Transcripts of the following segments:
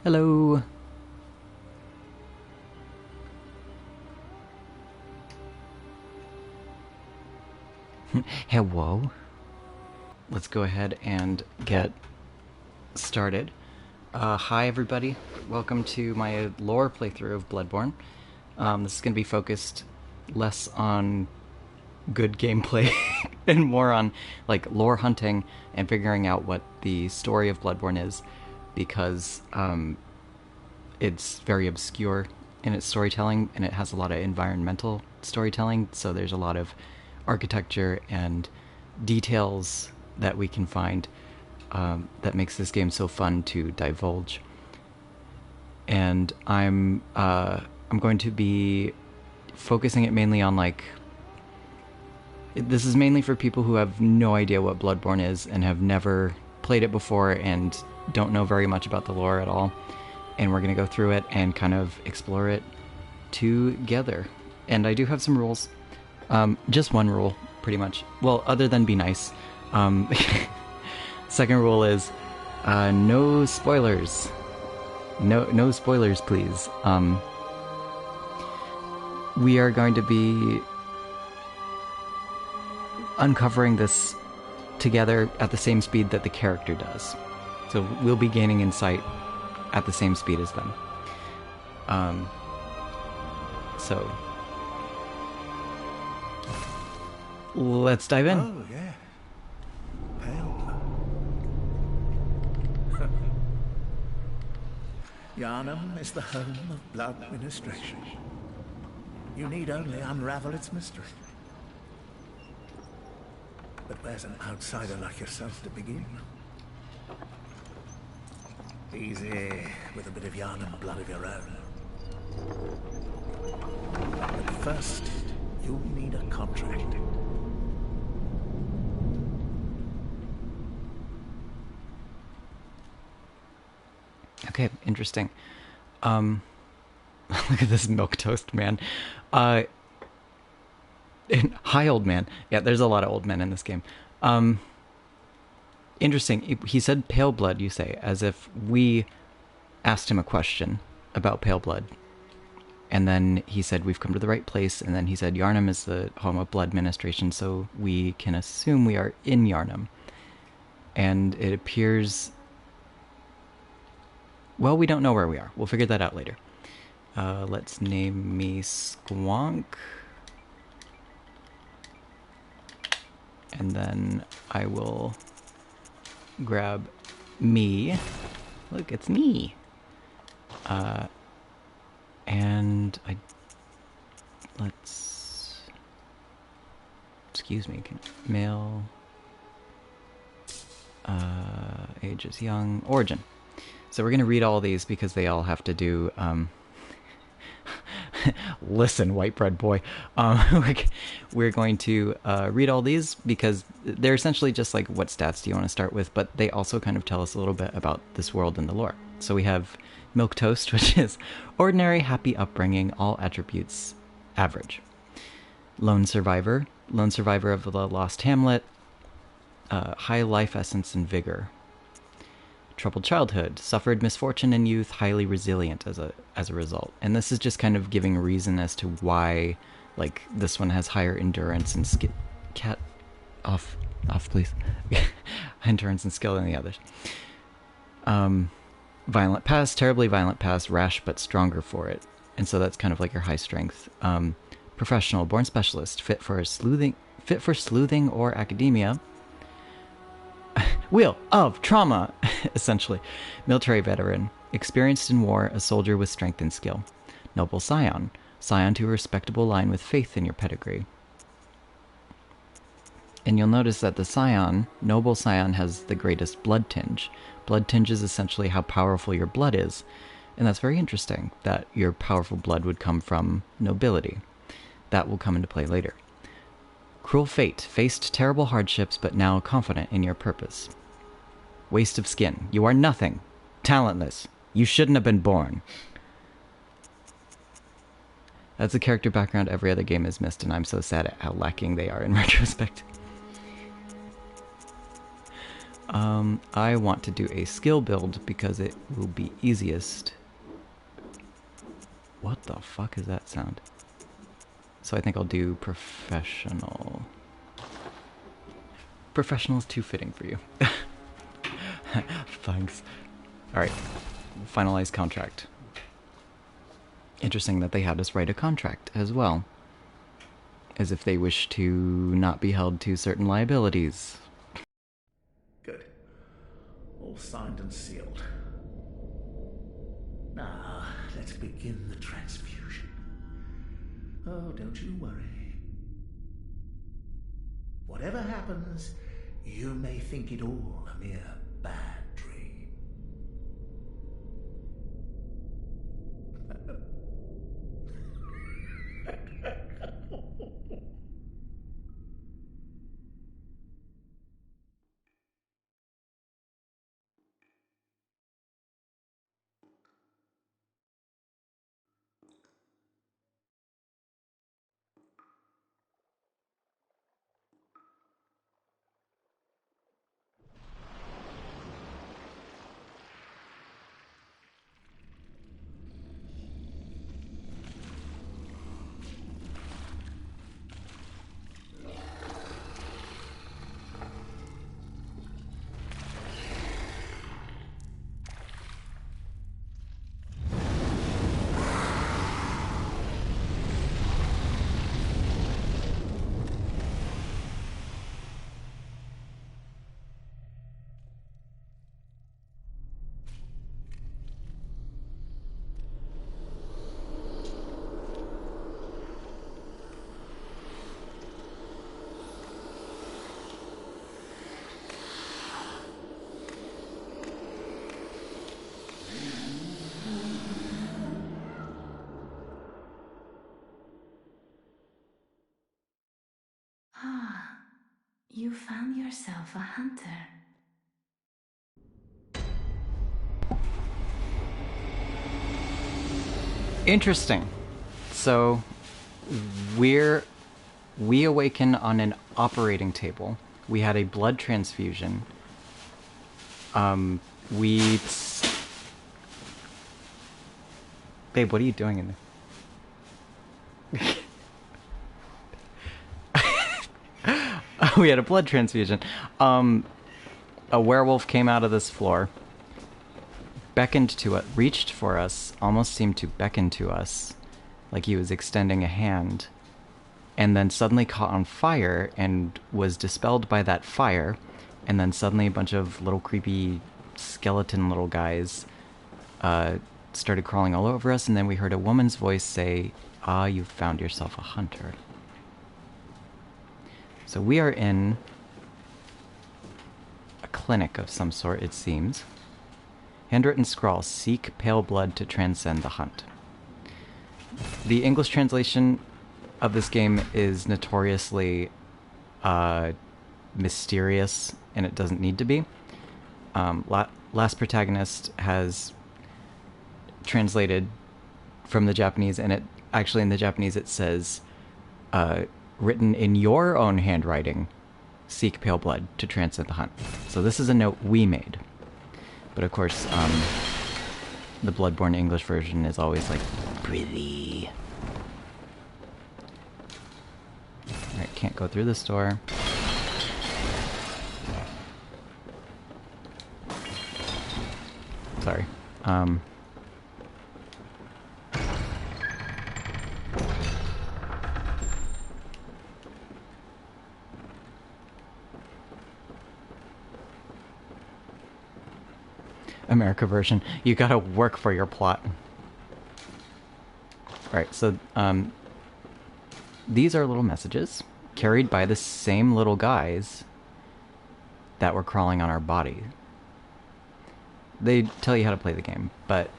Hello. Hello. Let's go ahead and get started. Hi everybody. Welcome to my lore playthrough of Bloodborne. This is going to be focused less on good gameplay and more on like lore hunting and figuring out what the story of Bloodborne is, because it's very obscure in its storytelling and it has a lot of environmental storytelling, so there's a lot of architecture and details that we can find that makes this game so fun to divulge. And I'm going to be focusing it mainly on this is mainly for people who have no idea what Bloodborne is and have never played it before and don't know very much about the lore at all. And we're going to go through it and kind of explore it together. And I do have some rules. Just one rule, pretty much. Well, other than be nice. Second rule is no spoilers. No spoilers, please. We are going to be uncovering this together at the same speed that the character does. So we'll be gaining insight at the same speed as them. So let's dive in. Oh, yeah. Pale. Yharnam is the home of blood ministration. You need only unravel its mystery. But where's an outsider like yourself to begin? Easy, with a bit of Yharnam blood of your own. But first, you'll need a contract. Okay, interesting. Look at this milquetoast man. Hi, old man. Yeah, there's a lot of old men in this game. Interesting. He said pale blood, you say, as if we asked him a question about pale blood. And then he said, we've come to the right place. And then he said, Yharnam is the home of blood ministration, so we can assume we are in Yharnam. And it appears... well, we don't know where we are. We'll figure that out later. Let's name me Squonk. And then I will grab me. Look, it's me. And let's... excuse me. Male. Age is young. Origin. So we're going to read all these because they all have to do... listen, white bread boy. We're going to read all these because they're essentially just like, what stats do you want to start with? But they also kind of tell us a little bit about this world and the lore. So we have milquetoast, which is ordinary, happy upbringing, all attributes average. Lone survivor of the lost hamlet, high life essence and vigor. Troubled childhood, suffered misfortune in youth, highly resilient as a result. And this is just kind of giving reason as to why, like, this one has higher endurance and skill. Cat, off, please. Endurance and skill than the others. Violent past, terribly violent past, rash but stronger for it. And so that's kind of like your high strength. Professional, born specialist, fit for sleuthing or academia. Wheel of trauma, essentially. Military veteran, experienced in war, a soldier with strength and skill. Noble scion, scion to a respectable line with faith in your pedigree. And you'll notice that the scion, noble scion, has the greatest blood tinge. Blood tinge is essentially how powerful your blood is. And that's very interesting, that your powerful blood would come from nobility. That will come into play later. Cruel fate, faced terrible hardships, but now confident in your purpose. Waste of skin, you are nothing. Talentless, you shouldn't have been born. That's a character background every other game has missed, and I'm so sad at how lacking they are in retrospect. I want to do a skill build because it will be easiest. What the fuck is that sound? So I think I'll do professional. Professional is too fitting for you. Thanks. Alright. Finalize contract. Interesting that they had us write a contract as well. As if they wish to not be held to certain liabilities. Good. All signed and sealed. Now, let's begin the transfusion. Oh, don't you worry. Whatever happens, you may think it all a mere bad dream. You found yourself a hunter. Interesting. So, we awaken on an operating table. We had a blood transfusion. Babe, what are you doing in there? We had a blood transfusion. A werewolf came out of this floor, beckoned to it, reached for us, almost seemed to beckon to us, like he was extending a hand, and then suddenly caught on fire and was dispelled by that fire, and then suddenly a bunch of little creepy skeleton little guys started crawling all over us, and then we heard a woman's voice say, "Ah, you've found yourself a hunter." So we are in a clinic of some sort, it seems. Handwritten scrawl, seek pale blood to transcend the hunt. The English translation of this game is notoriously mysterious, and it doesn't need to be. Last Protagonist has translated from the Japanese, and it actually in the Japanese it says, written in your own handwriting, seek pale blood to transcend the hunt. So this is a note we made. But of course, the Bloodborne English version is always like, pretty. Alright, can't go through this door. Sorry. America version. You gotta work for your plot. Alright, so these are little messages carried by the same little guys that were crawling on our body. They tell you how to play the game, but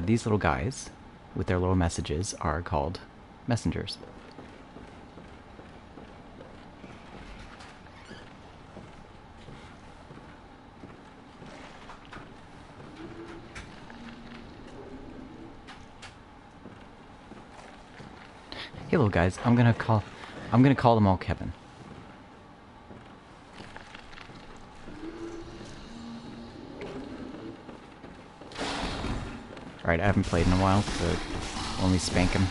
these little guys with their little messages are called messengers. Hey, little guys, I'm gonna call them all Kevin. Alright, I haven't played in a while, so only spank him.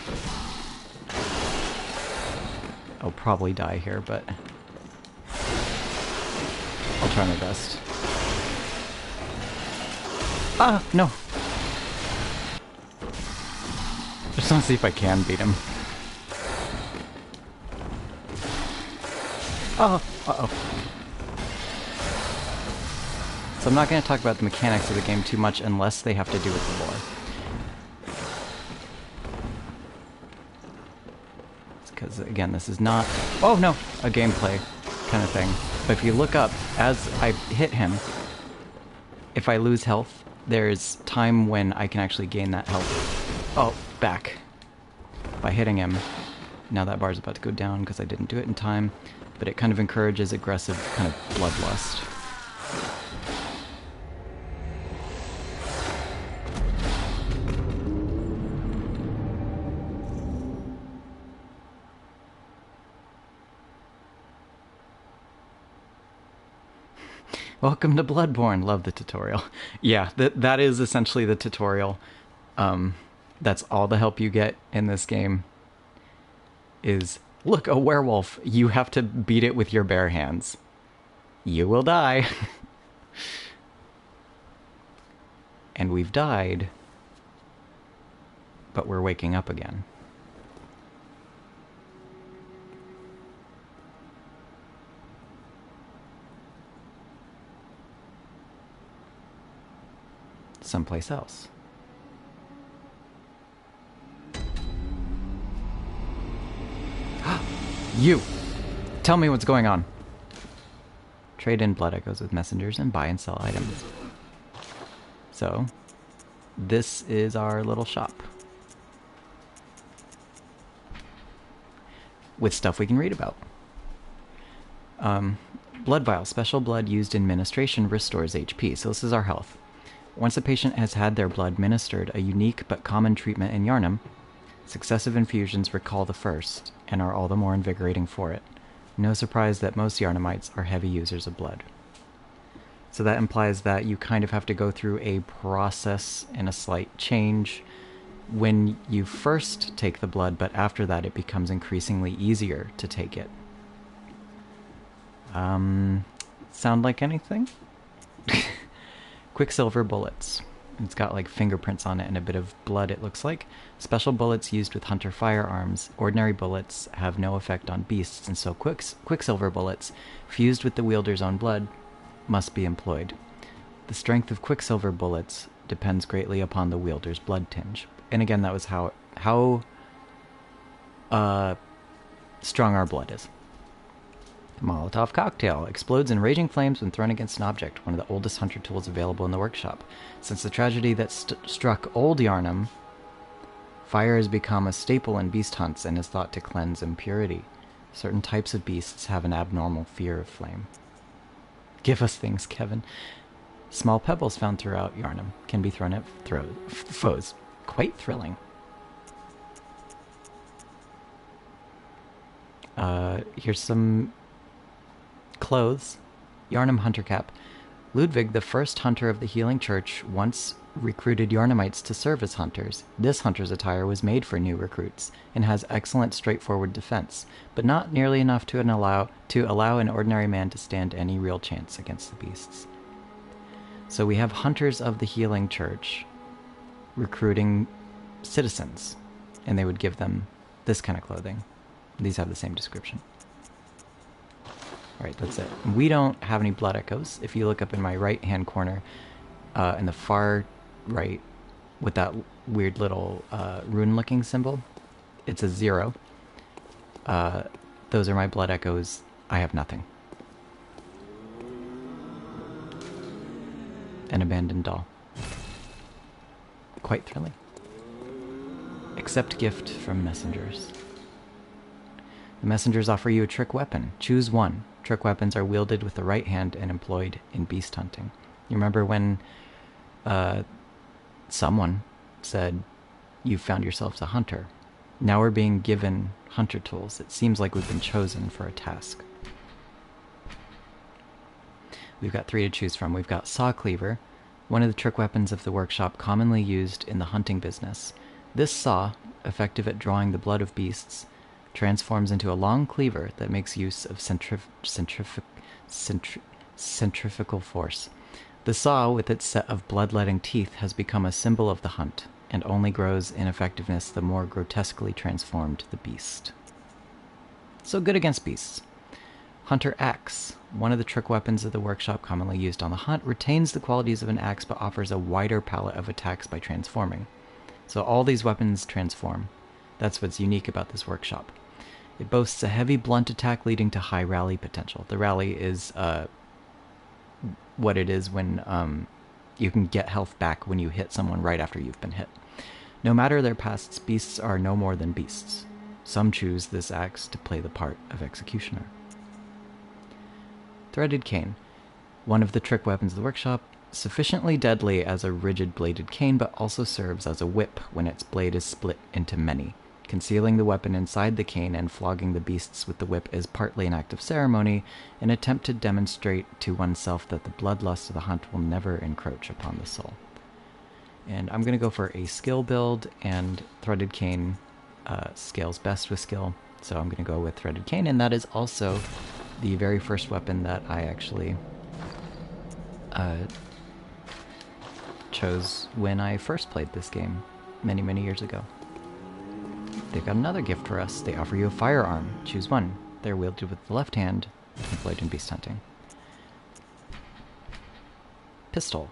I'll probably die here, but I'll try my best. Ah, no! Just want to see if I can beat him. Oh, uh-oh. So I'm not going to talk about the mechanics of the game too much unless they have to do with the lore. Because, again, this is not, oh no, a gameplay kind of thing. But if you look up, as I hit him, if I lose health, there's time when I can actually gain that health. Oh, back. By hitting him. Now that bar's about to go down because I didn't do it in time. But it kind of encourages aggressive kind of bloodlust. Welcome to Bloodborne. Love the tutorial. Yeah, that is essentially the tutorial. That's all the help you get in this game. Is, look, a werewolf. You have to beat it with your bare hands. You will die. And we've died. But we're waking up again. Someplace else. You! Tell me what's going on. Trade in blood echoes with messengers and buy and sell items. So, this is our little shop. With stuff we can read about. Blood vial. Special blood used in ministration restores HP. So this is our health. Once a patient has had their blood ministered, a unique but common treatment in Yharnam, successive infusions recall the first, and are all the more invigorating for it. No surprise that most Yharnamites are heavy users of blood. So that implies that you kind of have to go through a process and a slight change when you first take the blood, but after that it becomes increasingly easier to take it. Sound like anything? Quicksilver bullets. It's got like fingerprints on it and a bit of blood, it looks like. Special bullets used with hunter firearms. Ordinary bullets have no effect on beasts, and so quicksilver bullets, fused with the wielder's own blood, must be employed. The strength of quicksilver bullets depends greatly upon the wielder's blood tinge. And again, that was how strong our blood is. Molotov cocktail explodes in raging flames when thrown against an object, one of the oldest hunter tools available in the workshop. Since the tragedy that struck old Yharnam, fire has become a staple in beast hunts and is thought to cleanse impurity. Certain types of beasts have an abnormal fear of flame. Give us things, Kevin. Small pebbles found throughout Yharnam can be thrown at foes. Quite thrilling. Here's some clothes. Yharnam hunter cap. Ludwig, the first hunter of the Healing Church, once recruited Yharnamites to serve as hunters. This hunter's attire was made for new recruits and has excellent straightforward defense, but not nearly enough to allow an ordinary man to stand any real chance against the beasts. So we have hunters of the Healing Church recruiting citizens, and they would give them this kind of clothing. These have the same description. Alright, that's it. We don't have any blood echoes. If you look up in my right-hand corner, in the far right, with that weird little rune-looking symbol, it's a 0. Those are my blood echoes. I have nothing. An abandoned doll. Quite thrilling. Accept gift from messengers. The messengers offer you a trick weapon. Choose one. Trick weapons are wielded with the right hand and employed in beast hunting. You remember when someone said, "You found yourselves a hunter." Now we're being given hunter tools. It seems like we've been chosen for a task. We've got 3 to choose from. We've got Saw Cleaver, one of the trick weapons of the workshop commonly used in the hunting business. This saw, effective at drawing the blood of beasts, transforms into a long cleaver that makes use of centrifugal force. The saw, with its set of bloodletting teeth, has become a symbol of the hunt, and only grows in effectiveness the more grotesquely transformed the beast. So good against beasts. Hunter Axe, one of the trick weapons of the workshop commonly used on the hunt, retains the qualities of an axe but offers a wider palette of attacks by transforming. So all these weapons transform. That's what's unique about this workshop. It boasts a heavy blunt attack leading to high rally potential. The rally is what it is when you can get health back when you hit someone right after you've been hit. No matter their pasts, beasts are no more than beasts. Some choose this axe to play the part of executioner. Threaded Cane, one of the trick weapons of the workshop, sufficiently deadly as a rigid-bladed cane, but also serves as a whip when its blade is split into many. Concealing the weapon inside the cane and flogging the beasts with the whip is partly an act of ceremony, an attempt to demonstrate to oneself that the bloodlust of the hunt will never encroach upon the soul. And I'm going to go for a skill build, and Threaded Cane scales best with skill, so I'm going to go with Threaded Cane, and that is also the very first weapon that I actually chose when I first played this game many, many years ago. They've got another gift for us. They offer you a firearm. Choose one. They're wielded with the left hand, employed in beast hunting. Pistol.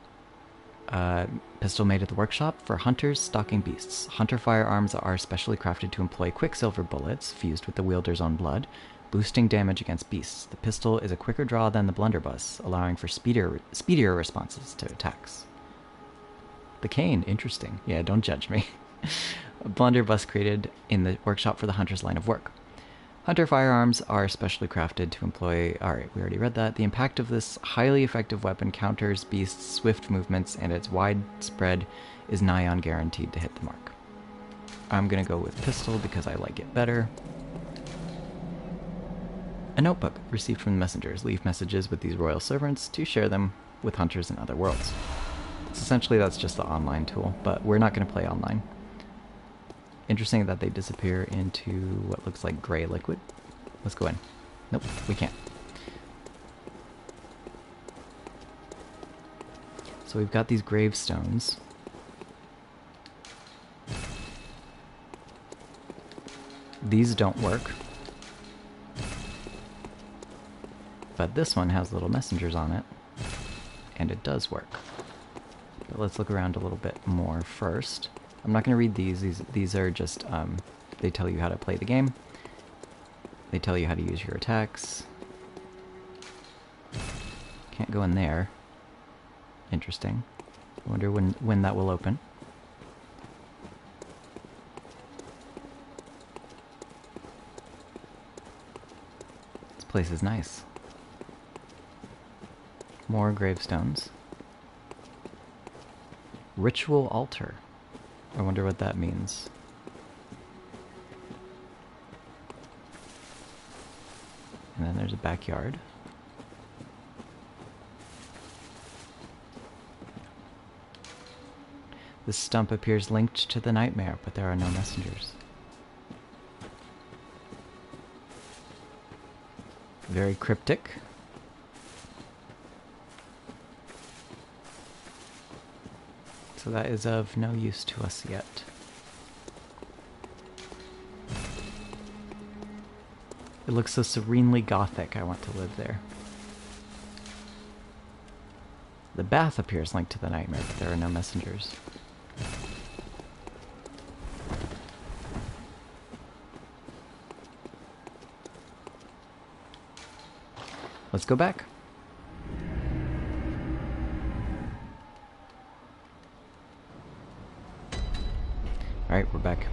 Pistol made at the workshop for hunters stalking beasts. Hunter firearms are specially crafted to employ quicksilver bullets fused with the wielder's own blood, boosting damage against beasts. The pistol is a quicker draw than the blunderbuss, allowing for speedier responses to attacks. The cane, interesting. Yeah, don't judge me. A blunderbuss created in the workshop for the hunter's line of work. Hunter firearms are specially crafted to employ... Alright, we already read that. The impact of this highly effective weapon counters beasts' swift movements, and its widespread is nigh on guaranteed to hit the mark. I'm going to go with pistol because I like it better. A notebook received from the messengers. Leave messages with these royal servants to share them with hunters in other worlds. Essentially, that's just the online tool, but we're not going to play online. Interesting that they disappear into what looks like gray liquid. Let's go in. Nope, we can't. So we've got these gravestones. These don't work. But this one has little messengers on it. And it does work. But let's look around a little bit more first. I'm not going to read these. These are just, they tell you how to play the game. They tell you how to use your attacks. Can't go in there. Interesting. I wonder when that will open. This place is nice. More gravestones. Ritual altar. I wonder what that means. And then there's a backyard. This stump appears linked to the nightmare, but there are no messengers. Very cryptic. So that is of no use to us yet. It looks so serenely gothic, I want to live there. The bath appears linked to the nightmare, but there are no messengers. Let's go back. Alright, we're back.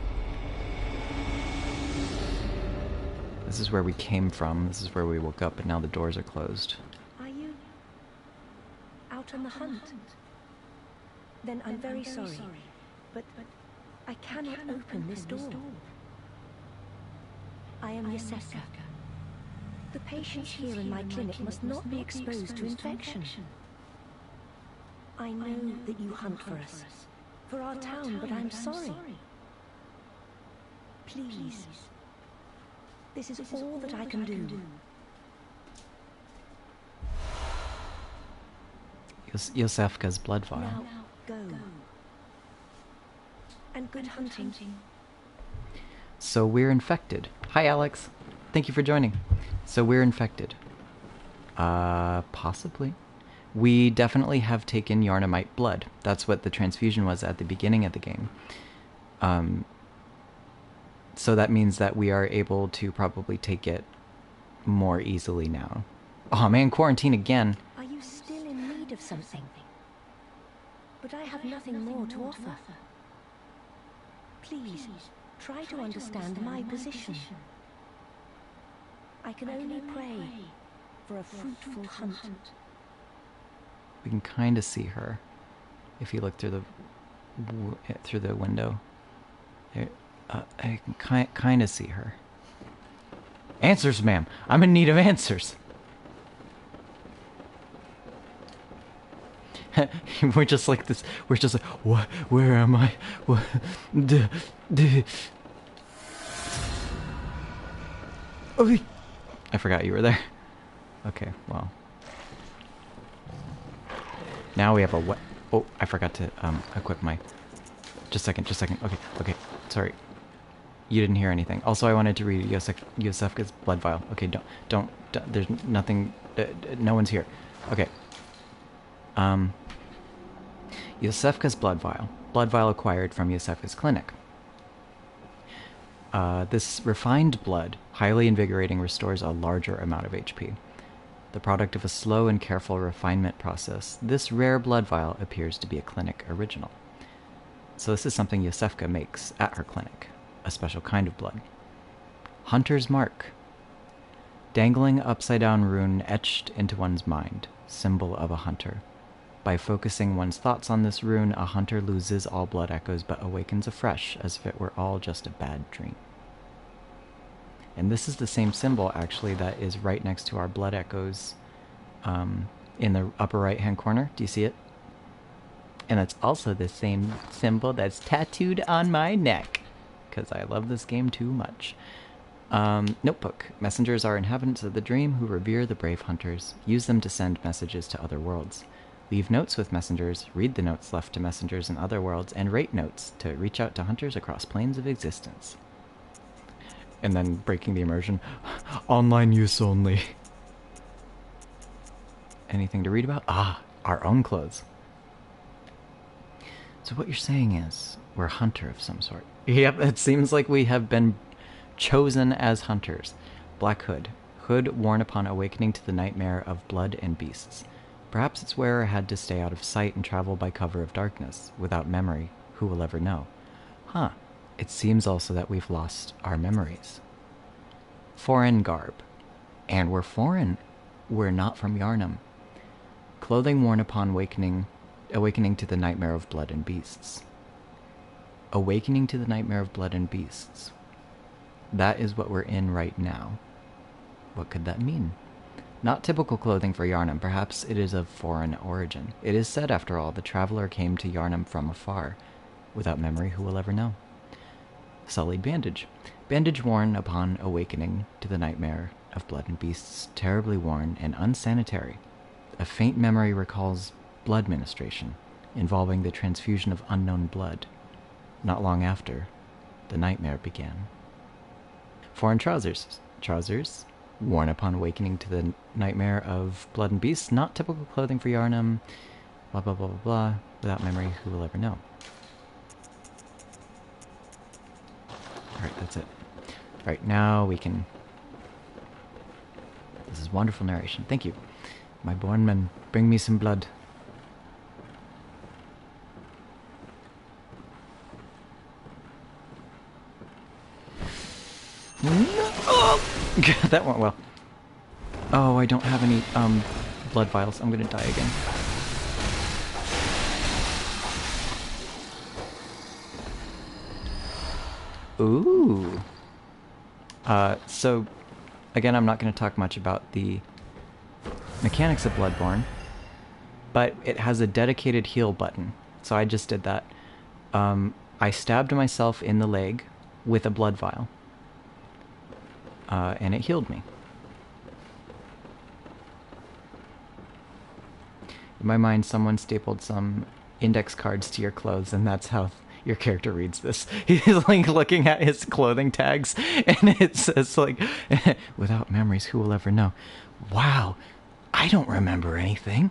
This is where we came from. This is where we woke up, but now the doors are closed. Are you out on the hunt? Then I'm very sorry, but I cannot open this door. I am Iosefka. The patients here in my clinic must not be exposed to infection. I know that you hunt for us, for our town, but I'm sorry. Please. This is all that I can do. Iosefka's blood vial. Now, go. And good hunting. So we're infected. Hi, Alex. Thank you for joining. So we're infected. Possibly. We definitely have taken Yharnamite blood. That's what the transfusion was at the beginning of the game. So that means that we are able to probably take it more easily now. Oh man, quarantine again. Are you still in need of something? But I have nothing more to offer. Please, try to understand my position. I can only pray for a fruitful hunt. We can kind of see her if you look through the window. I can kind of see her. Answers, ma'am. I'm in need of answers. We're just like this. We're just like, what? Where am I? What? Oh, I forgot you were there. Okay, well. Now we have a what? Oh, I forgot to equip my. Just a second. Okay. Sorry. You didn't hear anything. Also, I wanted to read Iosefka's blood vial. Okay, don't. There's nothing. No one's here. Okay. Iosefka's blood vial. Blood vial acquired from Iosefka's clinic. This refined blood, highly invigorating, restores a larger amount of HP. The product of a slow and careful refinement process, this rare blood vial appears to be a clinic original. So this is something Iosefka makes at her clinic, a special kind of blood. Hunter's Mark. Dangling upside-down rune etched into one's mind, symbol of a hunter. By focusing one's thoughts on this rune, a hunter loses all blood echoes but awakens afresh as if it were all just a bad dream. And this is the same symbol, actually, that is right next to our blood echoes in the upper right-hand corner. Do you see it? And it's also the same symbol that's tattooed on my neck, because I love this game too much. Notebook. Messengers are inhabitants of the dream who revere the brave hunters. Use them to send messages to other worlds. Leave notes with messengers, read the notes left to messengers in other worlds, and rate notes to reach out to hunters across planes of existence. And then breaking the immersion. Online use only. Anything to read about? Ah, our own clothes. So what you're saying is, we're a hunter of some sort. Yep, it seems like we have been chosen as hunters. Black hood. Hood worn upon awakening to the nightmare of blood and beasts. Perhaps its wearer had to stay out of sight and travel by cover of darkness. Without memory, who will ever know? Huh. It seems also that we've lost our memories. Foreign garb. And we're foreign. We're not from Yharnam. Clothing worn upon awakening to the nightmare of blood and beasts. Awakening to the nightmare of blood and beasts. That is what we're in right now. What could that mean? Not typical clothing for Yharnam. Perhaps it is of foreign origin. It is said, after all, the traveler came to Yharnam from afar. Without memory, who will ever know? Sullied bandage. Bandage worn upon awakening to the nightmare of blood and beasts. Terribly worn and unsanitary. A faint memory recalls blood ministration, involving the transfusion of unknown blood. Not long after, the nightmare began. Foreign trousers. Trousers worn upon awakening to the nightmare of blood and beasts. Not typical clothing for Yharnam. Blah, blah, blah, blah, blah. Without memory, who will ever know? Alright, that's it. Alright, now we can... This is wonderful narration. Thank you. My born men, bring me some blood. No! Oh! That went well. Oh, I don't have any blood vials. I'm gonna die again. Ooh. So, again, I'm not going to talk much about the mechanics of Bloodborne. but it has a dedicated heal button. So I just did that. I stabbed myself in the leg with a blood vial, and it healed me. In my mind, someone stapled some index cards to your clothes, and that's how your character reads this. He's like looking at his clothing tags, and it says like, "Without memories, who will ever know?" Wow, I don't remember anything.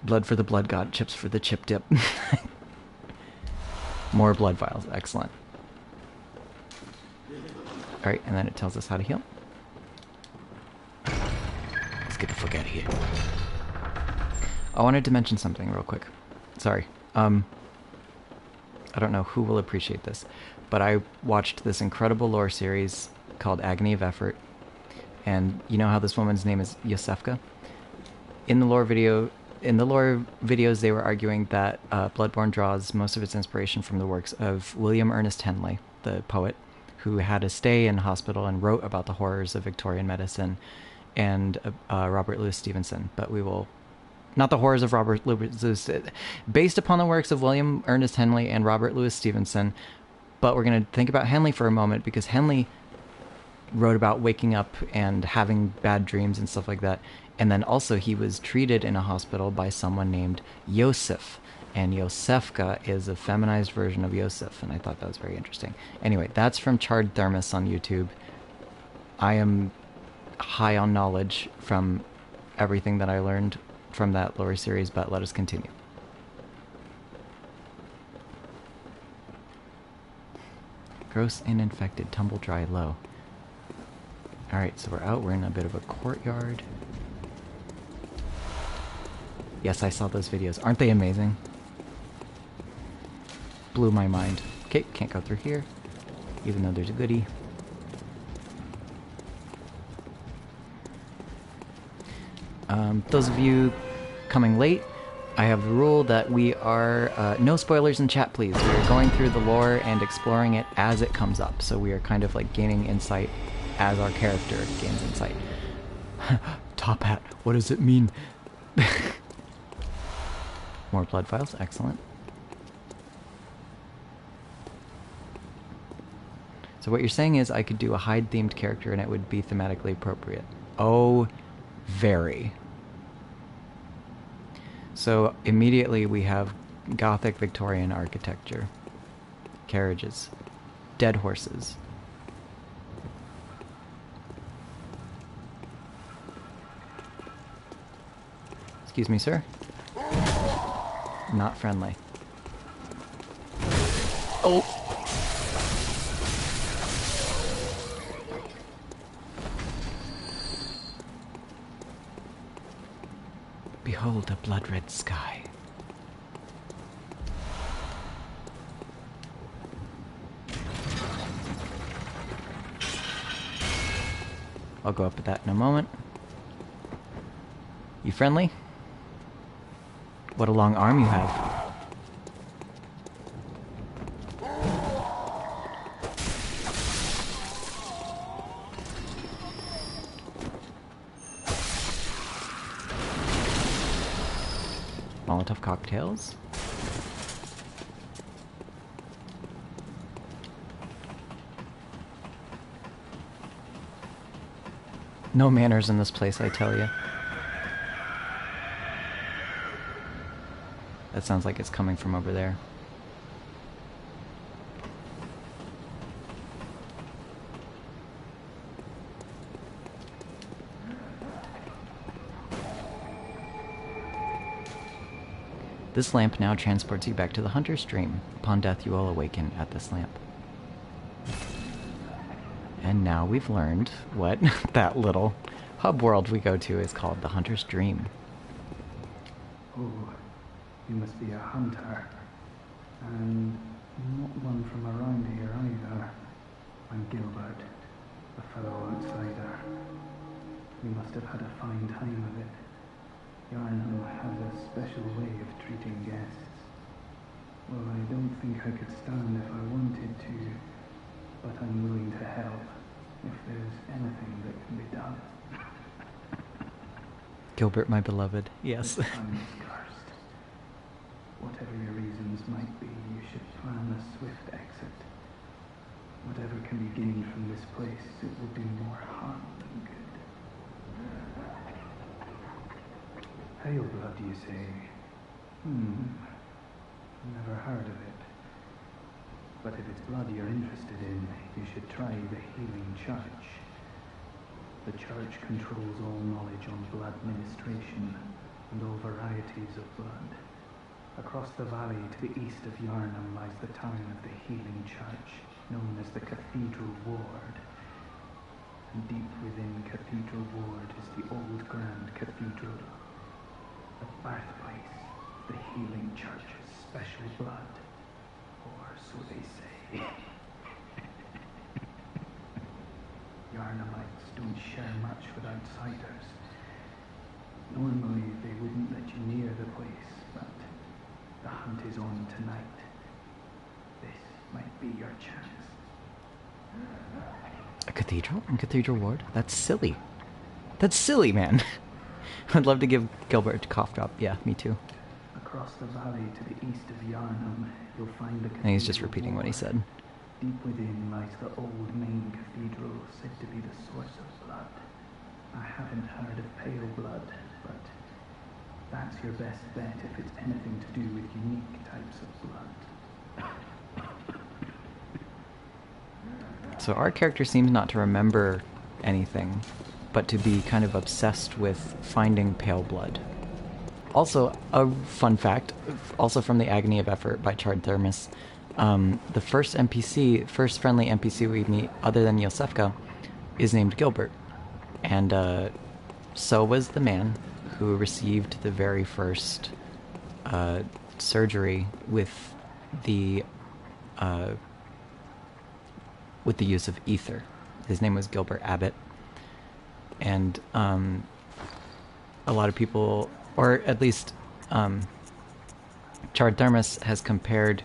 Blood for the blood god, chips for the chip dip. More blood vials, excellent. Alright, and then it tells us how to heal. Let's get the fuck out of here. I wanted to mention something real quick. Sorry. I don't know who will appreciate this, but I watched this incredible lore series called Agony of Effort, and you know how this woman's name is Iosefka? In the lore videos, they were arguing that Bloodborne draws most of its inspiration from the works of William Ernest Henley, the poet, who had a stay in hospital and wrote about the horrors of Victorian medicine, and Robert Louis Stevenson. But we will... Not the horrors of Robert Louis... Based upon the works of William Ernest Henley and Robert Louis Stevenson, but we're going to think about Henley for a moment, because Henley wrote about waking up and having bad dreams and stuff like that. And then also he was treated in a hospital by someone named Yosef. And Iosefka is a feminized version of Yosef, and I thought that was very interesting. Anyway, that's from Charred Thermos on YouTube. I am high on knowledge from everything that I learned from that lore series, but let us continue. Gross and infected, tumble dry low. Alright, so we're out, we're in a bit of a courtyard. Yes, I saw those videos. Aren't they amazing? Blew my mind. Okay, can't go through here, even though there's a goodie. Those of you coming late, I have the rule that we are... no spoilers in chat, please. We are going through the lore and exploring it as it comes up, so we are kind of like gaining insight as our character gains insight. Top hat, what does it mean? More blood vials, excellent. So what you're saying is I could do a Hyde-themed character and it would be thematically appropriate. Oh, very. So immediately we have Gothic Victorian architecture, carriages, dead horses. Excuse me, sir. Not friendly. Oh! Behold a blood-red sky. I'll go up with that in a moment. You friendly? What a long arm you have. Molotov cocktails. No manners in this place, I tell you. That sounds like it's coming from over there. This lamp now transports you back to the Hunter's Dream. Upon death, you will awaken at this lamp. And now we've learned what that little hub world we go to is called the Hunter's Dream. Oh, you must be a hunter. And not one from around here either. I'm Gilbert, a fellow outsider. You must have had a fine time of it. Yharnam has a special way of treating guests. Well, I don't think I could stand if I wanted to, but I'm willing to help if there's anything that can be done. Gilbert, my beloved. Yes. This time is cursed. Whatever your reasons might be, you should plan a swift exit. Whatever can be gained from this place, it will do more harm than good. Pale blood, you say? Never heard of it. But if it's blood you're interested in, you should try the Healing Church. The Church controls all knowledge on blood ministration and all varieties of blood. Across the valley to the east of Yharnam lies the town of the Healing Church, known as the Cathedral Ward. And deep within Cathedral Ward is the old Grand Cathedral, the birthplace of the Healing Church's special blood. Or so they say. Yharnamites don't share much with outsiders. Normally they wouldn't let you near the place, but the hunt is on tonight. This might be your chance. A cathedral in Cathedral Ward? That's silly. That's silly, man. I'd love to give Gilbert a cough drop. Yeah, me too. Across the valley to the east of Yharnam, you'll find the Cathedral And he's just repeating what he said. Deep within lies the old main cathedral, said to be the source of blood. I haven't heard of pale blood, but that's your best bet if it's anything to do with unique types of blood. So our character seems not to remember anything, but to be kind of obsessed with finding pale blood. Also, a fun fact, also from the Agony of Effort by Charred Thermos, the first friendly NPC we meet, other than Iosefka, is named Gilbert. And so was the man who received the very first surgery with the use of ether. His name was Gilbert Abbott. And a lot of people, or at least Charred Thermos has compared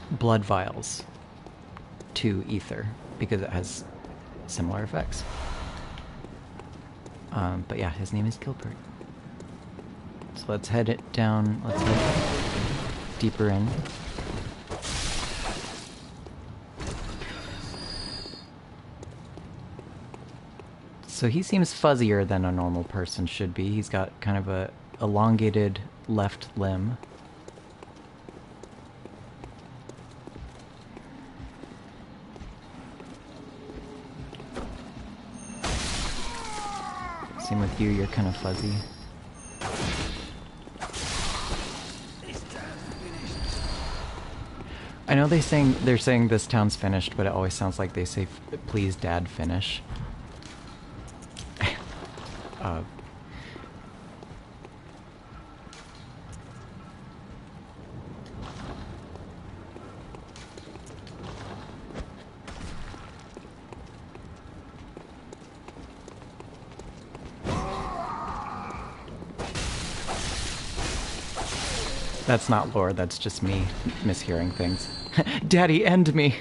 blood vials to ether because it has similar effects. But yeah, his name is Gilbert. So let's head it down. Let's head deeper in. So he seems fuzzier than a normal person should be. He's got kind of a elongated left limb. Same with you, you're kind of fuzzy. I know they're saying this town's finished, but it always sounds like they say, "Please, Dad, finish." That's not lore, that's just me mishearing things. Daddy, end me!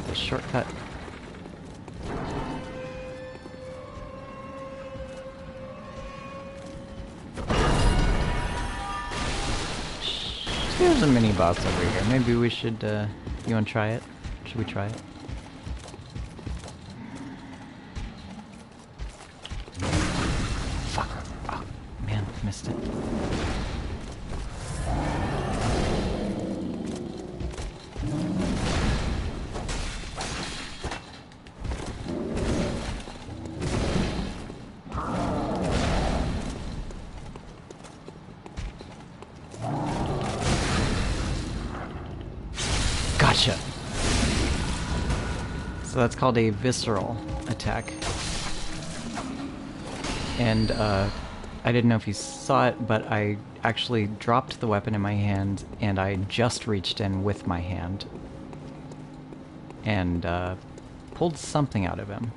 The shortcut. There's a mini boss over here. Maybe we should, you wanna try it? Should we try it? Fuck. Oh, man, missed it. Gotcha. So that's called a visceral attack. And I didn't know if you saw it, but I actually dropped the weapon in my hand, and I just reached in with my hand and pulled something out of him.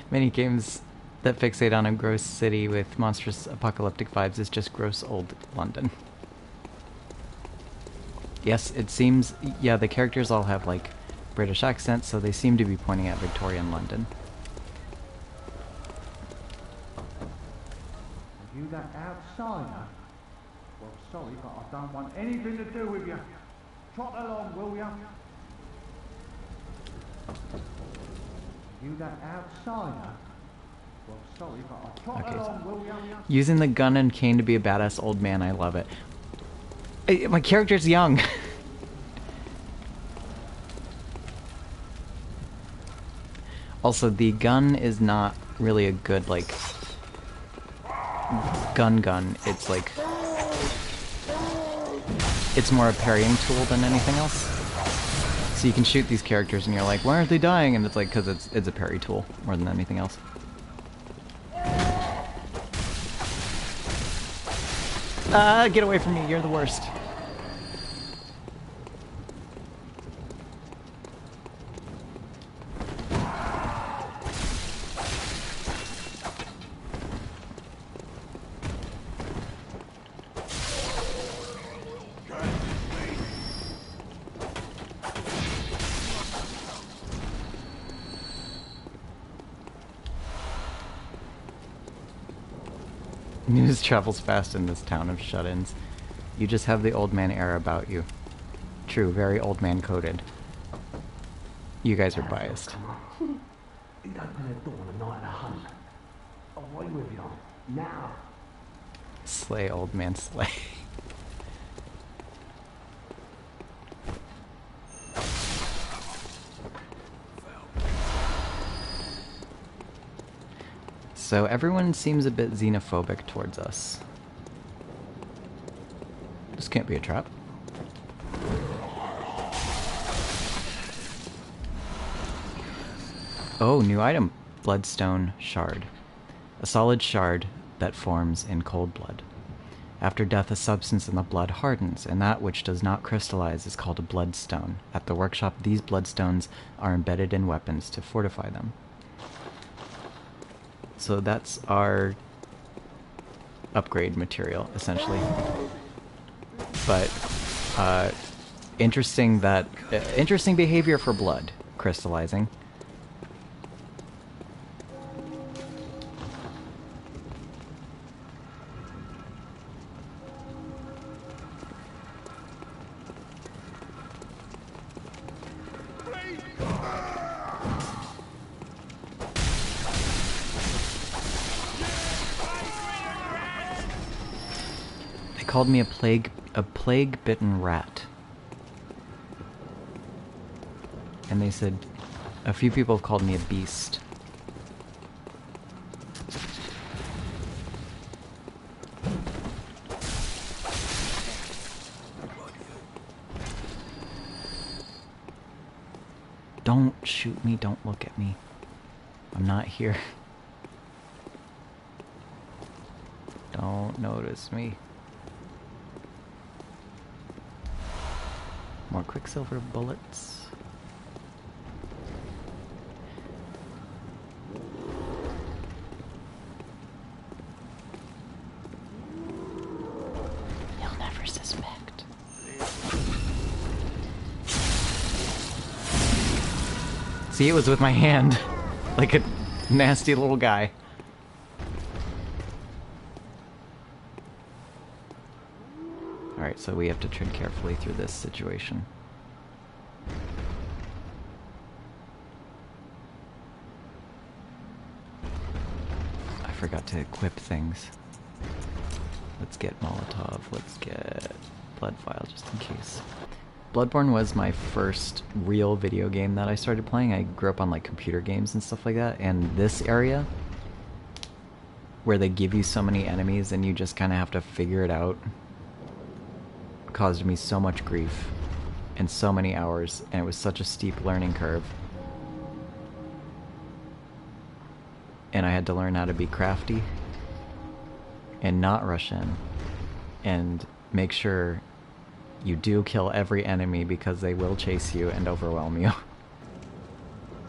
Many games that fixate on a gross city with monstrous apocalyptic vibes is just gross old London. Yes, it seems, yeah, the characters all have, like, British accents, so they seem to be pointing at Victorian London. You that outsider? Well, sorry, but I don't want anything to do with you. Trot along, will ya? You that outsider? Well, sorry, but I trot along, will ya? Using the gun and cane to be a badass old man, I love it. My character's young. Also, the gun is not really a good, like, gun. It's like, it's more a parrying tool than anything else. So you can shoot these characters and you're like, why aren't they dying? And it's like, because it's a parry tool more than anything else. Get away from me, you're the worst. News travels fast in this town of shut-ins. You just have the old man air about you. True, very old man coded. You guys are biased. You don't open a door on a night of the hunt. Away with you. Now. Slay, old man, slay. So everyone seems a bit xenophobic towards us. This can't be a trap. Oh, new item. Bloodstone Shard. A solid shard that forms in cold blood. After death, a substance in the blood hardens, and that which does not crystallize is called a bloodstone. At the workshop, these bloodstones are embedded in weapons to fortify them. So that's our upgrade material, essentially. But interesting behavior for blood crystallizing. Called me a plague-bitten rat. And they said a few people have called me a beast. Don't shoot me, don't look at me. I'm not here. Don't notice me. More quicksilver bullets. He'll never suspect. See, it was with my hand. Like a nasty little guy. Alright, so we have to tread carefully through this situation. I forgot to equip things. Let's get Molotov, let's get Blood Vial just in case. Bloodborne was my first real video game that I started playing. I grew up on like computer games and stuff like that, and this area where they give you so many enemies and you just kind of have to figure it out caused me so much grief and so many hours, and it was such a steep learning curve. and I had to learn how to be crafty and not rush in and make sure you do kill every enemy because they will chase you and overwhelm you.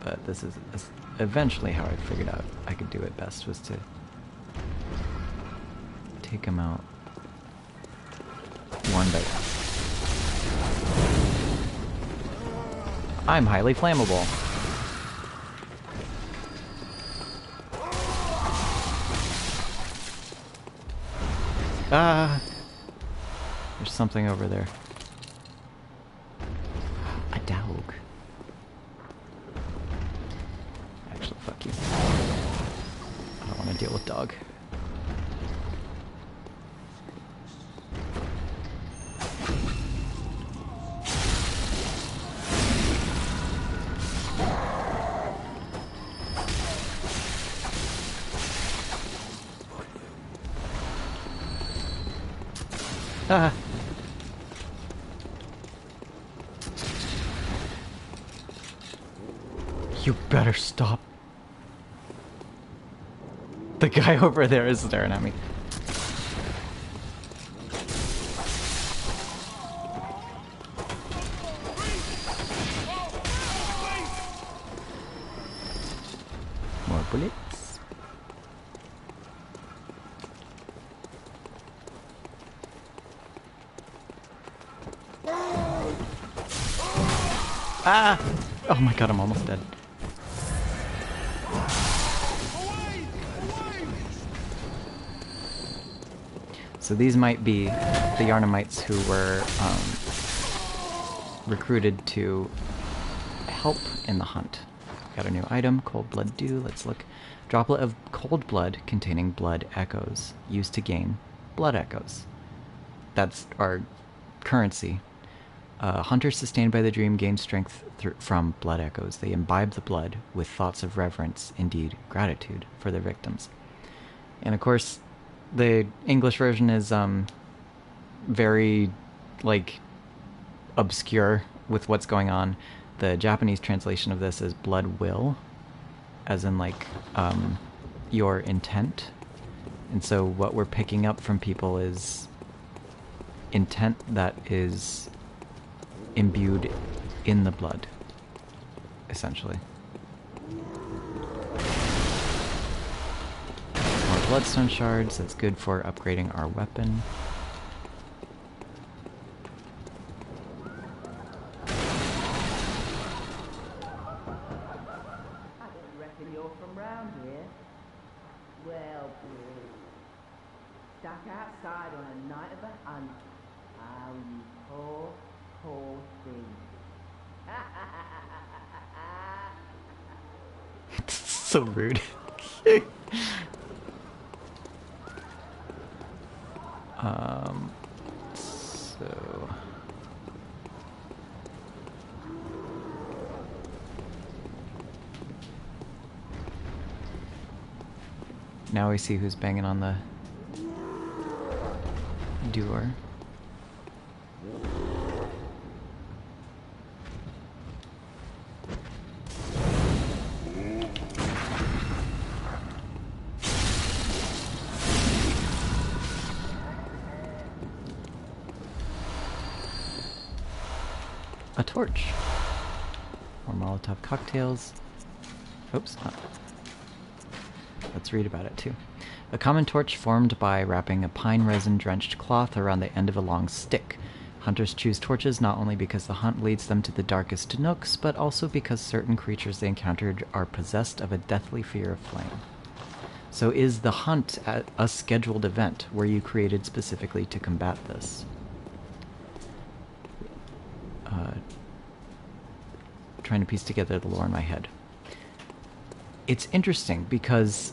But this is eventually how I figured out I could do it best, was to take them out one by one. I'm highly flammable. Ah! There's something over there. A dog. Actually, fuck you. I don't want to deal with dog. Ah. You better stop. The guy over there is staring at me. More bullets. Ah! Oh my god, I'm almost dead. So these might be the Yharnamites who were recruited to help in the hunt. Got a new item, Cold Blood Dew. Let's look. Droplet of cold blood containing blood echoes. Used to gain blood echoes. That's our currency. Hunters sustained by the dream gain strength from blood echoes. They imbibe the blood with thoughts of reverence, indeed gratitude, for their victims. And of course, the English version is very, like, obscure with what's going on. The Japanese translation of this is blood will, as in, like, your intent. And so what we're picking up from people is intent that is imbued in the blood, essentially. More bloodstone shards, that's good for upgrading our weapon. I don't reckon you're from round here. Well, stuck outside on a night of a hunt. Oh, you poor, poor thing. So rude. So now we see who's banging on the door. A torch. More Molotov cocktails. Oops. Let's read about it too. A common torch formed by wrapping a pine resin drenched cloth around the end of a long stick. Hunters choose torches not only because the hunt leads them to the darkest nooks, but also because certain creatures they encountered are possessed of a deathly fear of flame. So is the hunt a scheduled event? Were you created specifically to combat this? Trying to piece together the lore in my head. It's interesting because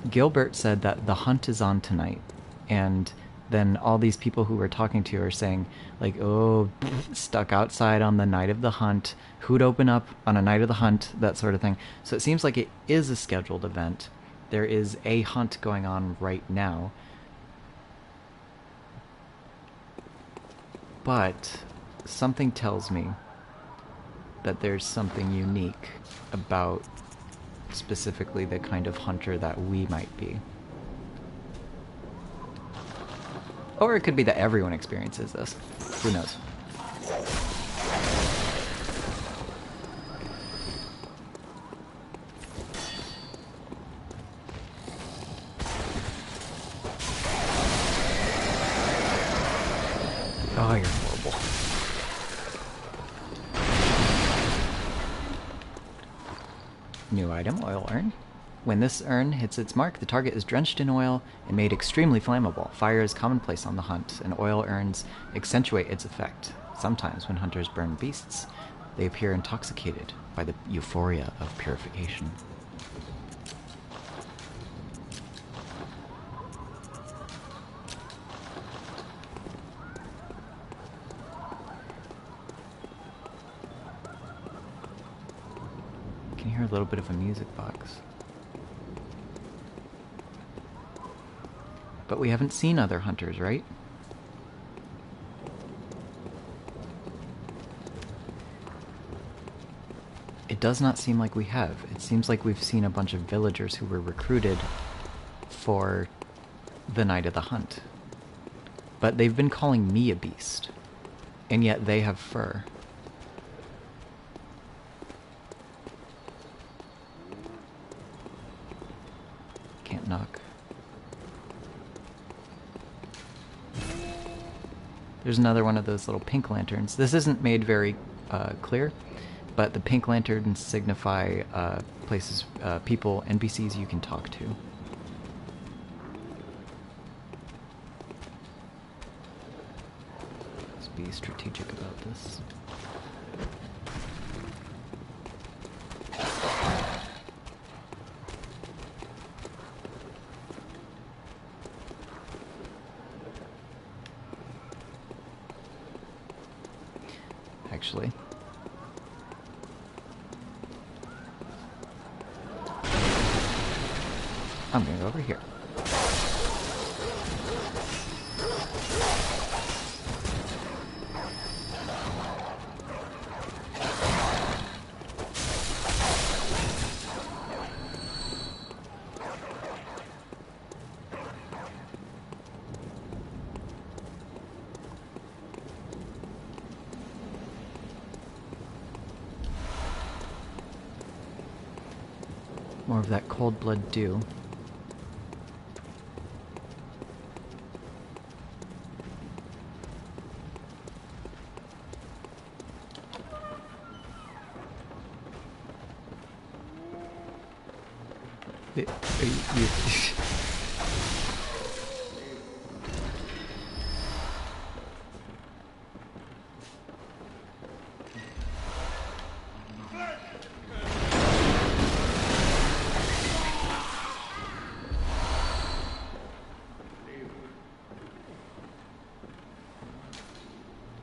Gilbert said that the hunt is on tonight, and then all these people who we're talking to are saying, like, oh, stuck outside on the night of the hunt, who'd open up on a night of the hunt, that sort of thing. So it seems like it is a scheduled event. There is a hunt going on right now. But something tells me that there's something unique about specifically the kind of hunter that we might be. Or it could be that everyone experiences this. Who knows? Oh, you're horrible. New item, oil urn. When this urn hits its mark, the target is drenched in oil and made extremely flammable. Fire is commonplace on the hunt, and oil urns accentuate its effect. Sometimes when hunters burn beasts, they appear intoxicated by the euphoria of purification. You can hear a little bit of a music box. But we haven't seen other hunters, right? It does not seem like we have. It seems like we've seen a bunch of villagers who were recruited for the night of the hunt. But they've been calling me a beast, and yet they have fur. Can't knock. There's another one of those little pink lanterns. This isn't made very clear, but the pink lanterns signify places, people, NPCs you can talk to. Let's be strategic about this. Actually, I'm gonna go over here. More of that cold blood dew.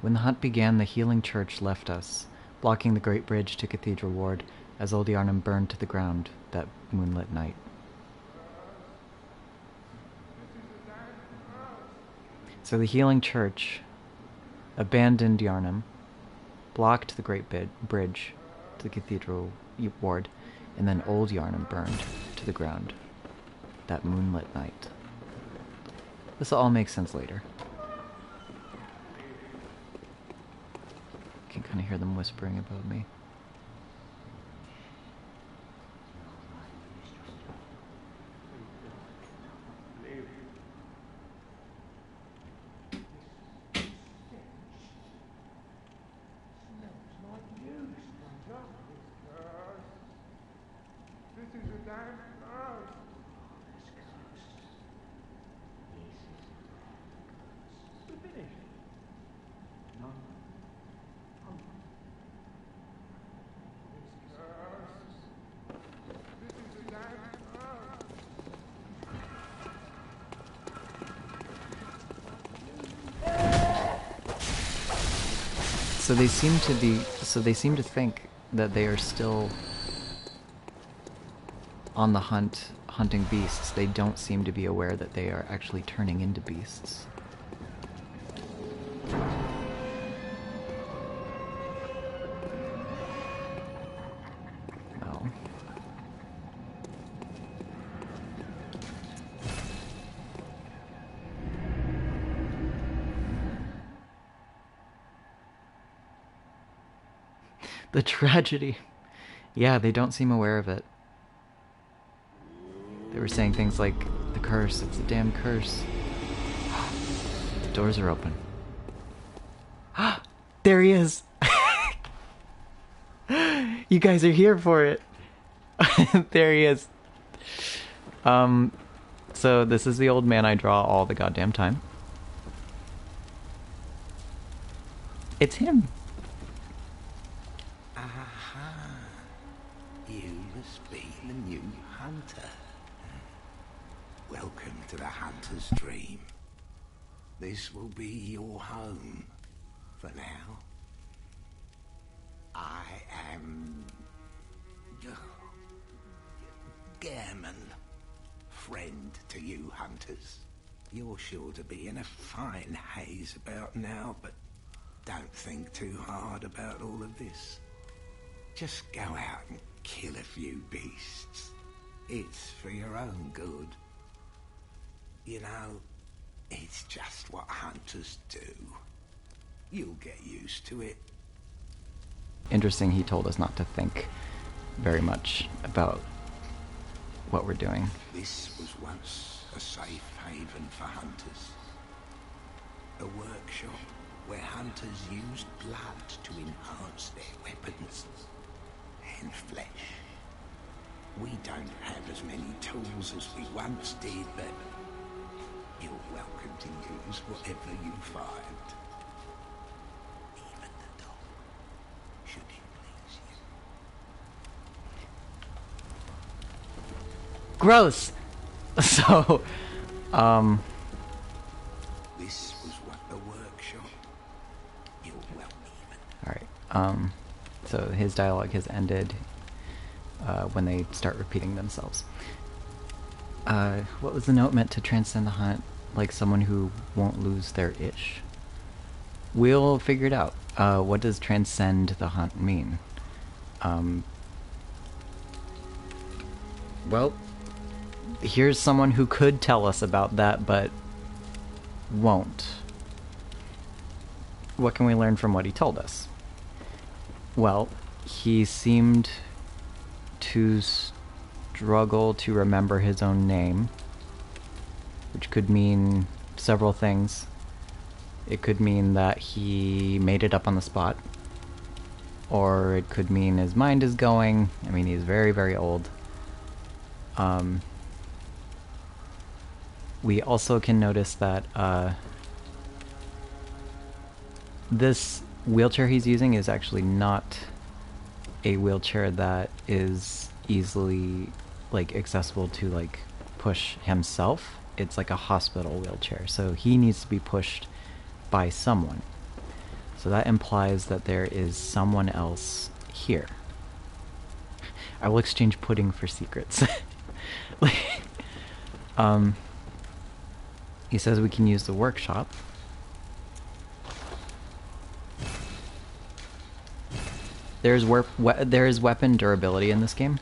When the hunt began, the healing church left us, blocking the great bridge to Cathedral Ward as old Yharnam burned to the ground that moonlit night. So the healing church abandoned Yharnam, blocked the great bridge to the Cathedral Ward, and then old Yharnam burned to the ground that moonlit night. This will all make sense later. I can kind of hear them whispering above me. So they seem to think that they are still on the hunt, hunting beasts. They don't seem to be aware that they are actually turning into beasts. Well, The tragedy. Yeah, they don't seem aware of it. They were saying things like, the curse, it's a damn curse. The doors are open. There he is! You guys are here for it. There he is. So this is the old man I draw all the goddamn time. It's him. Aha. You must be the new hunter. Welcome to the hunter's dream. This will be your home for now. I am Gehrman, friend to you hunters. You're sure to be in a fine haze about now, but don't think too hard about all of this. Just go out and kill a few beasts. It's for your own good. You know, it's just what hunters do. You'll get used to it. Interesting, he told us not to think very much about what we're doing. This was once a safe haven for hunters. A workshop where hunters used blood to enhance their weapons and flesh. We don't have as many tools as we once did, but you're welcome to use whatever you find. Even the dog, should it please you. Gross! So, This was what the workshop. You're welcome. alright, so his dialogue has ended when they start repeating themselves. What was the note meant to transcend the hunt, like someone who won't lose their itch? We'll figure it out. What does transcend the hunt mean? Well, here's someone who could tell us about that, but won't. What can we learn from what he told us? Well, he seemed to struggle to remember his own name, which could mean several things. It could mean that he made it up on the spot, or it could mean his mind is going. I mean, he's very, very old. We also can notice that this wheelchair he's using is actually not a wheelchair that is easily accessible to push himself. It's like a hospital wheelchair, so he needs to be pushed by someone. So that implies that there is someone else here. I will exchange pudding for secrets. He says we can use the workshop. There is weapon durability in this game.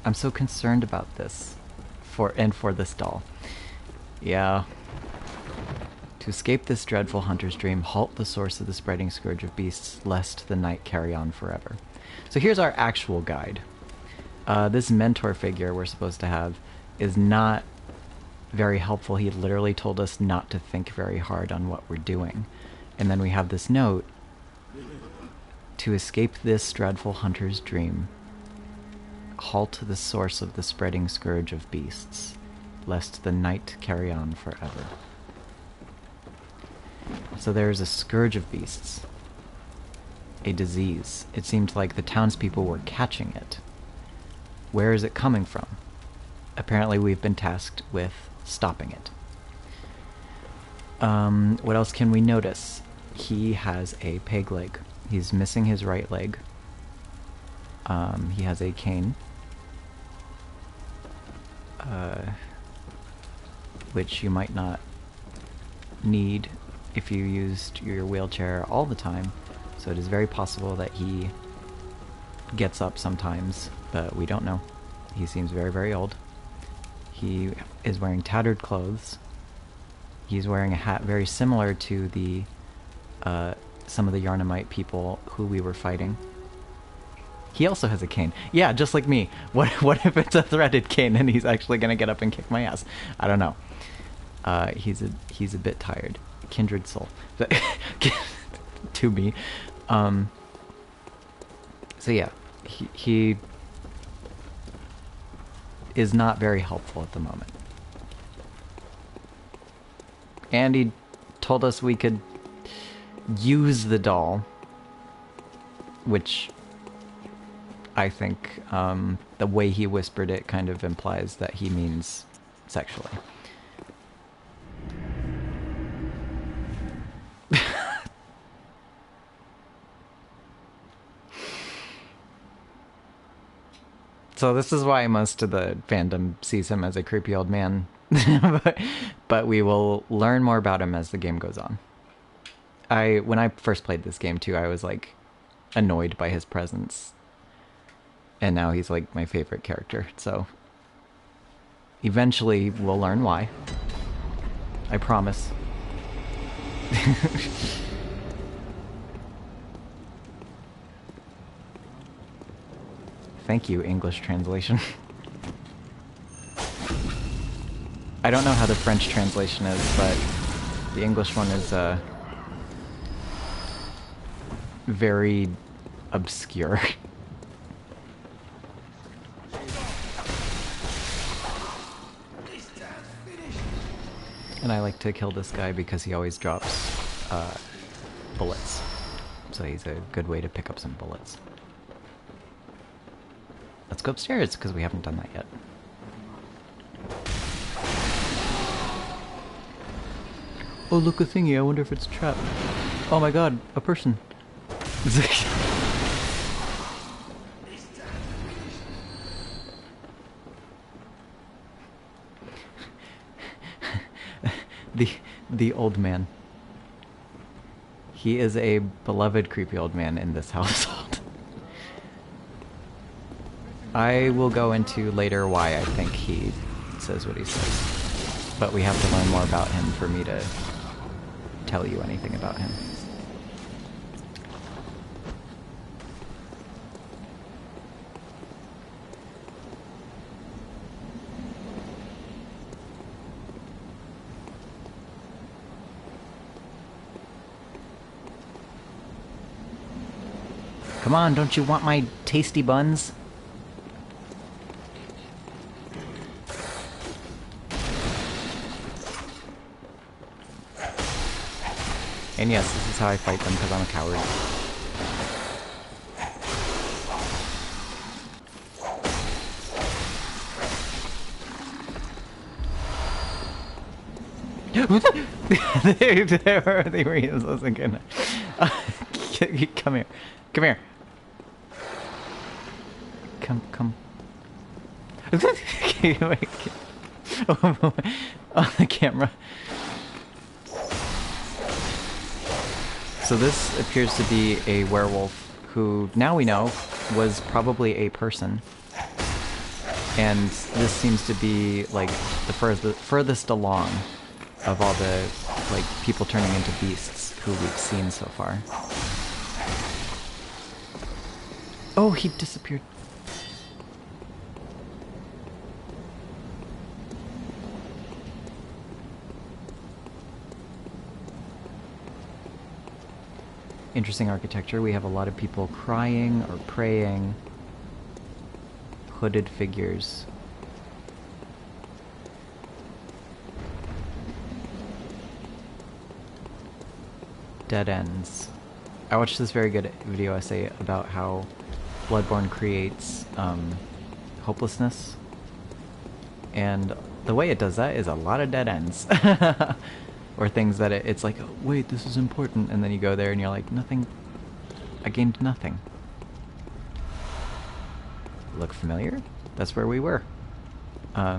I'm so concerned about this for this doll. Yeah. To escape this dreadful hunter's dream, halt the source of the spreading scourge of beasts, lest the night carry on forever. So here's our actual guide. This mentor figure we're supposed to have is not very helpful. He literally told us not to think very hard on what we're doing. And then we have this note: to escape this dreadful hunter's dream, halt the source of the spreading scourge of beasts, lest the night carry on forever. So there's a scourge of beasts. A disease. It seemed like the townspeople were catching it. Where is it coming from? Apparently we've been tasked with stopping it. What else can we notice? He has a peg leg. He's missing his right leg. He has a cane. Which you might not need if you used your wheelchair all the time. So it is very possible that he gets up sometimes, but we don't know. He seems very, very old. He is wearing tattered clothes. He's wearing a hat very similar to the some of the Yharnamite people who we were fighting. He also has a cane. Yeah, just like me. What if it's a threaded cane and he's actually gonna get up and kick my ass? I don't know. He's a bit tired. Kindred soul. To me. So yeah, he is not very helpful at the moment. And he told us we could use the doll, which I think the way he whispered it kind of implies that he means sexually. So this is why most of the fandom sees him as a creepy old man. but we will learn more about him as the game goes on. When I first played this game too, I was like annoyed by his presence. And now he's like my favorite character. So eventually we'll learn why. I promise. Thank you, English translation. I don't know how the French translation is, but the English one is very obscure. And I like to kill this guy because he always drops bullets. So he's a good way to pick up some bullets. Let's go upstairs, because we haven't done that yet. Oh, look, a thingy. I wonder if it's a trap. Oh my god, a person. The old man. He is a beloved creepy old man in this household. I will go into later why I think he says what he says. But we have to learn more about him for me to tell you anything about him. Come on, don't you want my tasty buns? And yes, this is how I fight them, because I'm a coward. They were useless again. Come here. Come here. Come. On the camera. So this appears to be a werewolf who, now we know, was probably a person. And this seems to be like the furthest along of all the like people turning into beasts who we've seen so far. Oh, he disappeared. Interesting architecture. We have a lot of people crying or praying. Hooded figures. Dead ends. I watched this very good video essay about how Bloodborne creates hopelessness. And the way it does that is a lot of dead ends. Or things that it's like, oh, wait, this is important, and then you go there and you're like, nothing, I gained nothing. Look familiar? That's where we were. I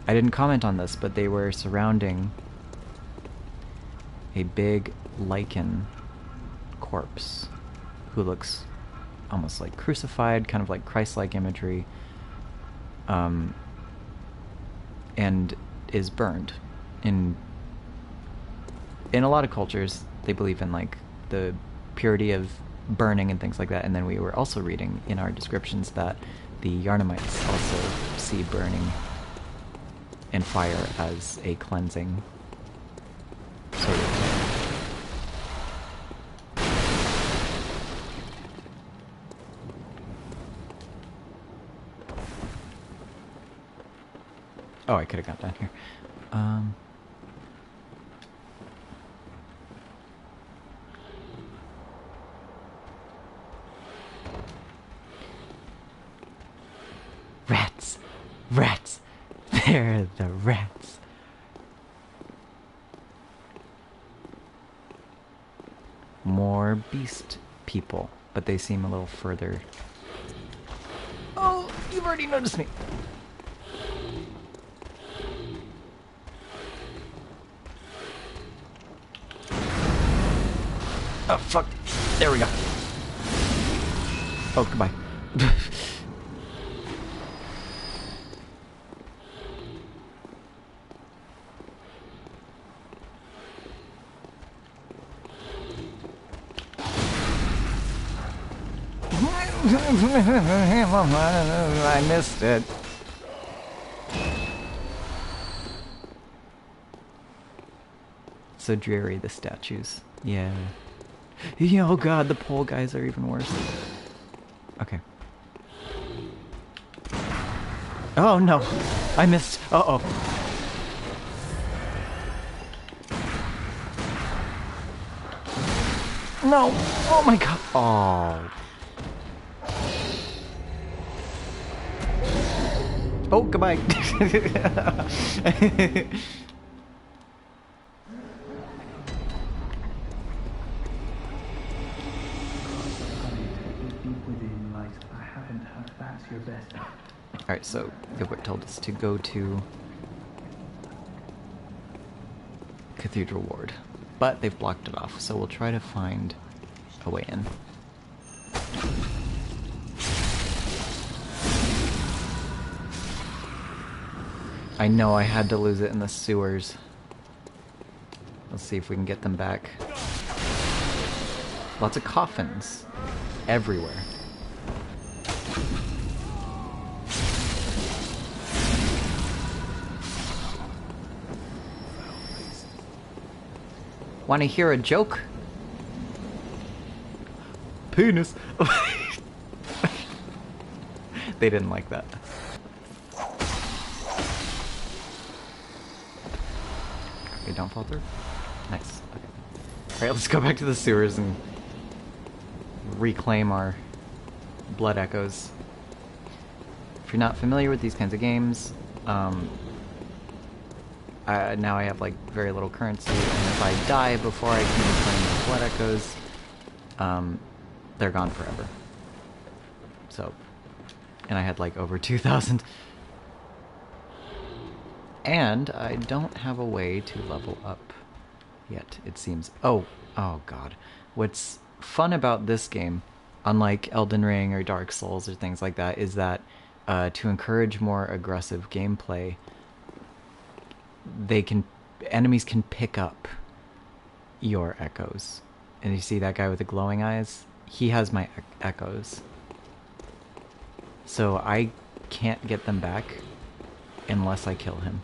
didn't comment on this, but they were surrounding a big lichen corpse who looks almost like crucified, kind of like Christ-like imagery. and is burned. In a lot of cultures, they believe in like the purity of burning and things like that. And then we were also reading in our descriptions that the Yharnamites also see burning and fire as a cleansing sort of thing. Oh, I could have got down here. Rats! Rats! They're the rats! More beast people, but they seem a little further. Oh, you've already noticed me! Oh, fuck. There we go. Oh, goodbye. I missed it. So dreary, the statues. Yeah. Oh god, the pole guys are even worse. Okay. Oh no! I missed. Uh-oh. No! Oh my god! Oh. Oh, goodbye. Alright, so Gilbert told us to go to Cathedral Ward, but they've blocked it off, so we'll try to find a way in. I know I had to lose it in the sewers. Let's see if we can get them back. Lots of coffins everywhere. Want to hear a joke? Penis. They didn't like that. Okay, don't fall through. Nice. Okay. Alright, let's go back to the sewers and reclaim our blood echoes. If you're not familiar with these kinds of games, now I have like very little currency, and if I die before I can reclaim the blood echoes, they're gone forever. So, and I had like over 2,000. And I don't have a way to level up yet, it seems. Oh god. What's fun about this game, unlike Elden Ring or Dark Souls or things like that, is that to encourage more aggressive gameplay, enemies can pick up your echoes. And you see that guy with the glowing eyes? He has my echoes. So I can't get them back unless I kill him.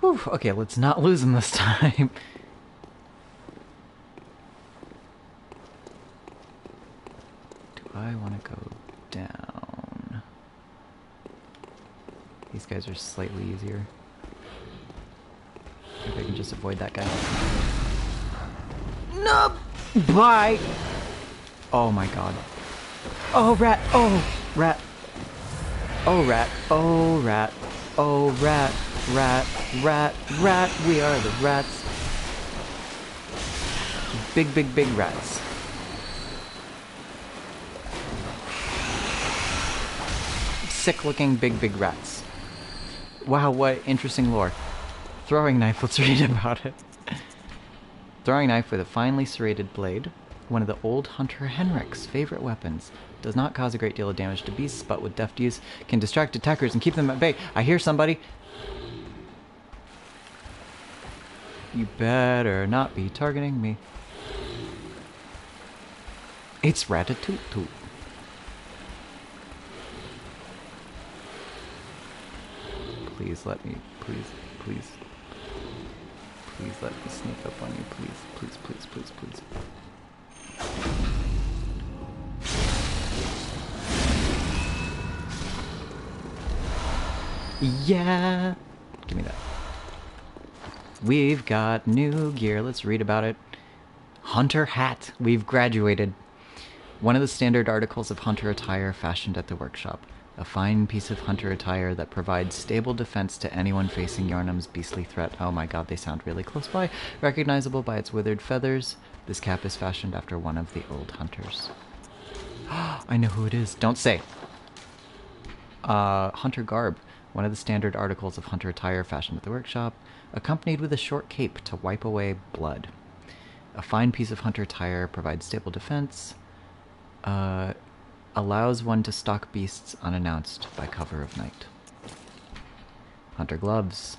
Whew, okay, let's not lose him this time. Do I want to go down? These guys are slightly easier. If I can just avoid that guy. No! Bye! Oh my god. Oh, rat! Oh, rat! Oh, rat! Oh, rat! Oh, rat! Rat! Rat! Rat! We are the rats! Big, big, big rats. Sick-looking big, big rats. Wow, what interesting lore. Throwing knife, let's read about it. Throwing knife with a finely serrated blade, one of the old hunter Henrik's favorite weapons. Does not cause a great deal of damage to beasts, but with deft use can distract attackers and keep them at bay. I hear somebody. You better not be targeting me. It's Ratatouille. Please let me, please let me sneak up on you, please. Yeah! Give me that. We've got new gear. Let's read about it. Hunter hat. We've graduated. One of the standard articles of hunter attire fashioned at the workshop. A fine piece of hunter attire that provides stable defense to anyone facing Yharnam's beastly threat. Oh my god, they sound really close by. Recognizable by its withered feathers, this cap is fashioned after one of the old hunters. I know who it is. Don't say. Hunter garb. One of the standard articles of hunter attire fashioned at the workshop, accompanied with a short cape to wipe away blood. A fine piece of hunter attire provides stable defense. Allows one to stalk beasts unannounced by cover of night. Hunter gloves.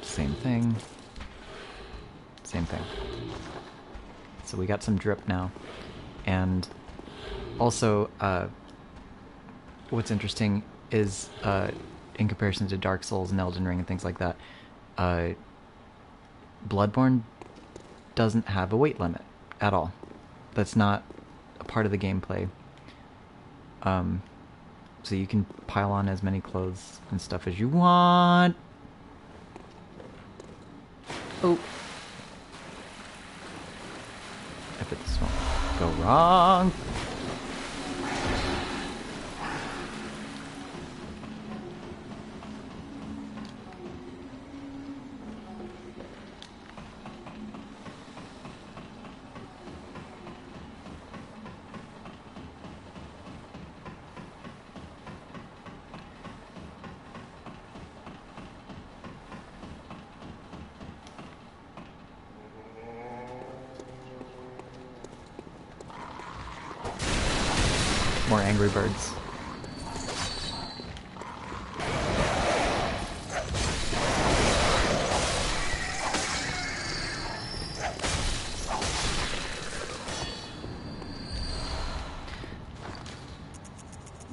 Same thing. So we got some drip now. And also, what's interesting is, in comparison to Dark Souls and Elden Ring and things like that, Bloodborne doesn't have a weight limit at all. That's not a part of the gameplay. So you can pile on as many clothes and stuff as you want. Oh. I bet this won't go wrong. More Angry Birds.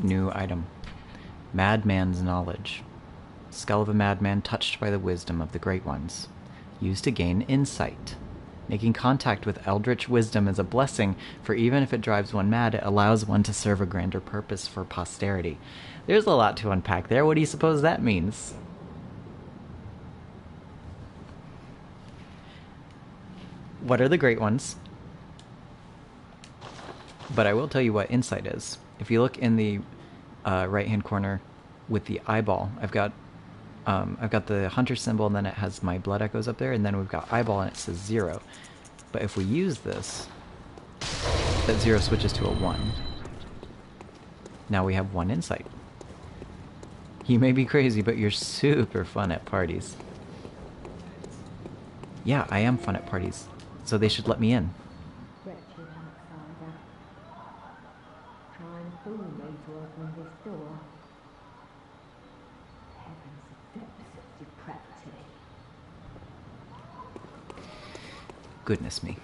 New item. Madman's Knowledge. Skull of a madman touched by the wisdom of the Great Ones. Used to gain insight. Making contact with eldritch wisdom is a blessing, for even if it drives one mad, it allows one to serve a grander purpose for posterity. There's a lot to unpack there. What do you suppose that means? What are the Great Ones? But I will tell you what insight is. If you look in the right-hand corner with the eyeball, I've got the hunter symbol, and then it has my blood echoes up there, and then we've got eyeball, and it says 0. But if we use this, that 0 switches to a 1. Now we have 1 insight. You may be crazy, but you're super fun at parties. Yeah, I am fun at parties, so they should let me in. Wretched outsider. Try and fool me to open this door. Heaven's depths of depravity. Goodness me.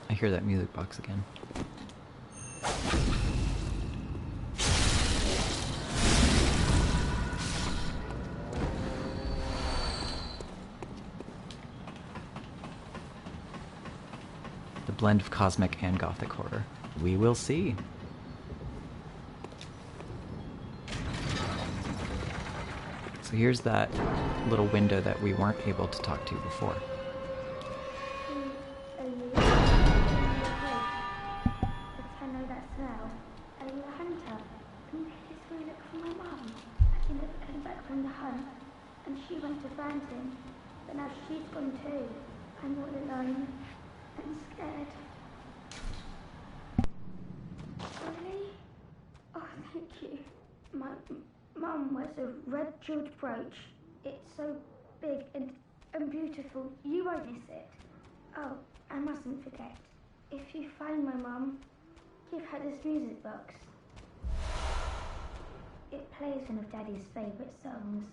I hear that music box again. The blend of cosmic and gothic horror. We will see. So here's that little window that we weren't able to talk to before. Are you? Because I know that smell. Are you a hunter? Can you take this wee look from my mum? I never came back from the hunt, and she went to Fountain, but now she's gone too. I'm all alone. I'm scared. mum wears a red jeweled brooch. It's so big and beautiful. You won't miss it. Oh, I mustn't forget. If you find my mum, give her this music box. It plays one of Daddy's favourite songs.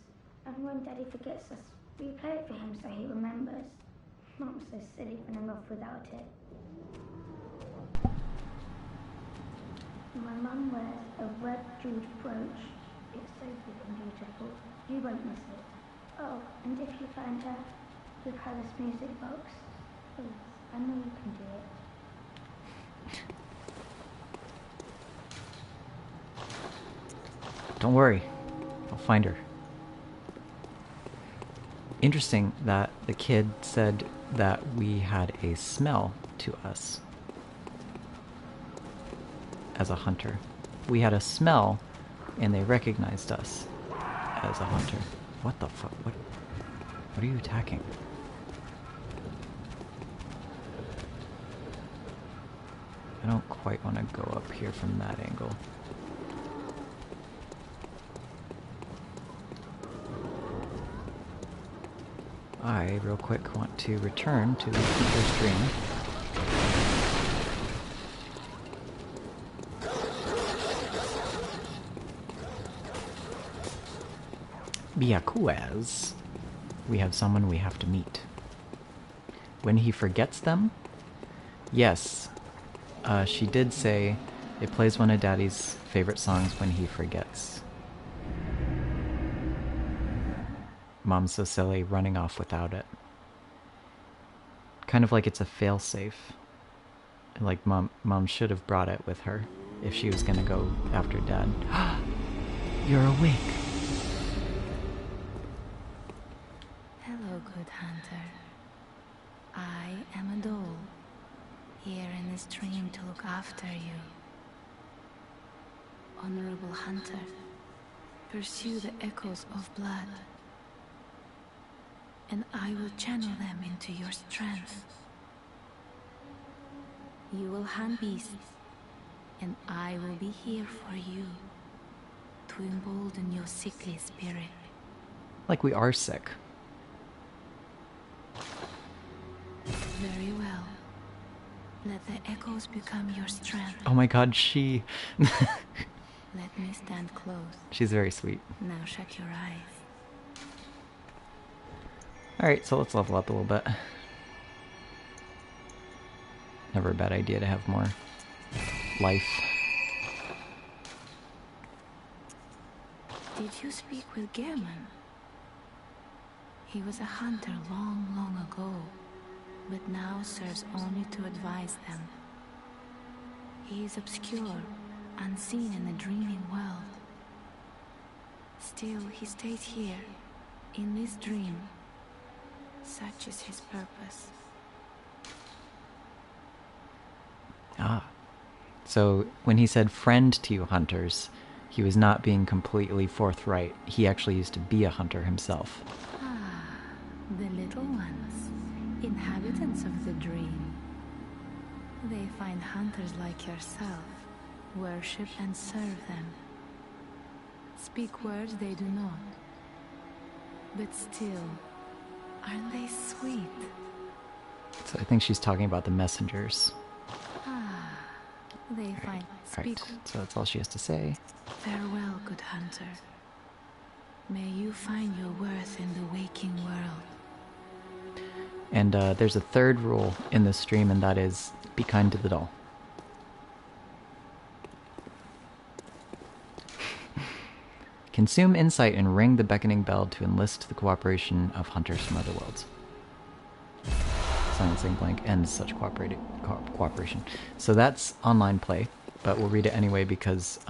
And when Daddy forgets us, we play it for him so he remembers. Mum's so silly running off without it. My mum wears a red jeweled brooch. It's so big and beautiful. You won't miss it. Oh, and if you find her, give her this music box. Please, I know you can do it. Don't worry, I'll find her. Interesting that the kid said that we had a smell to us as a hunter. We had a smell, and they recognized us as a hunter. What the fuck? What are you attacking? I don't quite want to go up here from that angle. I, real quick, want to return to the hunter stream. Because we have someone we have to meet. When he forgets them? Yes. She did say it plays one of Daddy's favorite songs when he forgets. Mom's so silly running off without it. Kind of like it's a failsafe. Like Mom should have brought it with her if she was gonna go after Dad. You're awake. Hello, good hunter. I am Adella, here in this dream to look after you. Honorable hunter, pursue the echoes of blood, and I will channel them into your strength. You will hunt beasts, and I will be here for you, to embolden your sickly spirit. Like we are sick. Very well. Let the echoes become your strength. Oh my god, she... Let me stand close. She's very sweet. Now shut your eyes. Alright, so let's level up a little bit. Never a bad idea to have more life. Did you speak with Gehrman? He was a hunter long, long ago, but now serves only to advise them. He is obscure, unseen in the dreaming world. Still, he stays here, in this dream. Such is his purpose. Ah. So, when he said friend to you hunters, he was not being completely forthright. He actually used to be a hunter himself. Ah, the little ones, inhabitants of the dream. They find hunters like yourself, worship and serve them. Speak words they do not. But still, aren't they sweet? So I think she's talking about the messengers. Ah, they find Right, so that's all she has to say. Farewell, good hunter. May you find your worth in the waking world. And there's a third rule in this stream, and that is be kind to the doll. Consume insight and ring the beckoning bell to enlist the cooperation of hunters from other worlds. Silencing blank ends such cooperation. So that's online play, but we'll read it anyway because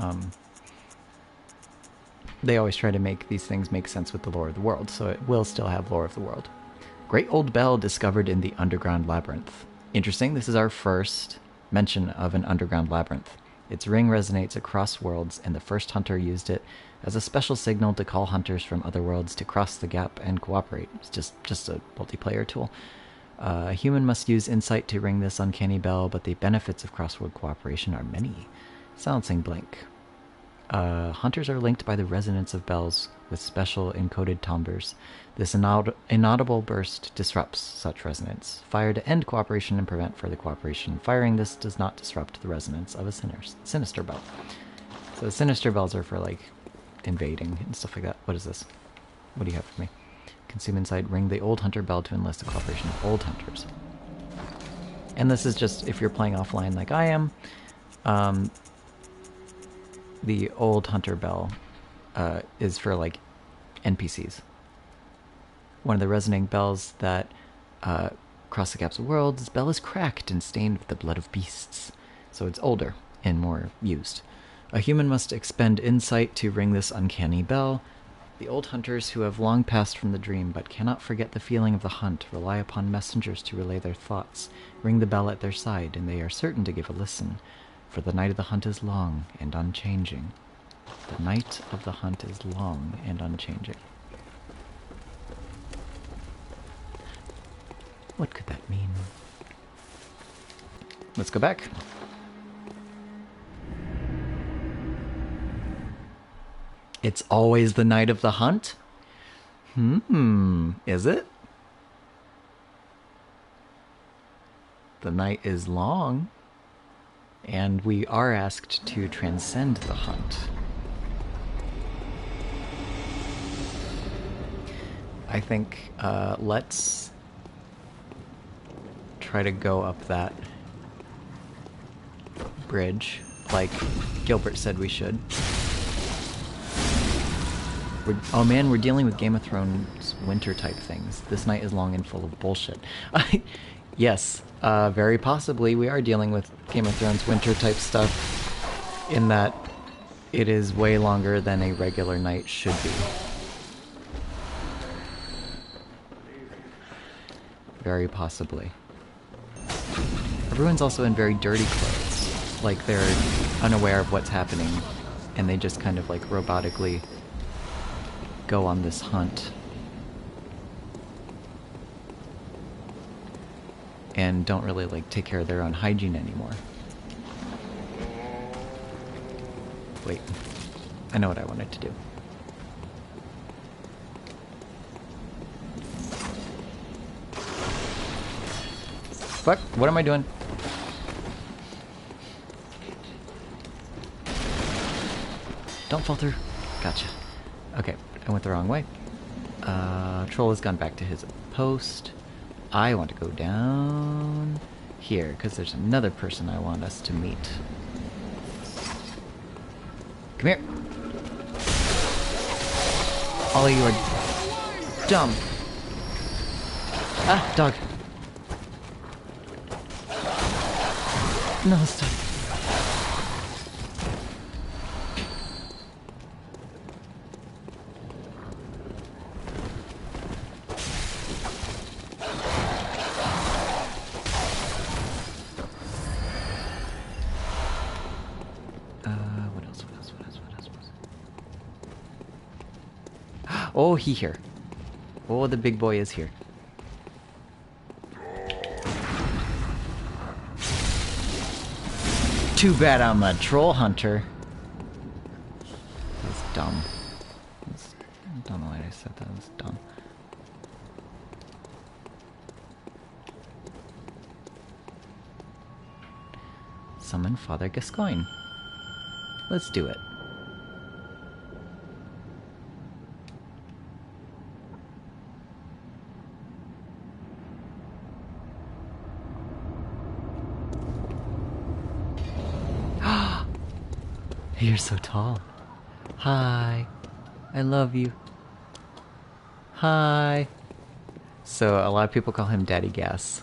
they always try to make these things make sense with the lore of the world, so it will still have lore of the world. Great old bell discovered in the underground labyrinth. Interesting, this is our first mention of an underground labyrinth. Its ring resonates across worlds, and the first hunter used it as a special signal to call hunters from other worlds to cross the gap and cooperate. It's just a multiplayer tool. A human must use insight to ring this uncanny bell, but the benefits of cross-world cooperation are many. Silencing blank. Hunters are linked by the resonance of bells with special encoded timbres. This inaudible burst disrupts such resonance. Fire to end cooperation and prevent further cooperation. Firing this does not disrupt the resonance of a sinister bell. So the sinister bells are for, like, invading and stuff like that. What is this? What do you have for me? Consume insight. Ring the old hunter bell to enlist the cooperation of old hunters. And this is just if you're playing offline like I am. The old hunter bell is for, like, NPCs. One of the resonating bells that cross the gaps of worlds, this bell is cracked and stained with the blood of beasts. So it's older and more used. A human must expend insight to ring this uncanny bell. The old hunters who have long passed from the dream but cannot forget the feeling of the hunt rely upon messengers to relay their thoughts. Ring the bell at their side, and they are certain to give a listen. For the night of the hunt is long and unchanging. The night of the hunt is long and unchanging. What could that mean? Let's go back. It's always the night of the hunt? Is it? The night is long. And we are asked to transcend the hunt. I think let's try to go up that bridge like Gilbert said we should. Oh man, we're dealing with Game of Thrones winter type things. This night is long and full of bullshit. Yes, very possibly we are dealing with Game of Thrones winter type stuff in that it is way longer than a regular night should be. Very possibly. Everyone's also in very dirty clothes. Like they're unaware of what's happening and they just kind of like robotically go on this hunt. And don't really like take care of their own hygiene anymore. Wait, I know what I wanted to do. Fuck, what am I doing? Don't fall through. Gotcha. Okay, I went the wrong way. Troll has gone back to his post. I want to go down here, because there's another person I want us to meet. Come here. All of you are dumb. Ah, dog. No, stop. Oh, he here. Oh, the big boy is here. Too bad I'm a troll hunter. That's dumb. I don't know why I said that. Was dumb. Summon Father Gascoigne. Let's do it. You're so tall. Hi. I love you. Hi. So a lot of people call him Daddy Gas.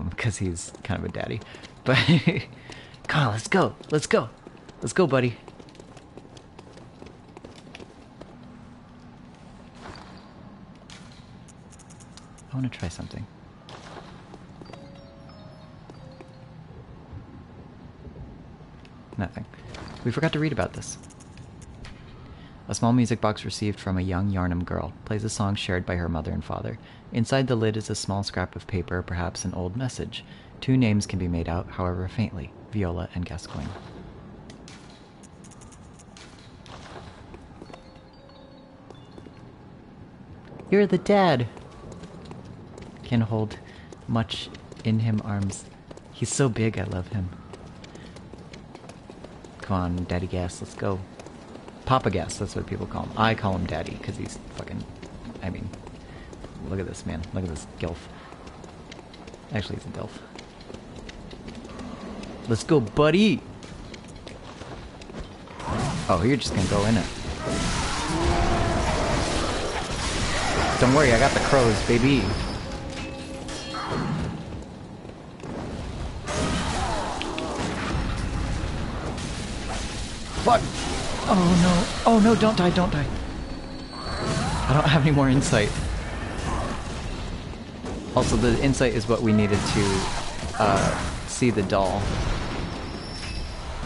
Because he's kind of a daddy. But come on, let's go. Let's go. Let's go, buddy. I want to try something. Nothing. We forgot to read about this. A small music box received from a young Yharnam girl plays a song shared by her mother and father. Inside the lid is a small scrap of paper, perhaps an old message. 2 names can be made out, however faintly: Viola and Gascoigne. You're the dad. Can hold much in him arms. He's so big, I love him. Come on, Daddy Gas, let's go. Papa Gas, that's what people call him. I call him Daddy, because he's fucking... I mean, look at this, man. Look at this gilf. Actually, he's a dilf. Let's go, buddy! Oh, you're just gonna go in it. Don't worry, I got the crows, baby. Fuck! Oh no. Oh no, don't die, don't die. I don't have any more insight. Also, the insight is what we needed to see the doll.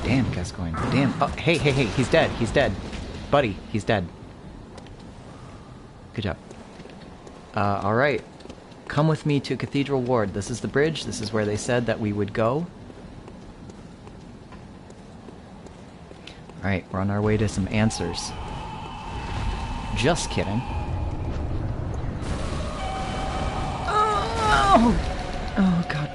Damn, Gascoigne. Damn. Oh, hey, hey, hey, he's dead. He's dead. Buddy, he's dead. Good job. Alright. Come with me to Cathedral Ward. This is the bridge. This is where they said that we would go. Alright, we're on our way to some answers. Just kidding. Oh! Oh, God.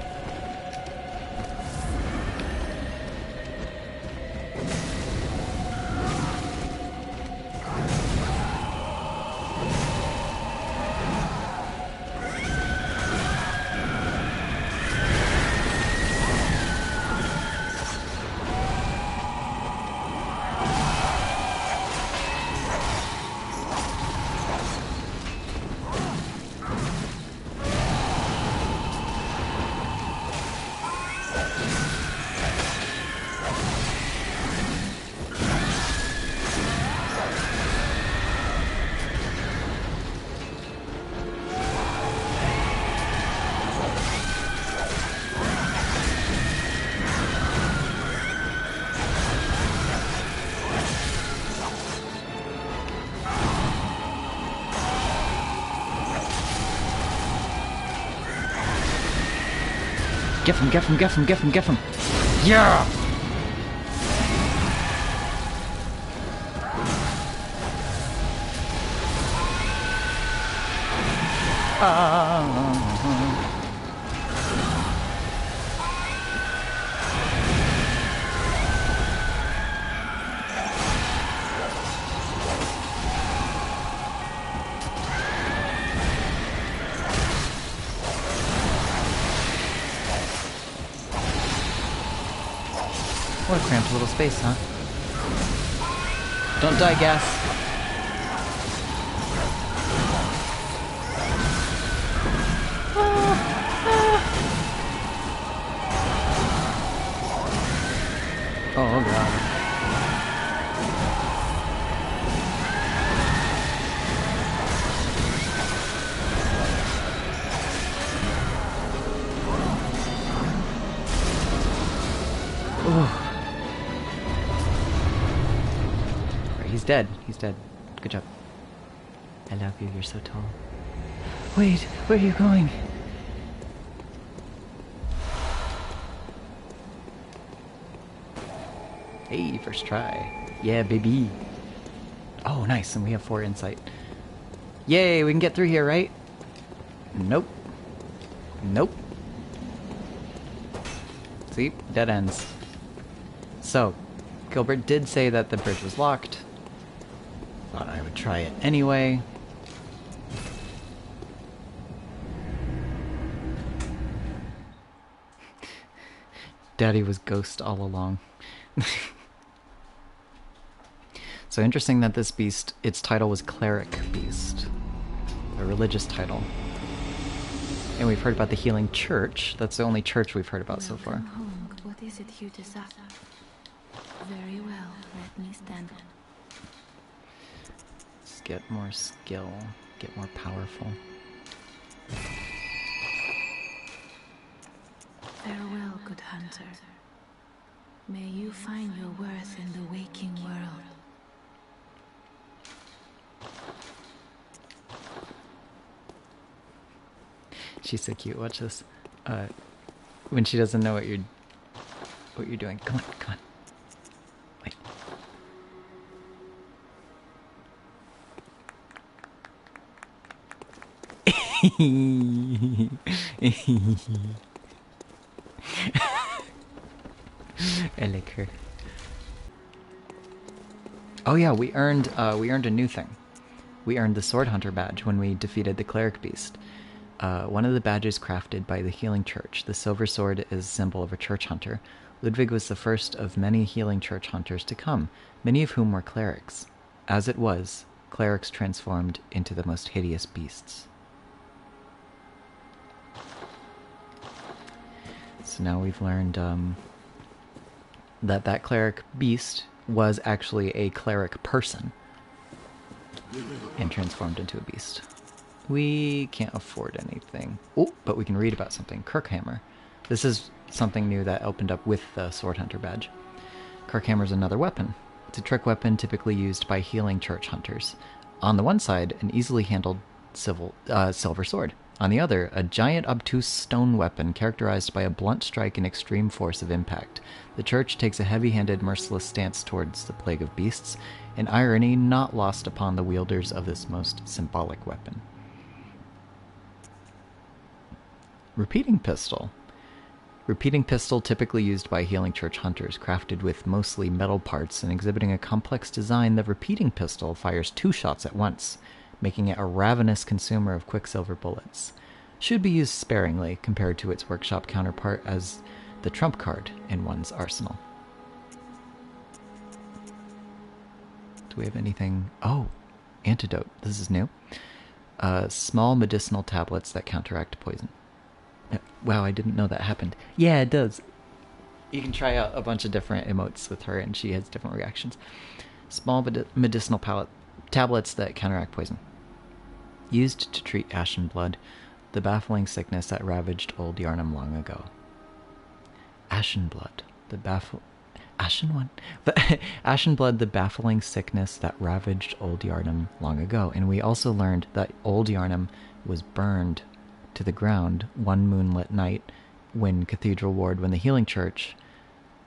Get him, get him, get him, get him, get him. Yeah! What a cramped little space, huh? Don't die, Gas. Oh, God. He's dead. He's dead. Good job. I love you. You're so tall. Wait, where are you going? Hey, first try. Yeah, baby. Oh, nice. And we have 4 insight. Yay, we can get through here, right? Nope. Nope. See? Dead ends. So, Gilbert did say that the bridge was locked. Thought I would try it anyway. Daddy was ghost all along. So interesting that this beast, its title was Cleric Beast. A religious title. And we've heard about the Healing Church. That's the only church we've heard about so far. Home. What is it you desire? Very well, let me stand. Let's get more skill, get more powerful. Farewell, good hunter. May you find your worth in the waking world. She's so cute. Watch this. When she doesn't know what you're doing. Come on, come on. Wait. I like her. Oh yeah, we earned a new thing. We earned the Sword Hunter badge when we defeated the Cleric Beast. One of the badges crafted by the Healing Church. The silver sword is a symbol of a church hunter. Ludwig was the first of many healing church hunters to come, many of whom were clerics. As it was, clerics transformed into the most hideous beasts. So now we've learned that cleric beast was actually a cleric person and transformed into a beast. We can't afford anything. Oh, but we can read about something. Kirkhammer. This is something new that opened up with the Sword Hunter badge. Kirkhammer is another weapon. It's a trick weapon typically used by healing church hunters. On the one side, an easily handled silver sword. On the other, a giant obtuse stone weapon characterized by a blunt strike and extreme force of impact. The church takes a heavy-handed, merciless stance towards the plague of beasts, an irony not lost upon the wielders of this most symbolic weapon. Repeating pistol. Repeating pistol typically used by healing church hunters, crafted with mostly metal parts and exhibiting a complex design. The repeating pistol fires 2 shots at once, making it a ravenous consumer of quicksilver bullets. Should be used sparingly compared to its workshop counterpart as the trump card in one's arsenal. Do we have anything? Oh, antidote. This is new. Small medicinal tablets that counteract poison. Wow, I didn't know that happened. Yeah, it does. You can try out a bunch of different emotes with her, and she has different reactions. Small medicinal tablets that counteract poison. Used to treat ashen blood, the baffling sickness that ravaged old Yharnam long ago. Ashen blood, Ashen blood, the baffling sickness that ravaged old Yharnam long ago. And we also learned that old Yharnam was burned to the ground one moonlit night when Cathedral Ward, when the Healing Church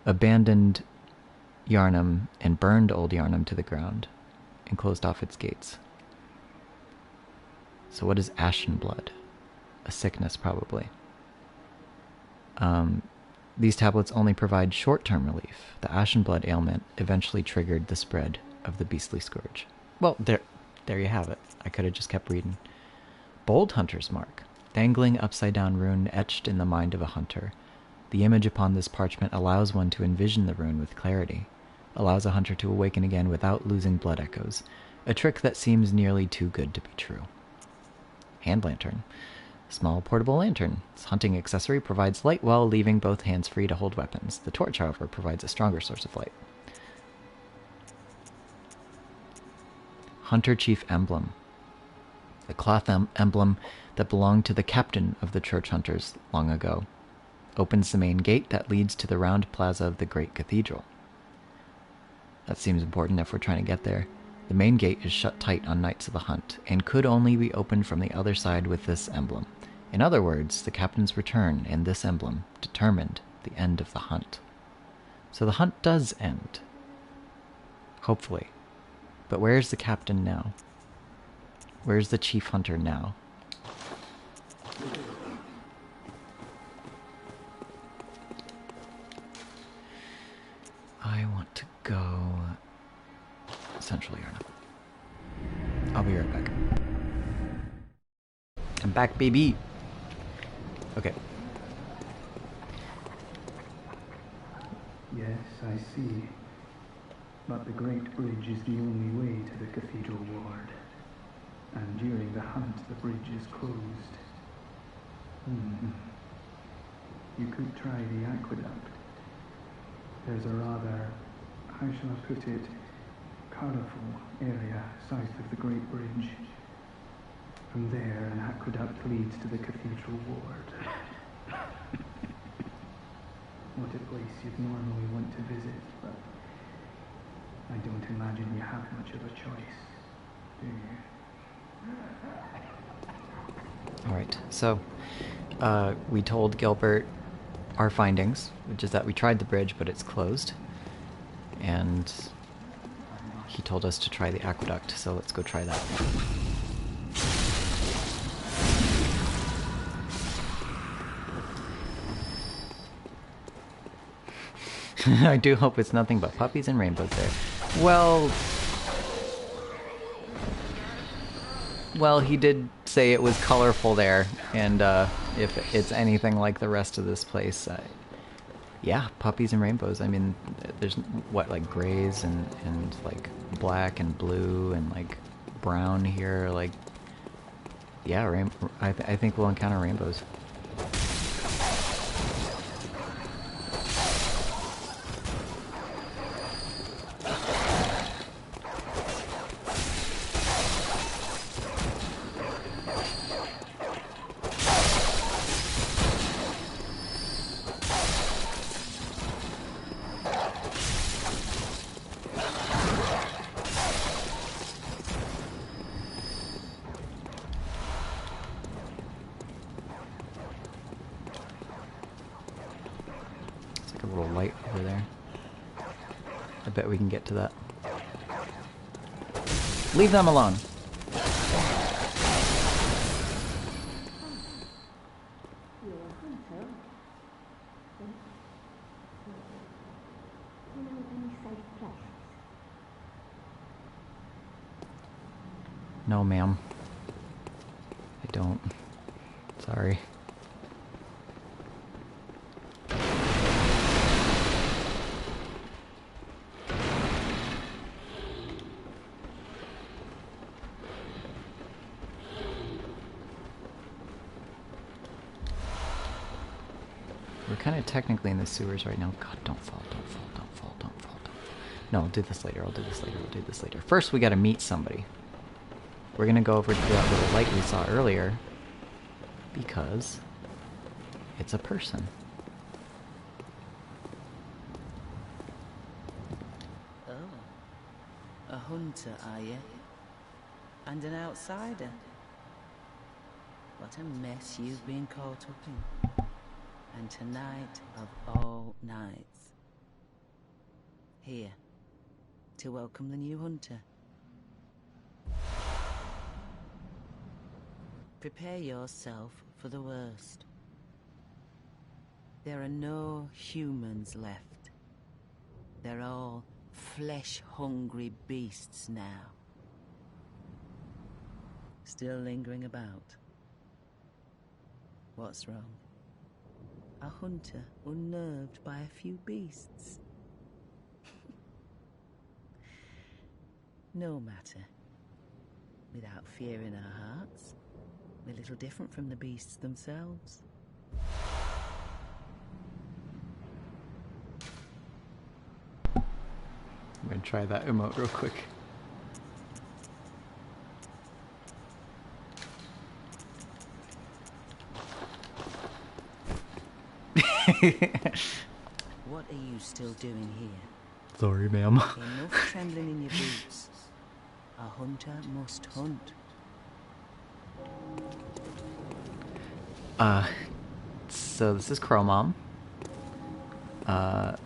abandoned Yharnam and burned old Yharnam to the ground and closed off its gates. So what is ashen blood? A sickness, probably. These tablets only provide short-term relief. The ashen blood ailment eventually triggered the spread of the beastly scourge. Well, there you have it. I could have just kept reading. Bold Hunter's Mark. Dangling upside-down rune etched in the mind of a hunter. The image upon this parchment allows one to envision the rune with clarity. Allows a hunter to awaken again without losing blood echoes. A trick that seems nearly too good to be true. Hand lantern. Small portable lantern. This hunting accessory provides light while leaving both hands free to hold weapons. The torch, however, provides a stronger source of light. Hunter Chief Emblem. A cloth emblem that belonged to the captain of the church hunters long ago. Opens the main gate that leads to the round plaza of the great cathedral. That seems important if we're trying to get there. The main gate is shut tight on nights of the hunt, and could only be opened from the other side with this emblem. In other words, the captain's return and this emblem determined the end of the hunt. So the hunt does end. Hopefully. But where's the captain now? Where's the chief hunter now? I want to go Central Yharnam. I'll be right back. I'm back, baby. Okay. Yes, I see. But the Great Bridge is the only way to the Cathedral Ward. And during the hunt, the bridge is closed. You could try the Aqueduct. There's a rather, how shall I put it, colourful area south of the Great Bridge. From there, an aqueduct leads to the Cathedral Ward. Not a place you'd normally want to visit, but I don't imagine you have much of a choice, do you? Alright, so we told Gilbert our findings, which is that we tried the bridge, but it's closed. And he told us to try the aqueduct, so let's go try that. I do hope it's nothing but puppies and rainbows there. Well, he did say it was colorful there, and if it's anything like the rest of this place, yeah, puppies and rainbows. I mean, there's what, like grays and like black and blue and like brown here. Like, yeah, I think we'll encounter rainbows. To that. Leave them alone. No, ma'am. I don't. Sorry. Kind of technically in the sewers right now. God, don't fall, don't fall, don't fall, don't fall, don't fall. No, I'll do this later, I'll do this later, I'll do this later. First, we gotta meet somebody. We're gonna go over to that little light we saw earlier, because it's a person. Oh, a hunter, are you? And an outsider? What a mess you've been caught up in. And tonight of all nights, here to welcome the new hunter. Prepare yourself for the worst. There are no humans left. They're all flesh-hungry beasts now. Still lingering about. What's wrong? A hunter unnerved by a few beasts. No matter. Without fear in our hearts, we're little different from the beasts themselves. I'm gonna try that emote real quick. What are you still doing here? Sorry, ma'am. Enough trembling in your boots. A hunter must hunt. So this is Crow Mom. I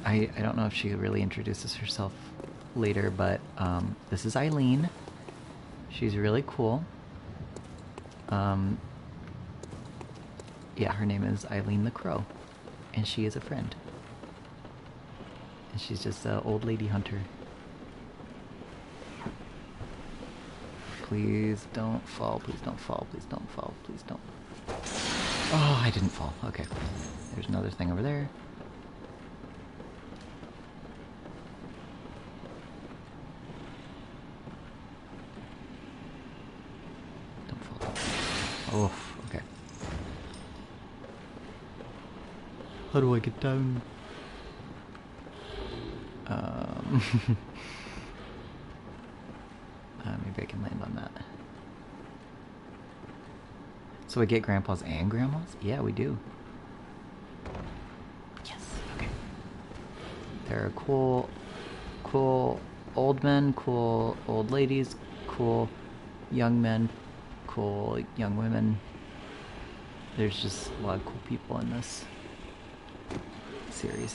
don't know if she really introduces herself later, but this is Eileen. She's really cool. Yeah, her name is Eileen the Crow, and she is a friend. And she's just an old lady hunter. Please don't fall, please don't fall, please don't fall, please don't. Oh, I didn't fall. Okay. There's another thing over there. Don't fall. Don't fall. Oh, okay. How do I get down? Maybe I can land on that. So we get grandpas and grandmas? Yeah, we do. Yes, okay. There are cool old men, cool old ladies, cool young men, cool young women. There's just a lot of cool people in this series.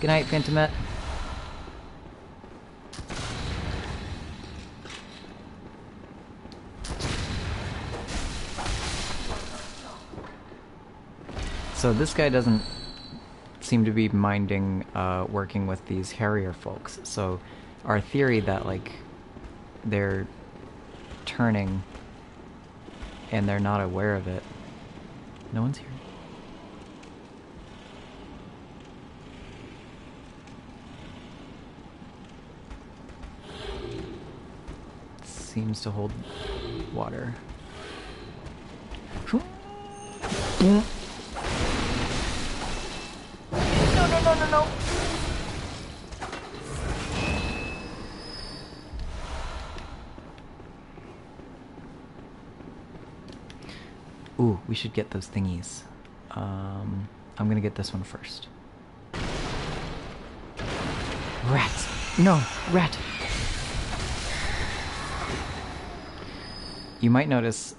Good night, Phantomette. So this guy doesn't seem to be minding working with these Harrier folks. So our theory that, like, they're turning and they're not aware of it. No one's here. Seems to hold water. No, no, no, no, no. Ooh, we should get those thingies. I'm gonna get this one first. Rats! No, rat! You might notice,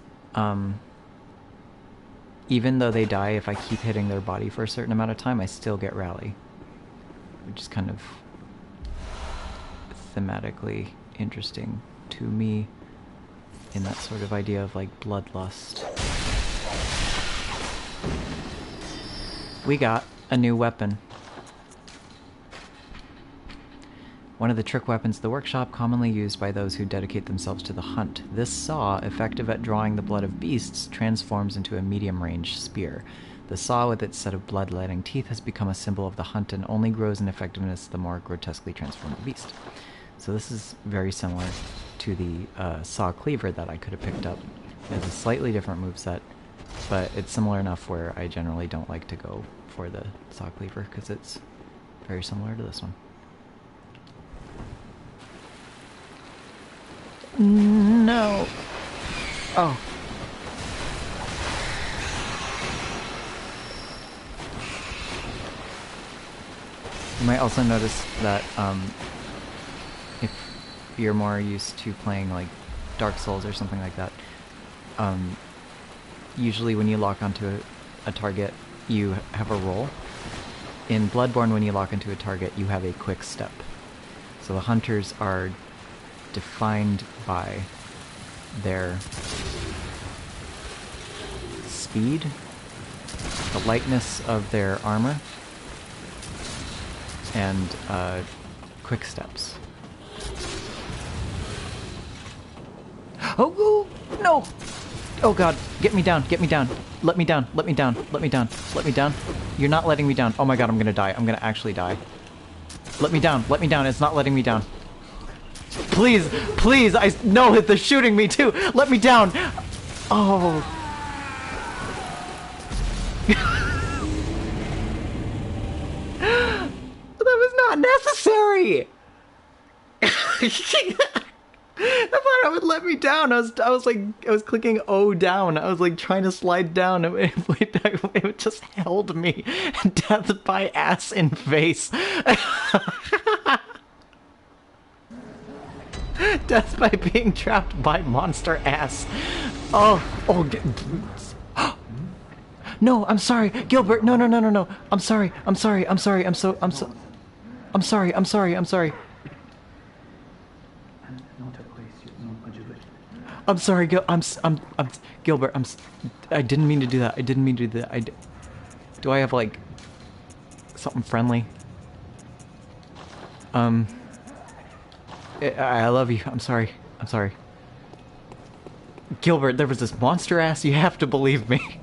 even though they die, if I keep hitting their body for a certain amount of time, I still get rally. Which is kind of thematically interesting to me in that sort of idea of, like, bloodlust. We got a new weapon. One of the trick weapons of the workshop, commonly used by those who dedicate themselves to the hunt. This saw, effective at drawing the blood of beasts, transforms into a medium-range spear. The saw, with its set of blood-letting teeth, has become a symbol of the hunt and only grows in effectiveness the more grotesquely transformed the beast. So this is very similar to the saw cleaver that I could have picked up. It has a slightly different moveset, but it's similar enough where I generally don't like to go for the saw cleaver because it's very similar to this one. No. Oh. You might also notice that if you're more used to playing like Dark Souls or something like that, usually when you lock onto a target, you have a roll. In Bloodborne, when you lock into a target, you have a quick step. So the hunters are defined by their speed, the lightness of their armor, and quick steps. Oh, no! Oh god, get me down, get me down. Let me down, let me down, let me down, let me down. You're not letting me down. Oh my god, I'm gonna die. I'm gonna actually die. Let me down, it's not letting me down. Please, please, I know that they're shooting me too. Let me down. Oh. That was not necessary. I thought it would let me down. I was clicking O down. I was like trying to slide down. It just held me. Death by ass in face. Death by being trapped by monster ass. Oh. No, I'm sorry, Gilbert. No. I'm sorry. I'm sorry. I'm sorry. I'm sorry. I'm sorry, Gilbert. I didn't mean to do that. Do I have like something friendly? I love you. I'm sorry. Gilbert, there was this monster ass. You have to believe me.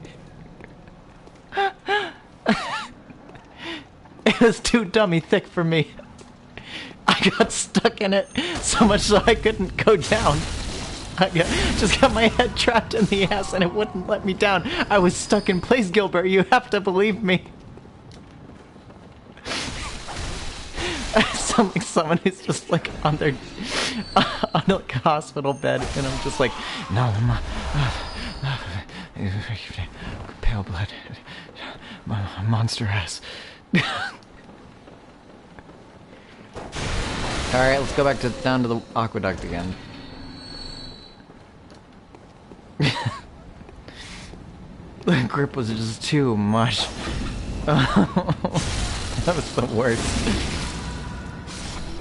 It was too dummy thick for me. I got stuck in it so much so I couldn't go down. I just got my head trapped in the ass and it wouldn't let me down. I was stuck in place, Gilbert. You have to believe me. Sound like someone who's just like on their on like a hospital bed, and I'm just like, no, pale blood, monster ass. All right, let's go back down to the aqueduct again. The grip was just too much. That was the worst.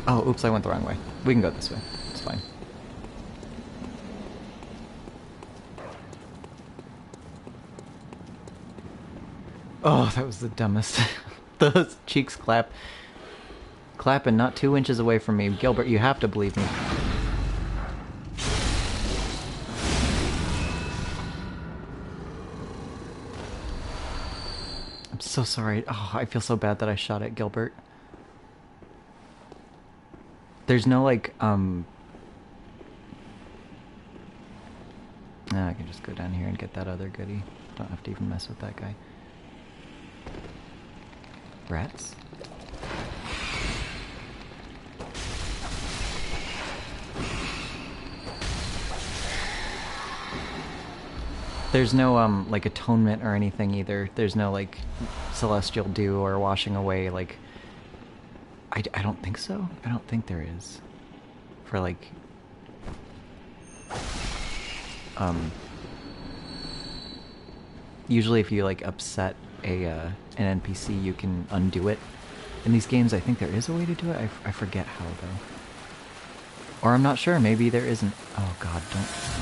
Oh, oops, I went the wrong way. We can go this way. It's fine. Oh, that was the dumbest. Those cheeks clapping not 2 inches away from me. Gilbert, you have to believe me. I'm so sorry. Oh, I feel so bad that I shot at Gilbert. There's no, like, I can just go down here and get that other goodie. Don't have to even mess with that guy. Rats? There's no, like, atonement or anything either. There's no, like, celestial dew or washing away, like... I don't think so. I don't think there is. For, like... Usually if you, like, upset an NPC, you can undo it. In these games, I think there is a way to do it. I forget how, though. Or I'm not sure. Maybe there isn't. Oh, God,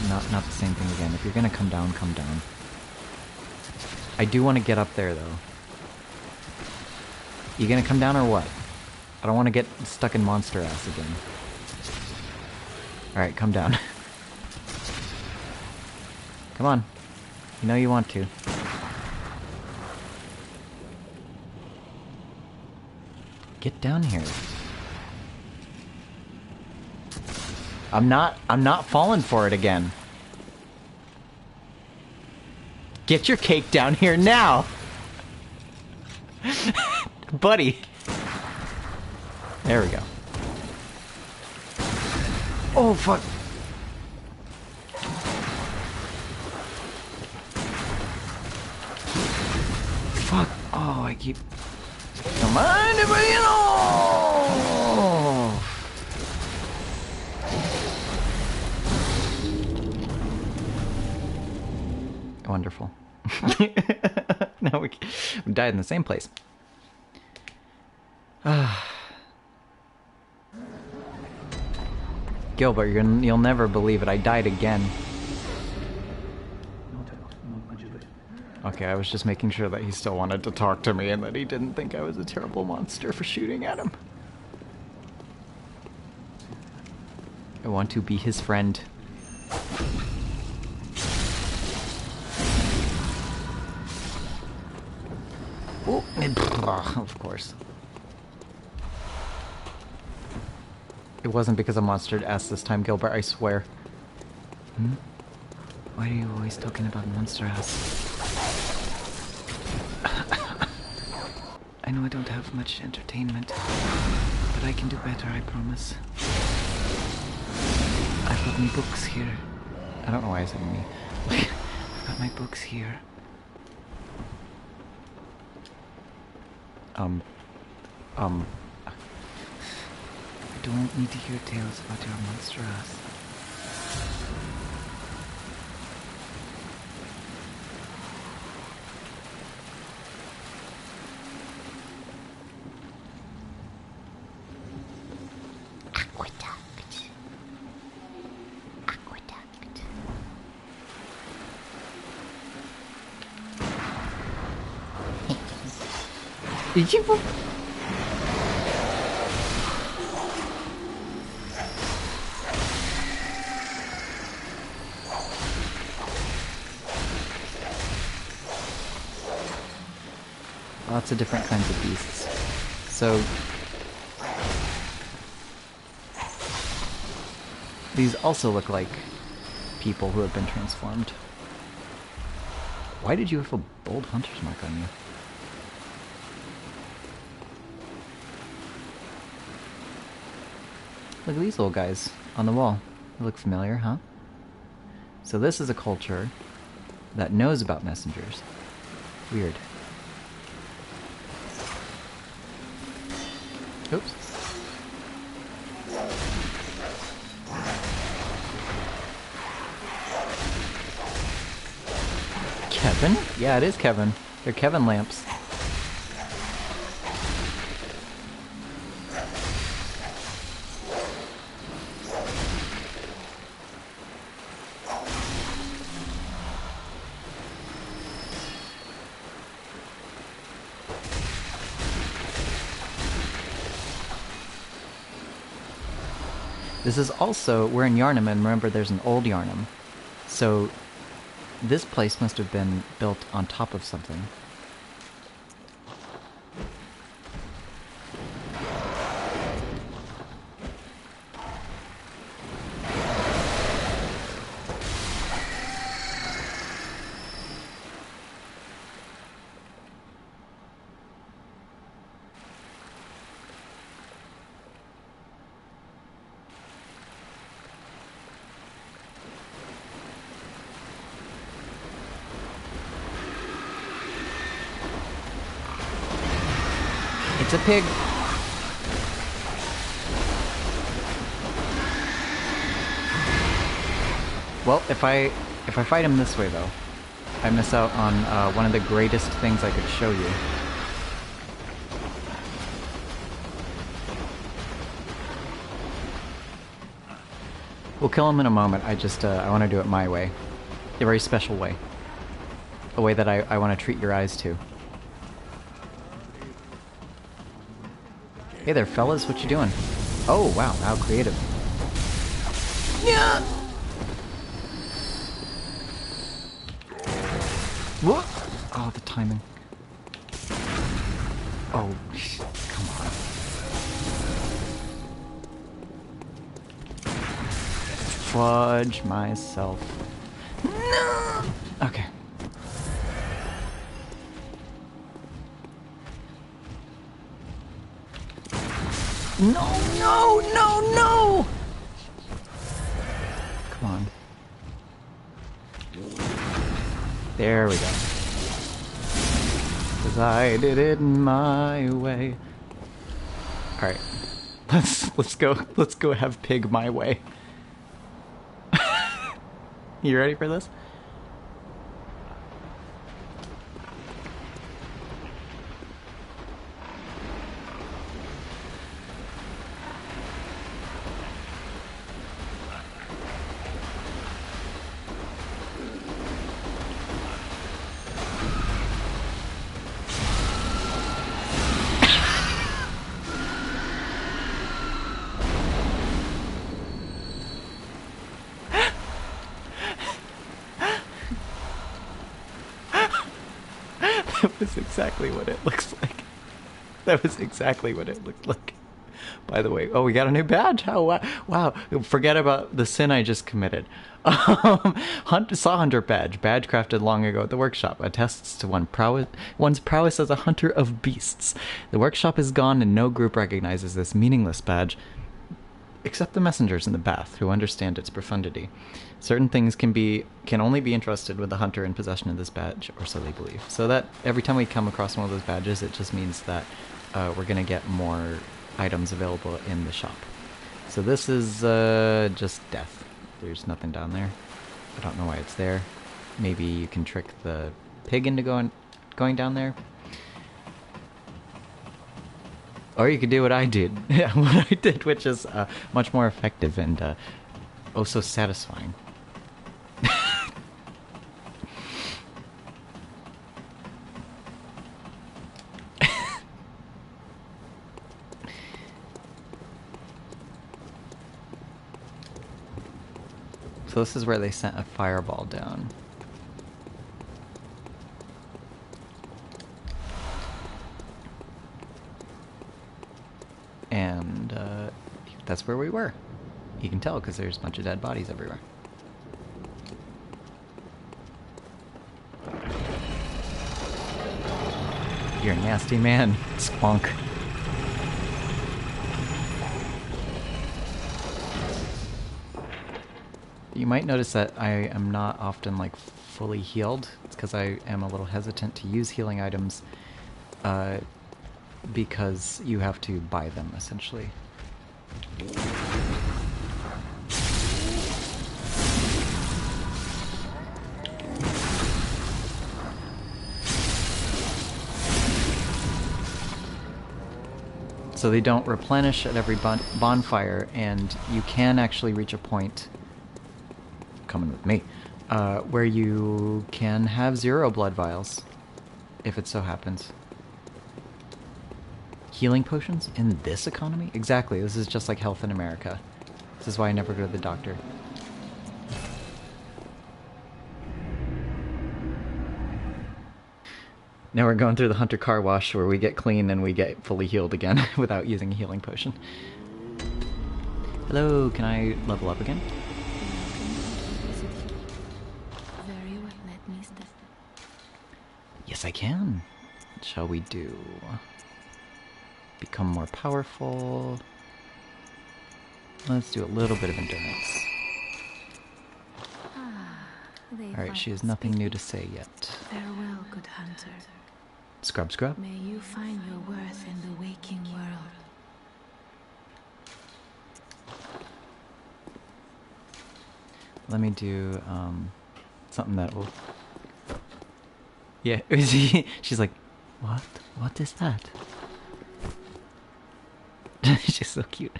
not the same thing again. If you're gonna come down, come down. I do want to get up there, though. You gonna come down or what? I don't want to get stuck in Monster Ass again. Alright, come down. Come on. You know you want to. Get down here. I'm not falling for it again. Get your cake down here now! Buddy! There we go. Oh, fuck! Fuck! Oh, I keep... Come on, everybody! Oh! Wonderful. Now we died in the same place. Gilbert, you'll never believe it. I died again. Okay, I was just making sure that he still wanted to talk to me and that he didn't think I was a terrible monster for shooting at him. I want to be his friend. Oh, of course. It wasn't because of Monster Ass this time, Gilbert, I swear. Hmm? Why are you always talking about Monster Ass? I know I don't have much entertainment, but I can do better, I promise. I've got my books here. I don't know why I said me. I've got my books here. I don't need to hear tales about your monster ass. Aqueduct. Aqueduct. Did you? Lots of different kinds of beasts. So these also look like people who have been transformed. Why did you have a bold hunter's mark on you? Look at these little guys on the wall. They look familiar, huh? So this is a culture that knows about messengers. Weird. Oops. Kevin? Yeah, it is Kevin. They're Kevin lamps. This is also, we're in Yharnam, and remember there's an old Yharnam. So this place must have been built on top of something. It's a pig. Well, if I fight him this way though, I miss out on one of the greatest things I could show you. We'll kill him in a moment. I just I want to do it my way, a very special way, a way that I want to treat your eyes to. Hey there, fellas, what you doing? Oh, wow, how creative. Yeah. What? Oh, the timing. Oh, come on. Fudge myself. No. Okay. No, no, no, no! Come on. There we go. 'Cause I did it my way. Alright. Let's go have pig my way. You ready for this? That was exactly what it looks like. That was exactly what it looked like. By the way, oh, we got a new badge. Oh, wow. Forget about the sin I just committed. Saw Hunter badge. Badge crafted long ago at the workshop. Attests to one's prowess as a hunter of beasts. The workshop is gone and no group recognizes this meaningless badge, except the messengers in the bath, who understand its profundity. Certain things can only be entrusted with the hunter in possession of this badge, or so they believe. So that every time we come across one of those badges, it just means that we're going to get more items available in the shop. So this is just death. There's nothing down there. I don't know why it's there. Maybe you can trick the pig into going down there. Or you could do what I did. What I did, which is much more effective and oh so satisfying. So this is where they sent a fireball down. And that's where we were. You can tell because there's a bunch of dead bodies everywhere. You're a nasty man, Spunk. You might notice that I am not often like fully healed. It's because I am a little hesitant to use healing items because you have to buy them essentially. So they don't replenish at every bonfire, and you can actually reach a point, coming with me, where you can have 0 blood vials, if it so happens. Healing potions in this economy? Exactly, this is just like health in America. This is why I never go to the doctor. Now we're going through the Hunter car wash where we get clean and we get fully healed again without using a healing potion. Hello, can I level up again? Very well, let me step. Yes, I can. What shall we do? Become more powerful. Let's do a little bit of endurance. Alright, she has nothing new to say yet. Farewell, good hunter. Scrub, scrub. May you find your worth in the waking world. Let me do something that will... Yeah, she's like, what? What is that? She's so cute.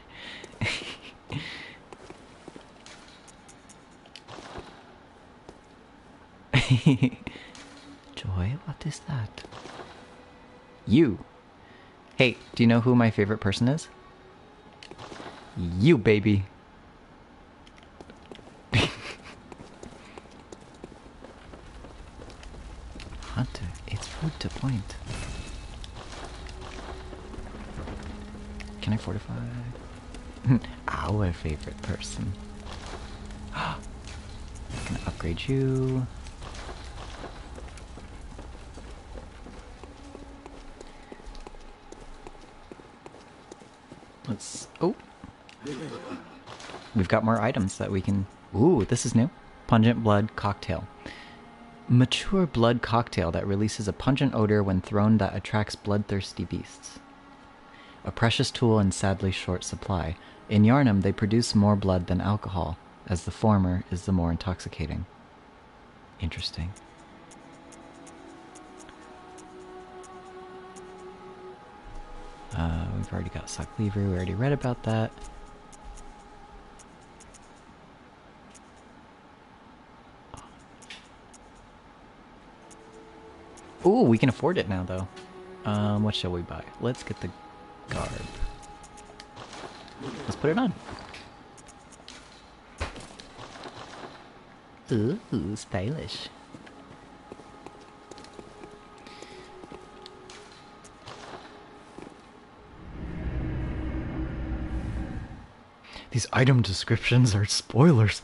Joy, what is that? You. Hey, do you know who my favorite person is? You, baby. Hunter, it's rude to point. Can I fortify? Our favorite person. Can I upgrade you? Let's... Oh! We've got more items that we can... Ooh, this is new. Pungent Blood Cocktail. Mature blood cocktail that releases a pungent odor when thrown that attracts bloodthirsty beasts. A precious tool in sadly short supply. In Yharnam, they produce more blood than alcohol, as the former is the more intoxicating. Interesting. We've already got Sock Lever, we already read about that. Ooh, we can afford it now, though. What shall we buy? Let's get the garb. Let's put it on. Ooh, stylish. These item descriptions are spoilers.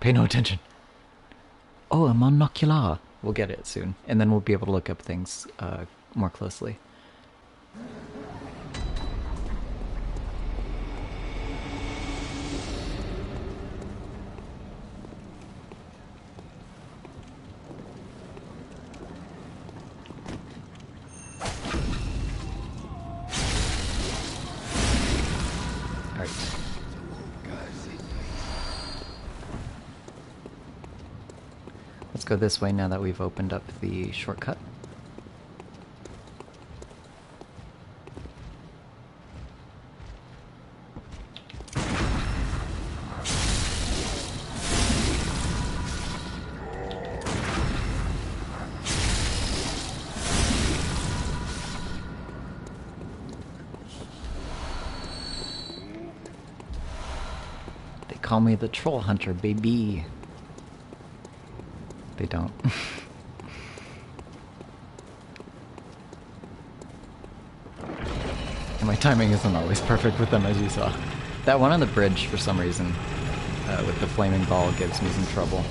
Pay no attention. Oh, a monocular. We'll get it soon, and then we'll be able to look up things more closely. Let's go this way now that we've opened up the shortcut. They call me the troll hunter, baby. They don't. And my timing isn't always perfect with them, as you saw. That one on the bridge, for some reason, with the flaming ball, gives me some trouble.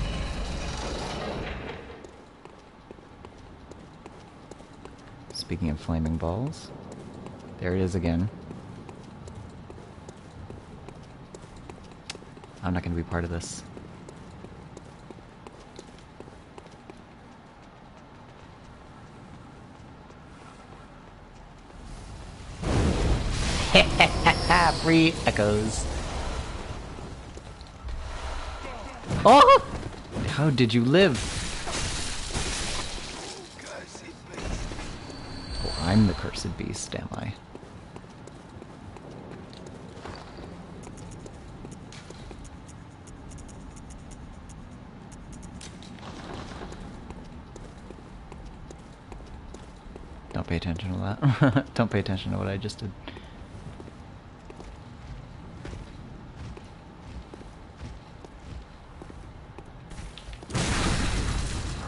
Speaking of flaming balls, there it is again. I'm not going to be part of this. Free echoes. Oh! How did you live? Oh, I'm the cursed beast, am I? Don't pay attention to that. Don't pay attention to what I just did.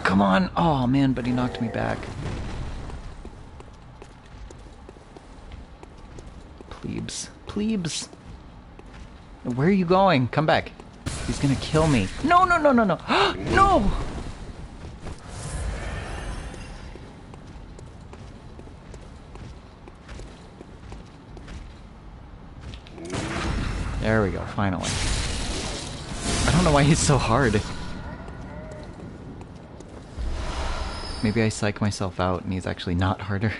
come on! Oh man, but he knocked me back. Plebes. Plebes! Where are you going? Come back. He's gonna kill me. No, no, no, no, no! No! There we go, finally. I don't know why he's so hard. Maybe I psych myself out and he's actually not harder.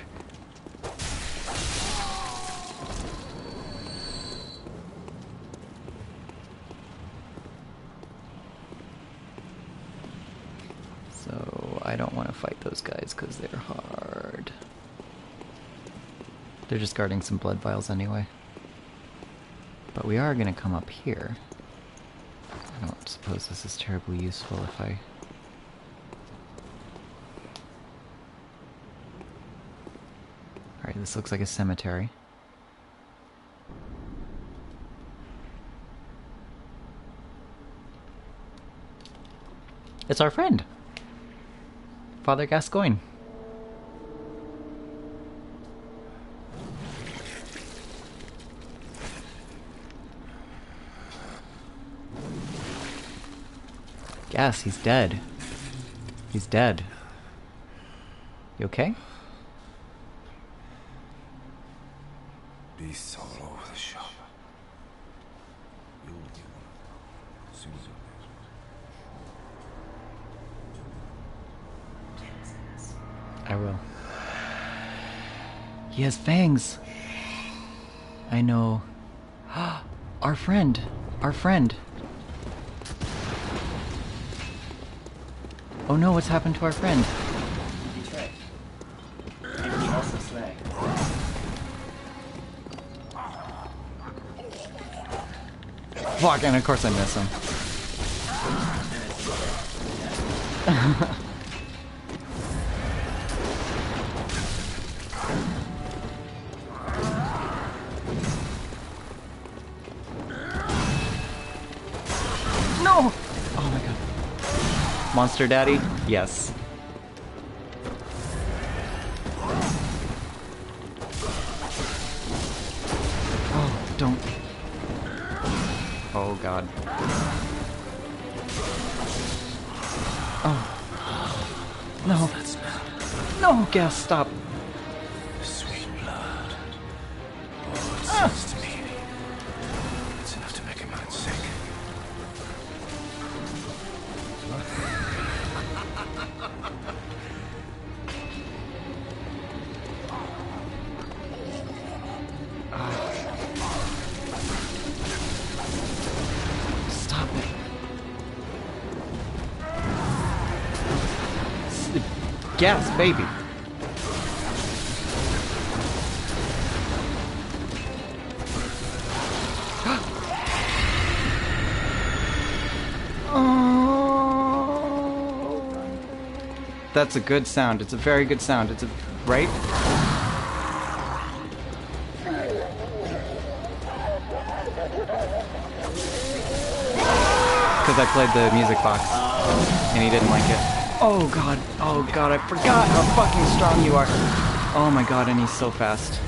So I don't want to fight those guys because they're hard. They're just guarding some blood vials anyway. But we are going to come up here. I don't suppose this is terribly useful if I... Alright, this looks like a cemetery. It's our friend! Father Gascoigne. Gas, he's dead. He's dead. You okay? Beasts all over the shop. You'll get one as soon as I will. He has fangs! I know. Our friend! Our friend! Oh no, what's happened to our friend? Betray. And he also slay. Fuck, and of course I miss him. No! Oh my god. Monster Daddy? Yes. Oh, don't. Oh god. Oh. No. No, Gas, stop. sweet blood. Oh, it seems to me it's enough to make a man sick. Stop it. Gas, baby. That's a good sound. It's a very good sound. It's a... right? Because I played the music box. And he didn't like it. Oh god. Oh god, I forgot how fucking strong you are. Oh my god, and he's so fast.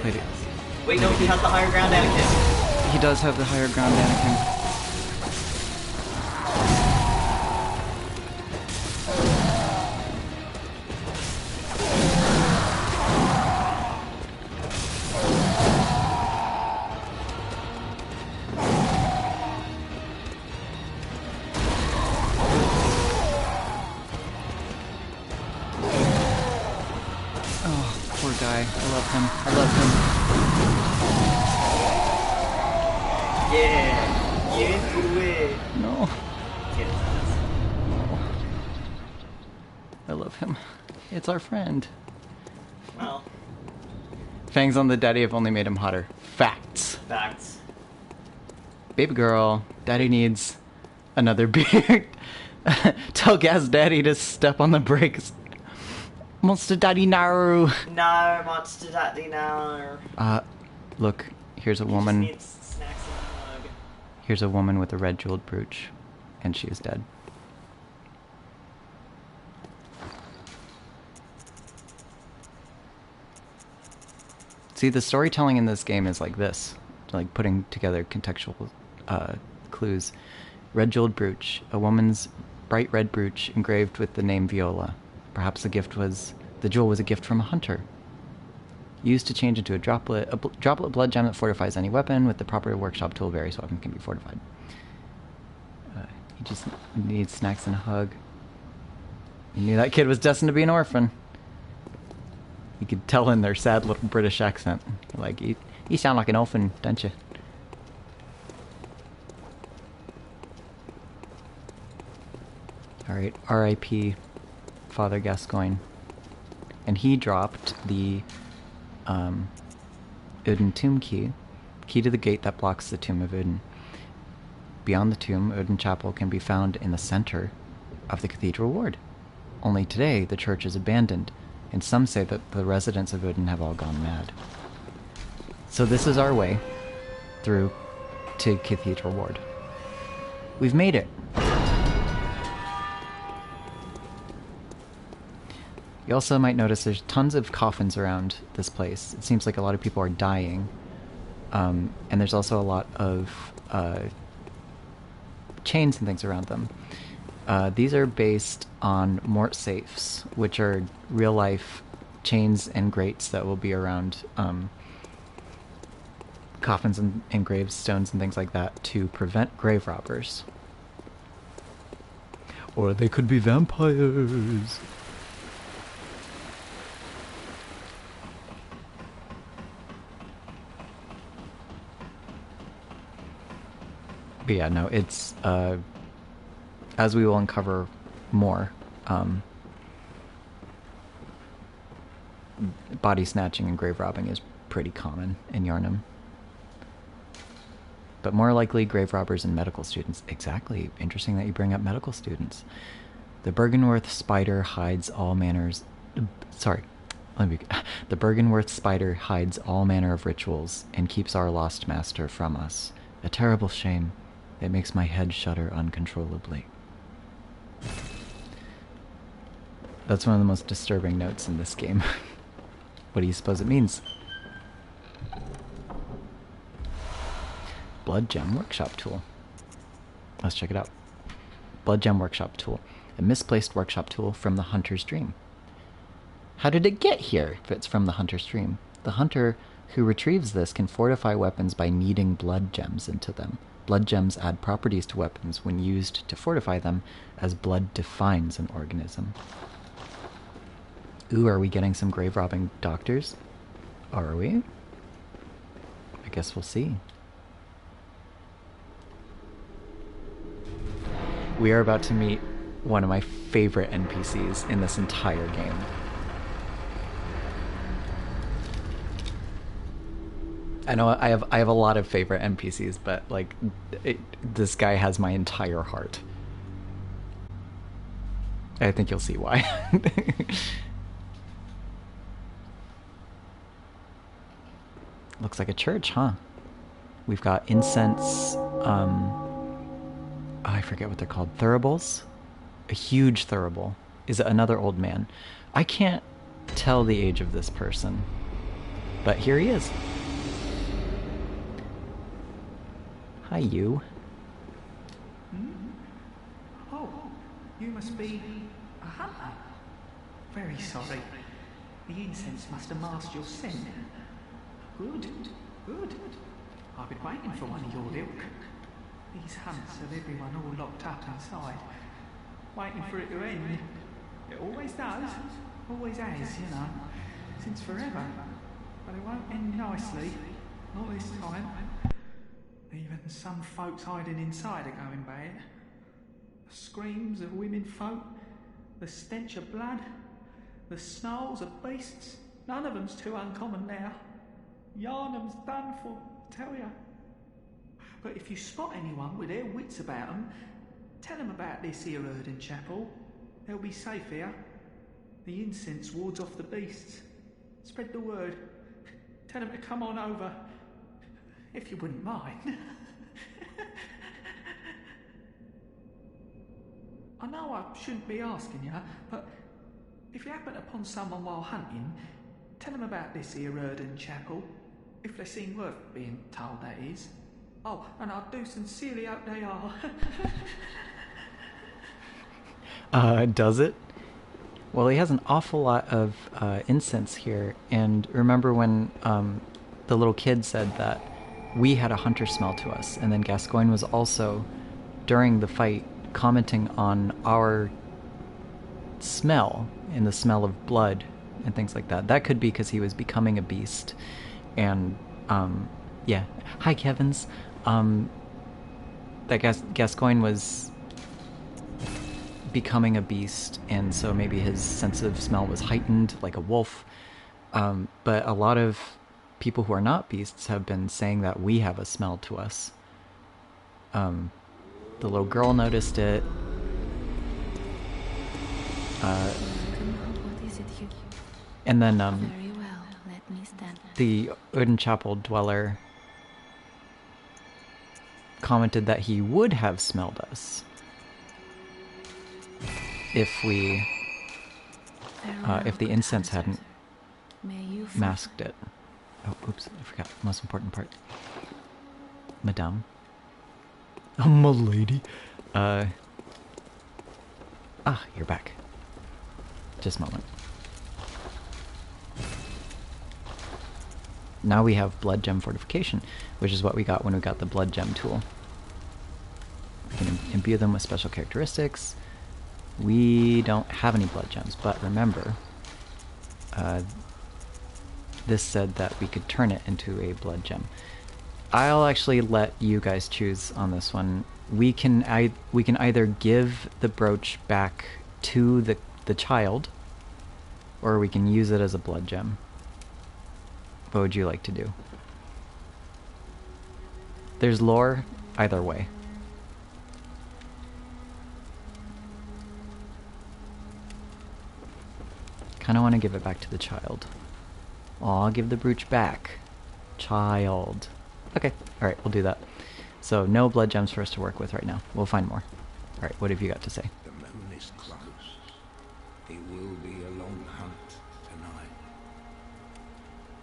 Wait, Wait, no, he has the higher ground, Anakin. he does have the higher ground, Anakin. Poor guy. I love him. I love him. Yeah. Yes, do it. No. Get his ass. I love him. It's our friend. Well, Fangs on the daddy have only made him hotter. Facts. facts. Baby girl, daddy needs another beard. Tell Gas Daddy to step on the brakes. Monster Daddy Naru. No, monster daddy, no. Look, here's a He woman. just needs snacks and a hug. Here's a woman with a red jeweled brooch, and she is dead. See, the storytelling in this game is like this, like putting together contextual clues. Red jeweled brooch, a woman's bright red brooch engraved with the name Viola. Perhaps the jewel was a gift from a hunter. Used to change into a droplet blood gem that fortifies any weapon. With the proper workshop tool, various weapons can be fortified. He just needs snacks and a hug. He knew that kid was destined to be an orphan. You could tell in their sad little British accent. Like, you sound like an orphan, don't you? Alright, R.I.P. Father Gascoigne. And he dropped the Oedon tomb key to the gate that blocks the tomb of Oedon. Beyond the tomb, Oedon Chapel can be found in the center of the Cathedral Ward. Only today, the church is abandoned, and some say that the residents of Oedon have all gone mad. So this is our way through to Cathedral Ward. We've made it! You also might notice there's tons of coffins around this place. It seems like a lot of people are dying. And there's also a lot of chains and things around them. These are based on mort safes, which are real-life chains and grates that will be around coffins and gravestones and things like that to prevent grave robbers. Or they could be vampires. But yeah, no, it's, as we will uncover more, body snatching and grave robbing is pretty common in Yharnam. But more likely, grave robbers and medical students. Exactly. Interesting that you bring up medical students. The Bergenworth spider hides all manners... Sorry. The Bergenworth spider hides all manner of rituals and keeps our lost master from us. A terrible shame. It makes my head shudder uncontrollably. That's one of the most disturbing notes in this game. What do you suppose it means? Blood Gem Workshop Tool. Let's check it out. Blood Gem Workshop Tool. A misplaced workshop tool from the Hunter's Dream. How did it get here if it's from the Hunter's Dream? The hunter who retrieves this can fortify weapons by kneading blood gems into them. Blood gems add properties to weapons when used to fortify them, as blood defines an organism. Ooh, are we getting some grave robbing doctors? Are we? I guess we'll see. We are about to meet one of my favorite NPCs in this entire game. I know I have a lot of favorite NPCs, but like this guy has my entire heart. I think you'll see why. Looks like a church, huh? We've got incense, I forget what they're called. Thuribles? A huge thurible. Is it another old man? I can't tell the age of this person. But here he is. Hi, you. Oh, you must be a hunter. Very sorry. The incense must have masked your scent. Good, good. I've been waiting for one of your ilk. These hunts have everyone all locked up inside, waiting for it to end. It always does, always has, you know, since forever. But it won't end nicely, not this time. Even some folks hiding inside are going bad. The screams of women folk, the stench of blood, the snarls of beasts, none of them's too uncommon now. Yharnam's done for, tell ya. But if you spot anyone with their wits about them, tell them about this here Oedon Chapel. They'll be safe here. The incense wards off the beasts. Spread the word. Tell them to come on over. If you wouldn't mind. I know I shouldn't be asking you, but if you happen upon someone while hunting, Tell them about this here Oedon Chapel. If they seem worth being told, that is. Oh, and I do sincerely hope they are. Does it? Well, he has an awful lot of incense here, and remember when the little kid said that we had a hunter smell to us, and then Gascoigne was also, during the fight, commenting on our smell, and the smell of blood, and things like that. That could be because he was becoming a beast, and, yeah. Hi, Kevins. That Gascoigne was becoming a beast, and so maybe his sense of smell was heightened, like a wolf. But a lot of people who are not beasts have been saying that we have a smell to us. The little girl noticed it. And then Very well, let me stand. the Oedon Chapel dweller commented that he would have smelled us if we, if the incense hadn't May you masked it. Oh, oops, I forgot the most important part. Madame. Oh, m'lady. You're back. Just a moment. Now we have blood gem fortification, which is what we got when we got the blood gem tool. We can imbue them with special characteristics. We don't have any blood gems, but remember, this said that we could turn it into a blood gem. I'll actually let you guys choose on this one. We can either give the brooch back to the child, or we can use it as a blood gem. What would you like to do? There's lore either way. Kind of want to give it back to the child. Aw, I'll give the brooch back. Child. Okay, alright, we'll do that. So, no blood gems for us to work with right now. We'll find more. Alright, what have you got to say? The moon is close. It will be a long hunt tonight.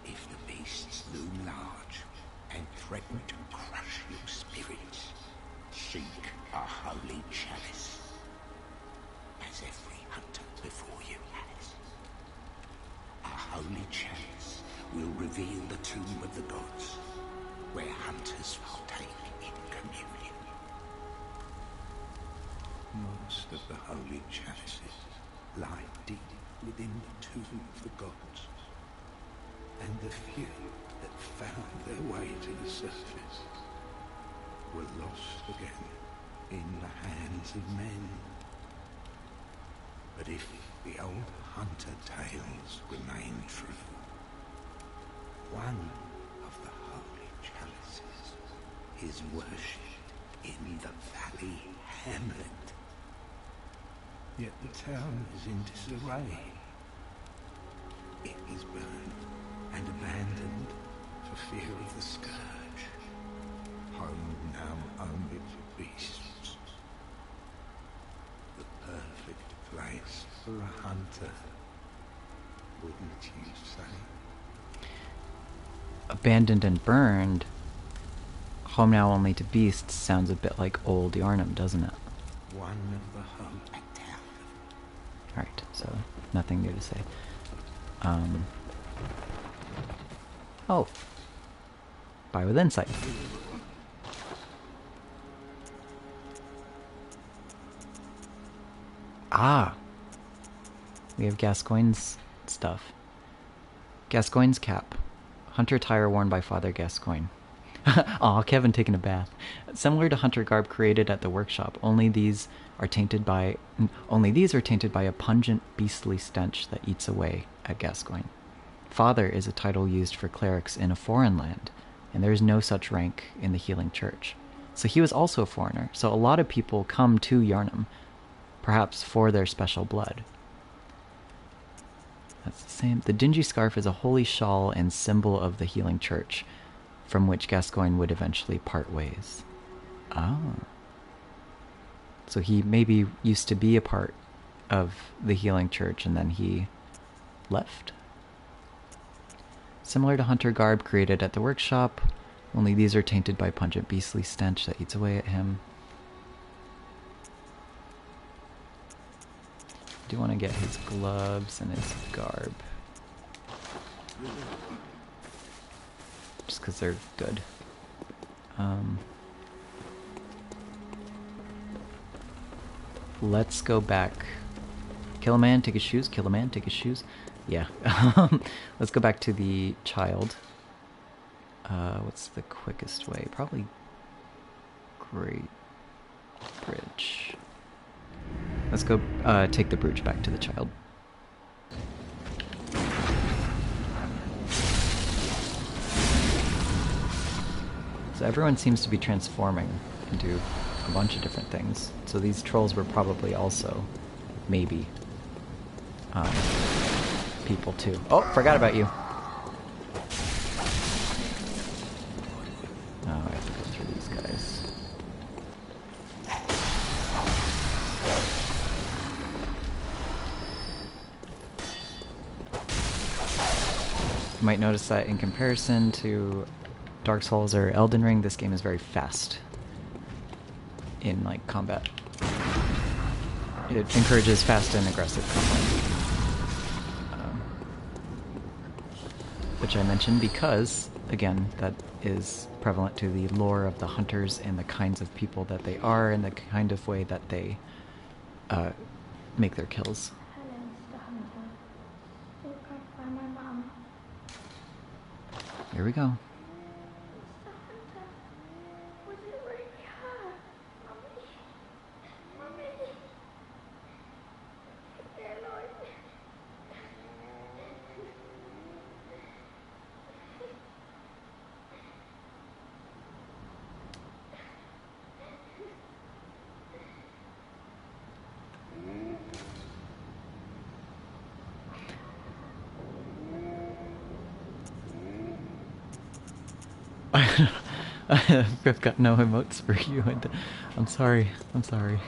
If the beasts loom large and threaten to crush your spirits, seek a holy chalice, as every hunter before you has. A holy chalice will reveal the tomb of the gods, where hunters partake in communion. Most of the holy chalices lie deep within the tomb of the gods, and the few that found their way to the surface were lost again in the hands of men. But if the old hunter tales remain true, one of the holy chalices is worshipped in the valley hamlet. Yet the town is in disarray. It is burned and abandoned for fear of the scourge. Home now only for beasts. The perfect place for a hunter, wouldn't you say? Abandoned and burned. Home now only to beasts sounds a bit like old Yharnam, doesn't it? One of the home. Alright, so nothing new to say. Oh. Buy with insight. Ah. We have Gascoigne's stuff. Gascoigne's cap. Hunter attire worn by Father Gascoigne. Aw, Kevin taking a bath. Similar to hunter garb created at the workshop, only these are tainted by a pungent, beastly stench that eats away at Gascoigne. Father is a title used for clerics in a foreign land, and there is no such rank in the Healing Church. So he was also a foreigner, so a lot of people come to Yharnam, perhaps for their special blood. That's the same. The dingy scarf is a holy shawl and symbol of the Healing Church, from which Gascoigne would eventually part ways. Ah. So he maybe used to be a part of the Healing Church and then he left? Similar to hunter garb created at the workshop, only these are tainted by pungent beastly stench that eats away at him. I do want to get his gloves and his garb. Just because they're good. Let's go back. Kill a man, take his shoes. Kill a man, take his shoes. Yeah. Let's go back to the child. What's the quickest way? Probably Great Bridge. Let's go take the brooch back to the child. So everyone seems to be transforming into a bunch of different things. So these trolls were probably also, maybe, people too. Oh, forgot about you. Oh, I have to go through these guys. You might notice that in comparison to Dark Souls or Elden Ring, this game is very fast in like combat. It encourages fast and aggressive combat, which I mentioned because, again, that is prevalent to the lore of the hunters and the kinds of people that they are and the kind of way that they make their kills. Hello, Mr. Hunter. Still can't find my mum. Here we go. Mr. Hunter, was it really her? Mummy? Mummy? They're alive. I've got no emotes for you. I'm sorry. I'm sorry.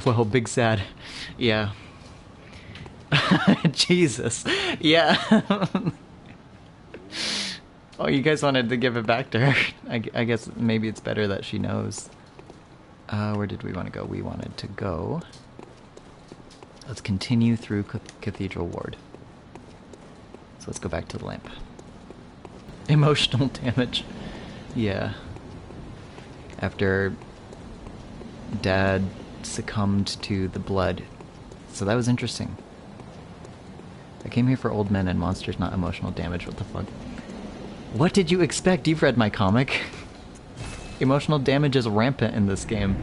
Well, big sad. Yeah. Jesus. Yeah. Oh, you guys wanted to give it back to her. I guess maybe it's better that she knows. Where did we want to go? We wanted to go... Let's continue through Cathedral Ward. So let's go back to the lamp. Emotional damage. Yeah. After Dad succumbed to the blood. So that was interesting. I came here for old men and monsters, not emotional damage. What the fuck? What did you expect? You've read my comic. Emotional damage is rampant in this game.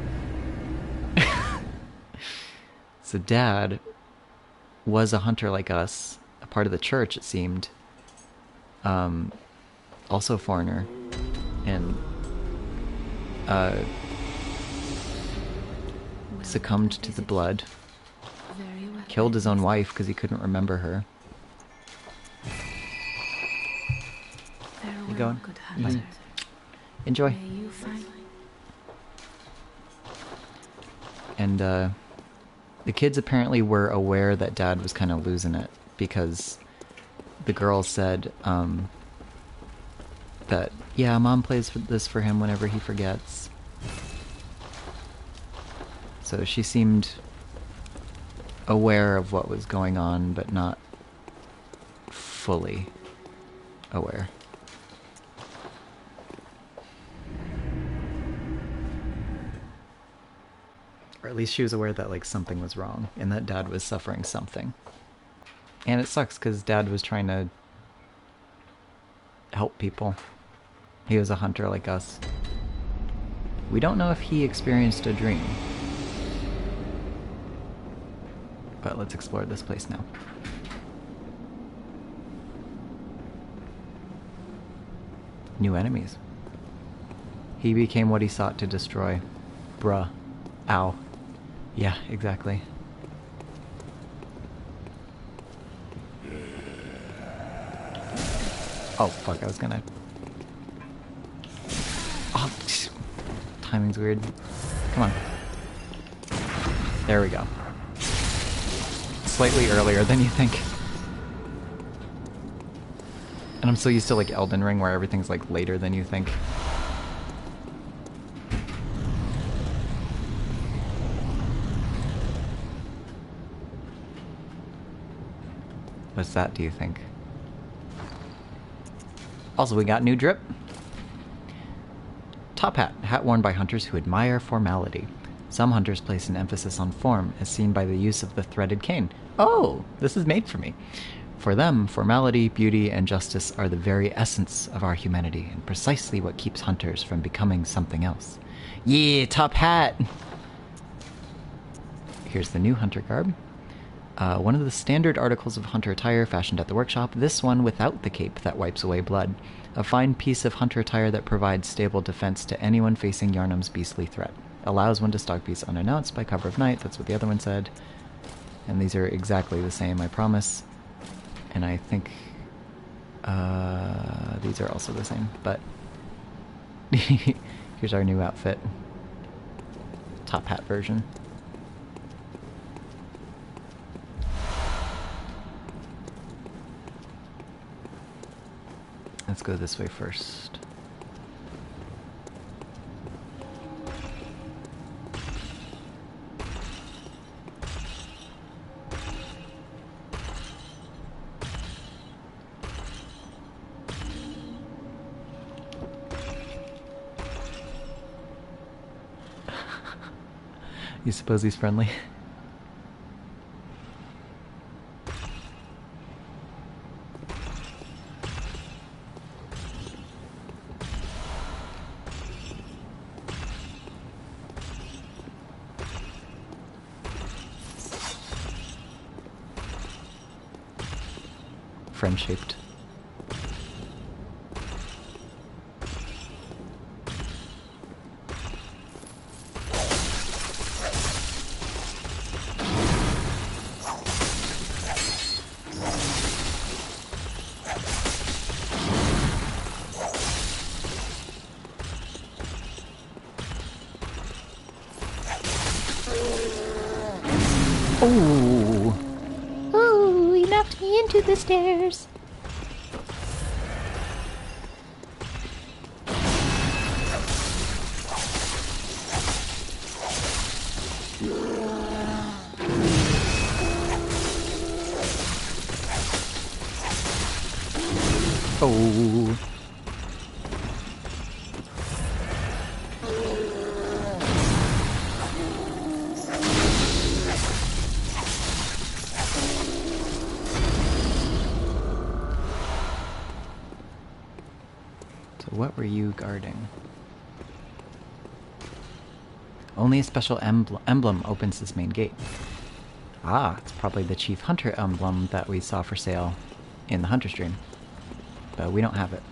So Dad was a hunter like us, a part of the church, it seemed. Also a foreigner. And succumbed to the blood. Killed his own wife because he couldn't remember her. You going? Bye. Enjoy. And the kids apparently were aware that Dad was kind of losing it because the girl said that, yeah, Mom plays this for him whenever he forgets. So she seemed aware of what was going on, but not fully aware. Or at least she was aware that, like, something was wrong, and that Dad was suffering something. And it sucks, because Dad was trying to help people. He was a hunter like us. We don't know if he experienced a dream. But let's explore this place now. New enemies. He became what he sought to destroy. Bruh. Ow. Yeah, exactly. Oh, fuck, I was gonna... Oh, timing's weird. Come on. There we go. Slightly earlier than you think. And I'm so used to like Elden Ring where everything's like later than you think. What's that, do you think? Also, we got new drip. Top hat. Hat worn by hunters who admire formality. Some hunters place an emphasis on form, as seen by the use of the threaded cane. Oh, this is made for me. For them, formality, beauty, and justice are the very essence of our humanity, and precisely what keeps hunters from becoming something else. Yeah, top hat! Here's the new hunter garb. One of the standard articles of hunter attire fashioned at the workshop, this one without the cape that wipes away blood. A fine piece of hunter attire that provides stable defense to anyone facing Yharnam's beastly threat. Allows one to stalk beasts unannounced by cover of night, that's what the other one said. And these are exactly the same, I promise. And I think these are also the same, but here's our new outfit. Top hat version. Let's go this way first. You suppose he's friendly? Friend-shaped. Ooh. Ooh, he knocked me into the stairs. Oh. What were you guarding? Only a special emblem opens this main gate. Ah, it's probably the Chief Hunter emblem that we saw for sale in the Hunter stream. But we don't have it.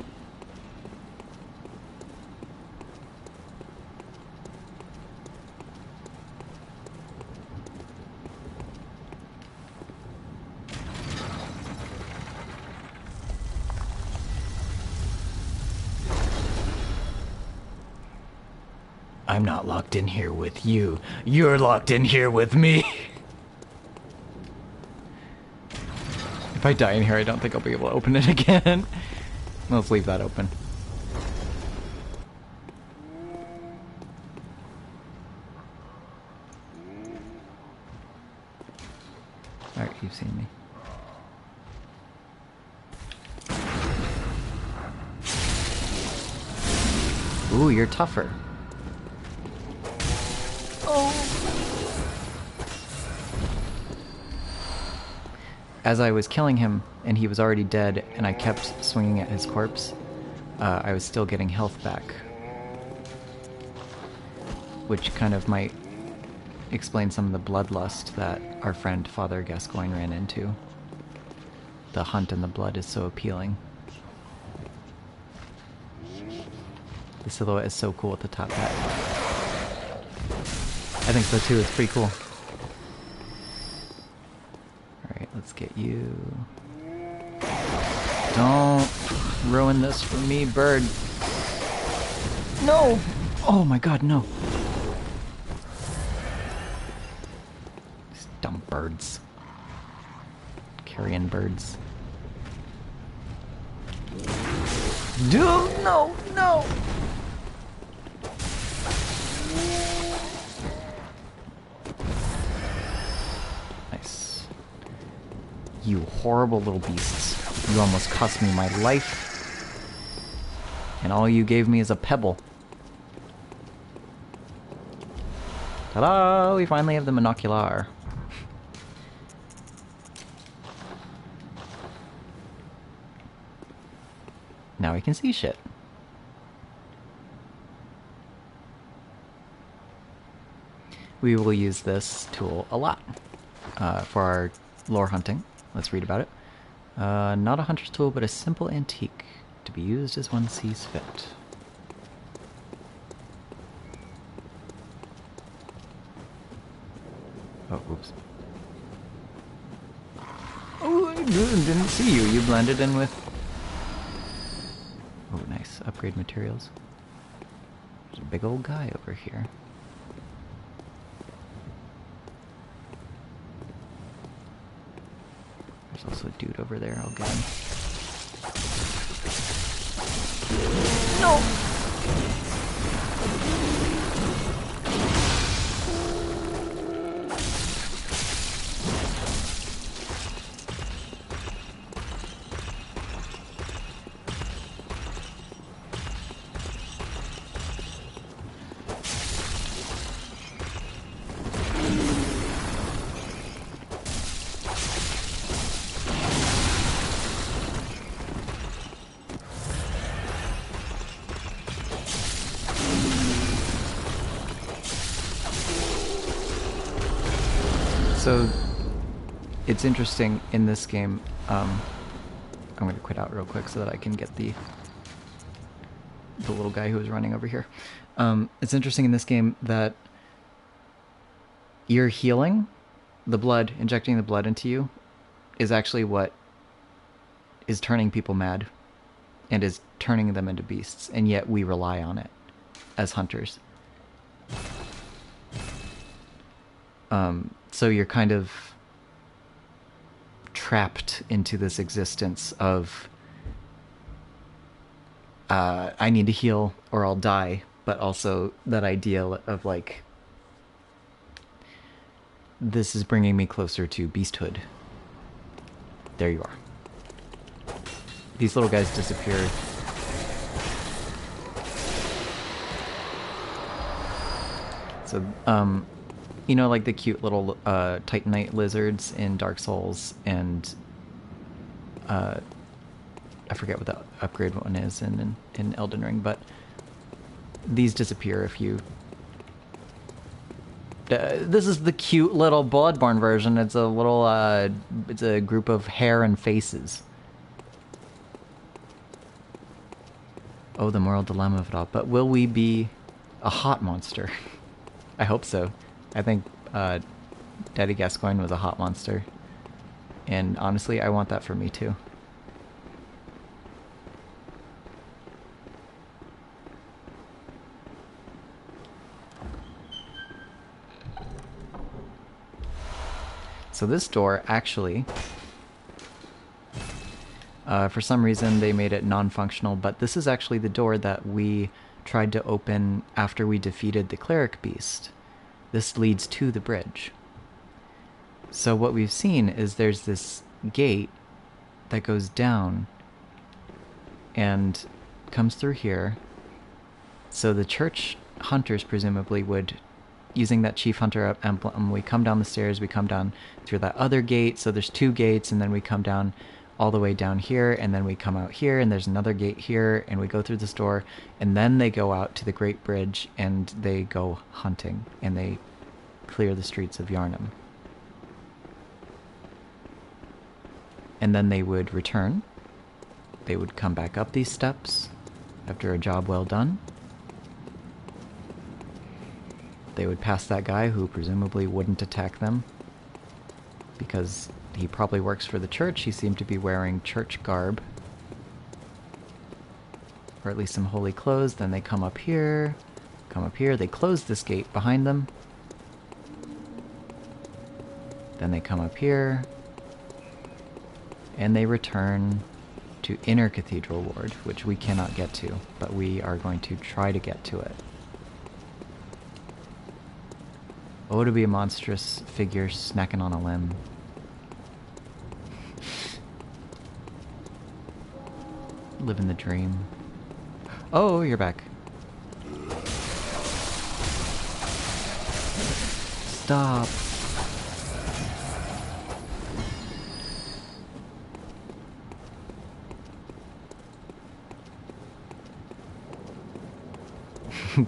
I'm not locked in here with you. You're locked in here with me. If I die in here, I don't think I'll be able to open it again. Let's leave that open. Alright, you've seen me. Ooh, you're tougher. As I was killing him, and he was already dead, and I kept swinging at his corpse, I was still getting health back. Which kind of might explain some of the bloodlust that our friend Father Gascoigne ran into. The hunt and the blood is so appealing. The silhouette is so cool with the top hat. I think so too, it's pretty cool. Alright, let's get you. Don't ruin this for me, bird. No! Oh my god, no. These dumb birds. Carrion birds. Dude, no, no! Nice. You horrible little beasts. You almost cost me my life. And all you gave me is a pebble. Ta-da! We finally have the monocular. Now we can see shit. We will use this tool a lot for our lore hunting. Let's read about it. Not a hunter's tool, but a simple antique to be used as one sees fit. Oh, oops. Oh, I didn't see you. You blended in with... Oh, nice. Upgrade materials. There's a big old guy over here. There's also a dude over there. I'll get him. No! So, it's interesting in this game, I'm going to quit out real quick so that I can get the little guy who was running over here. It's interesting in this game that you're healing the blood, injecting the blood into you, is actually what is turning people mad and is turning them into beasts, and yet we rely on it as hunters. So you're kind of trapped into this existence of I need to heal or I'll die, but also that idea of like, this is bringing me closer to beasthood. There you are. These little guys disappeared. So, you know, like the cute little Titanite lizards in Dark Souls, and I forget what the upgrade one is in Elden Ring, but these disappear if you... this is the cute little Bloodborne version. It's a little, it's a group of hair and faces. Oh, the moral dilemma of it all. But will we be a hot monster? I hope so. I think Daddy Gascoigne was a hot monster. And honestly, I want that for me too. So this door actually, for some reason they made it non-functional, but this is actually the door that we tried to open after we defeated the Cleric Beast. This leads to the bridge. So what we've seen is there's this gate that goes down and comes through here. So the church hunters presumably would, using that chief hunter emblem, we come down the stairs, we come down through that other gate. So there's two gates, and then we come down all the way down here, and then we come out here, and there's another gate here, and we go through this door, and then they go out to the Great Bridge, and they go hunting, and they clear the streets of Yharnam. And then they would return. They would come back up these steps after a job well done. They would pass that guy who presumably wouldn't attack them because he probably works for the church. He seemed to be wearing church garb, or at least some holy clothes. Then they come up here, they close this gate behind them. Then they come up here, and they return to Inner Cathedral Ward, which we cannot get to, but we are going to try to get to it. Oh, to be a monstrous figure snacking on a limb. Living the dream. Oh, you're back. Stop.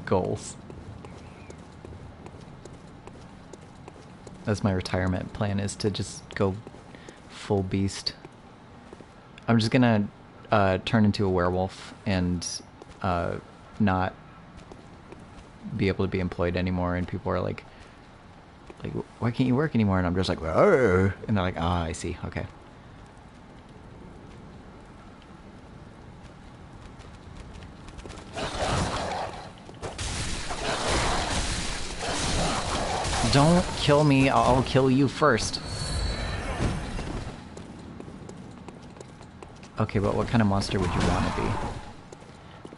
Goals. That's my retirement plan, is to just go full beast. I'm just gonna turn into a werewolf and not be able to be employed anymore, and people are like, why can't you work anymore? And I'm just like, "Arr!" And they're like, ah, I see, okay. Don't kill me, I'll kill you first. Okay, but what kind of monster would you want to be?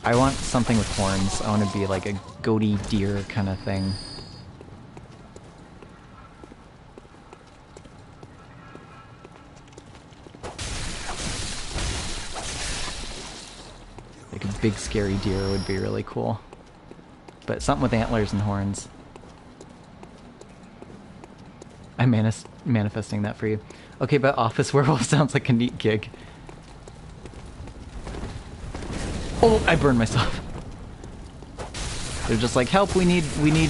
I want something with horns. I want to be like a goaty deer kind of thing. Like a big scary deer would be really cool. But something with antlers and horns. I'm manifesting that for you. Okay, but office werewolf sounds like a neat gig. Oh, I burned myself. They're just like, help, we need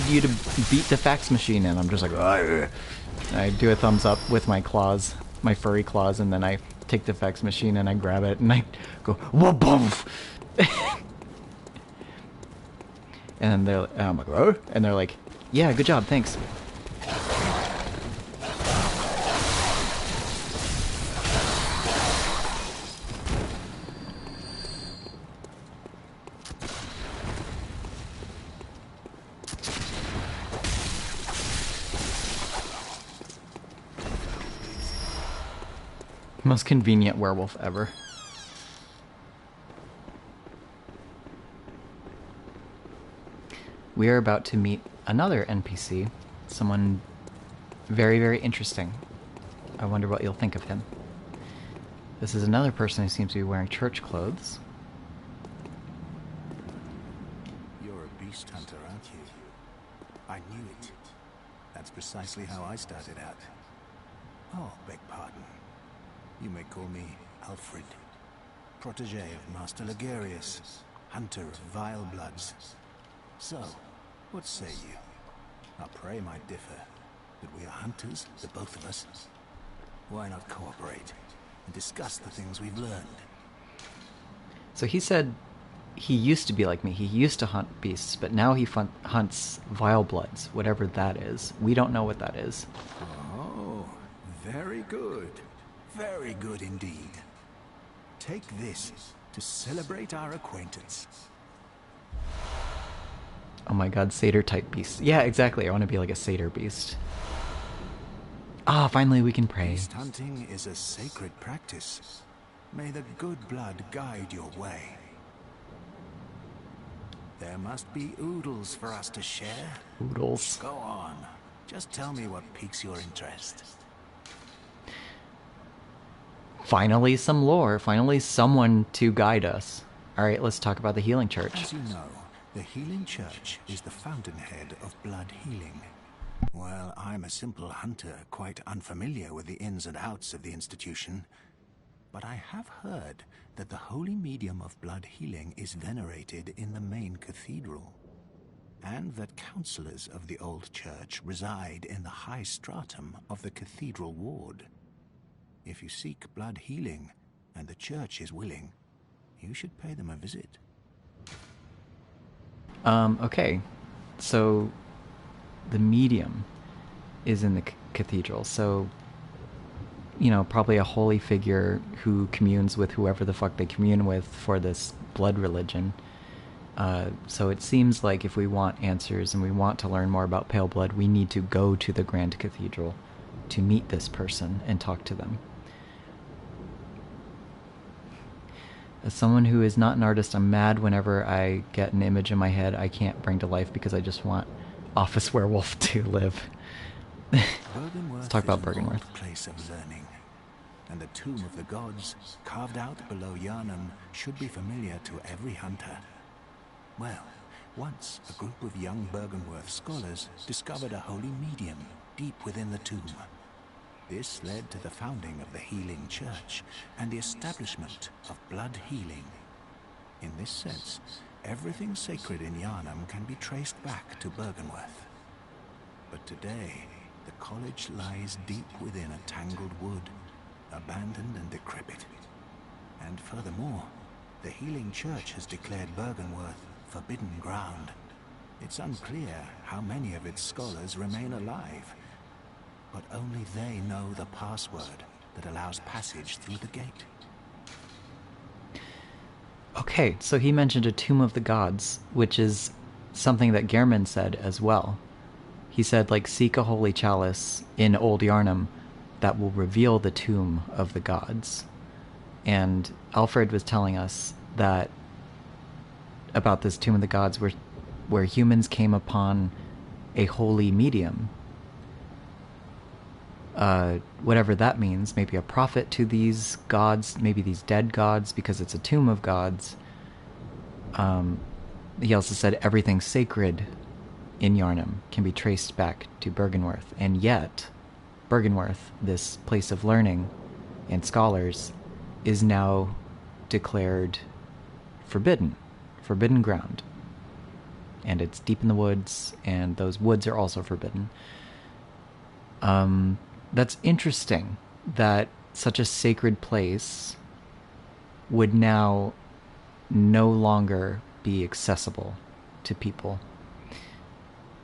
you to beat the fax machine, and I'm just like, ugh. I do a thumbs up with my claws, my furry claws, and then I take the fax machine and I grab it and I go, whoa-bump! And I'm like, oh, and they're like, yeah, good job, thanks. Most convenient werewolf ever. We are about to meet another NPC, someone very, very interesting. I wonder what you'll think of him. This is another person who seems to be wearing church clothes. You're a beast hunter, aren't you? I knew it. That's precisely how I started out. Oh, beg pardon. You may call me Alfred, protege of Master Ligurius, hunter of vile bloods. So, what say you? Our prey might differ, but we are hunters, the both of us. Why not cooperate and discuss the things we've learned? So he said he used to be like me. He used to hunt beasts, but now he hunts vile bloods, whatever that is. We don't know what that is. Oh, very good. Very good indeed. Take this to celebrate our acquaintance. Oh my god, satyr type beast. Yeah, exactly. I want to be like a satyr beast. Ah, finally we can pray. Beast hunting is a sacred practice. May the good blood guide your way. There must be oodles for us to share. Oodles. Go on. Just tell me what piques your interest. Finally some lore. Finally someone to guide us. Alright, let's talk about the Healing Church. As you know, the Healing Church is the fountainhead of blood healing. Well, I'm a simple hunter, quite unfamiliar with the ins and outs of the institution. But I have heard that the holy medium of blood healing is venerated in the main cathedral, and that counselors of the old church reside in the high stratum of the Cathedral Ward. If you seek blood healing, and the church is willing, you should pay them a visit. Okay. So, the medium is in the cathedral, so, you know, probably a holy figure who communes with whoever the fuck they commune with for this blood religion. So it seems like if we want answers and we want to learn more about pale blood, we need to go to the Grand Cathedral to meet this person and talk to them. As someone who is not an artist, I'm mad whenever I get an image in my head I can't bring to life because I just want Office Werewolf to live. Let's talk about Byrgenwerth. Place of learning, and the tomb of the gods carved out below Yharnam should be familiar to every hunter. Well, once a group of young Byrgenwerth scholars discovered a holy medium deep within the tomb. This led to the founding of the Healing Church and the establishment of blood healing. In this sense, everything sacred in Yharnam can be traced back to Byrgenwerth. But today, the college lies deep within a tangled wood, abandoned and decrepit. And furthermore, the Healing Church has declared Byrgenwerth forbidden ground. It's unclear how many of its scholars remain alive, but only they know the password that allows passage through the gate. Okay, so he mentioned a Tomb of the Gods, which is something that Gehrman said as well. He said, like, seek a holy chalice in Old Yharnam that will reveal the Tomb of the Gods. And Alfred was telling us that about this Tomb of the Gods where humans came upon a holy medium. Whatever that means, maybe a prophet to these gods, maybe these dead gods, because it's a tomb of gods. He also said everything sacred in Yharnam can be traced back to Byrgenwerth, and yet Byrgenwerth, this place of learning and scholars, is now declared forbidden ground. And it's deep in the woods, and those woods are also forbidden. That's interesting that such a sacred place would now no longer be accessible to people.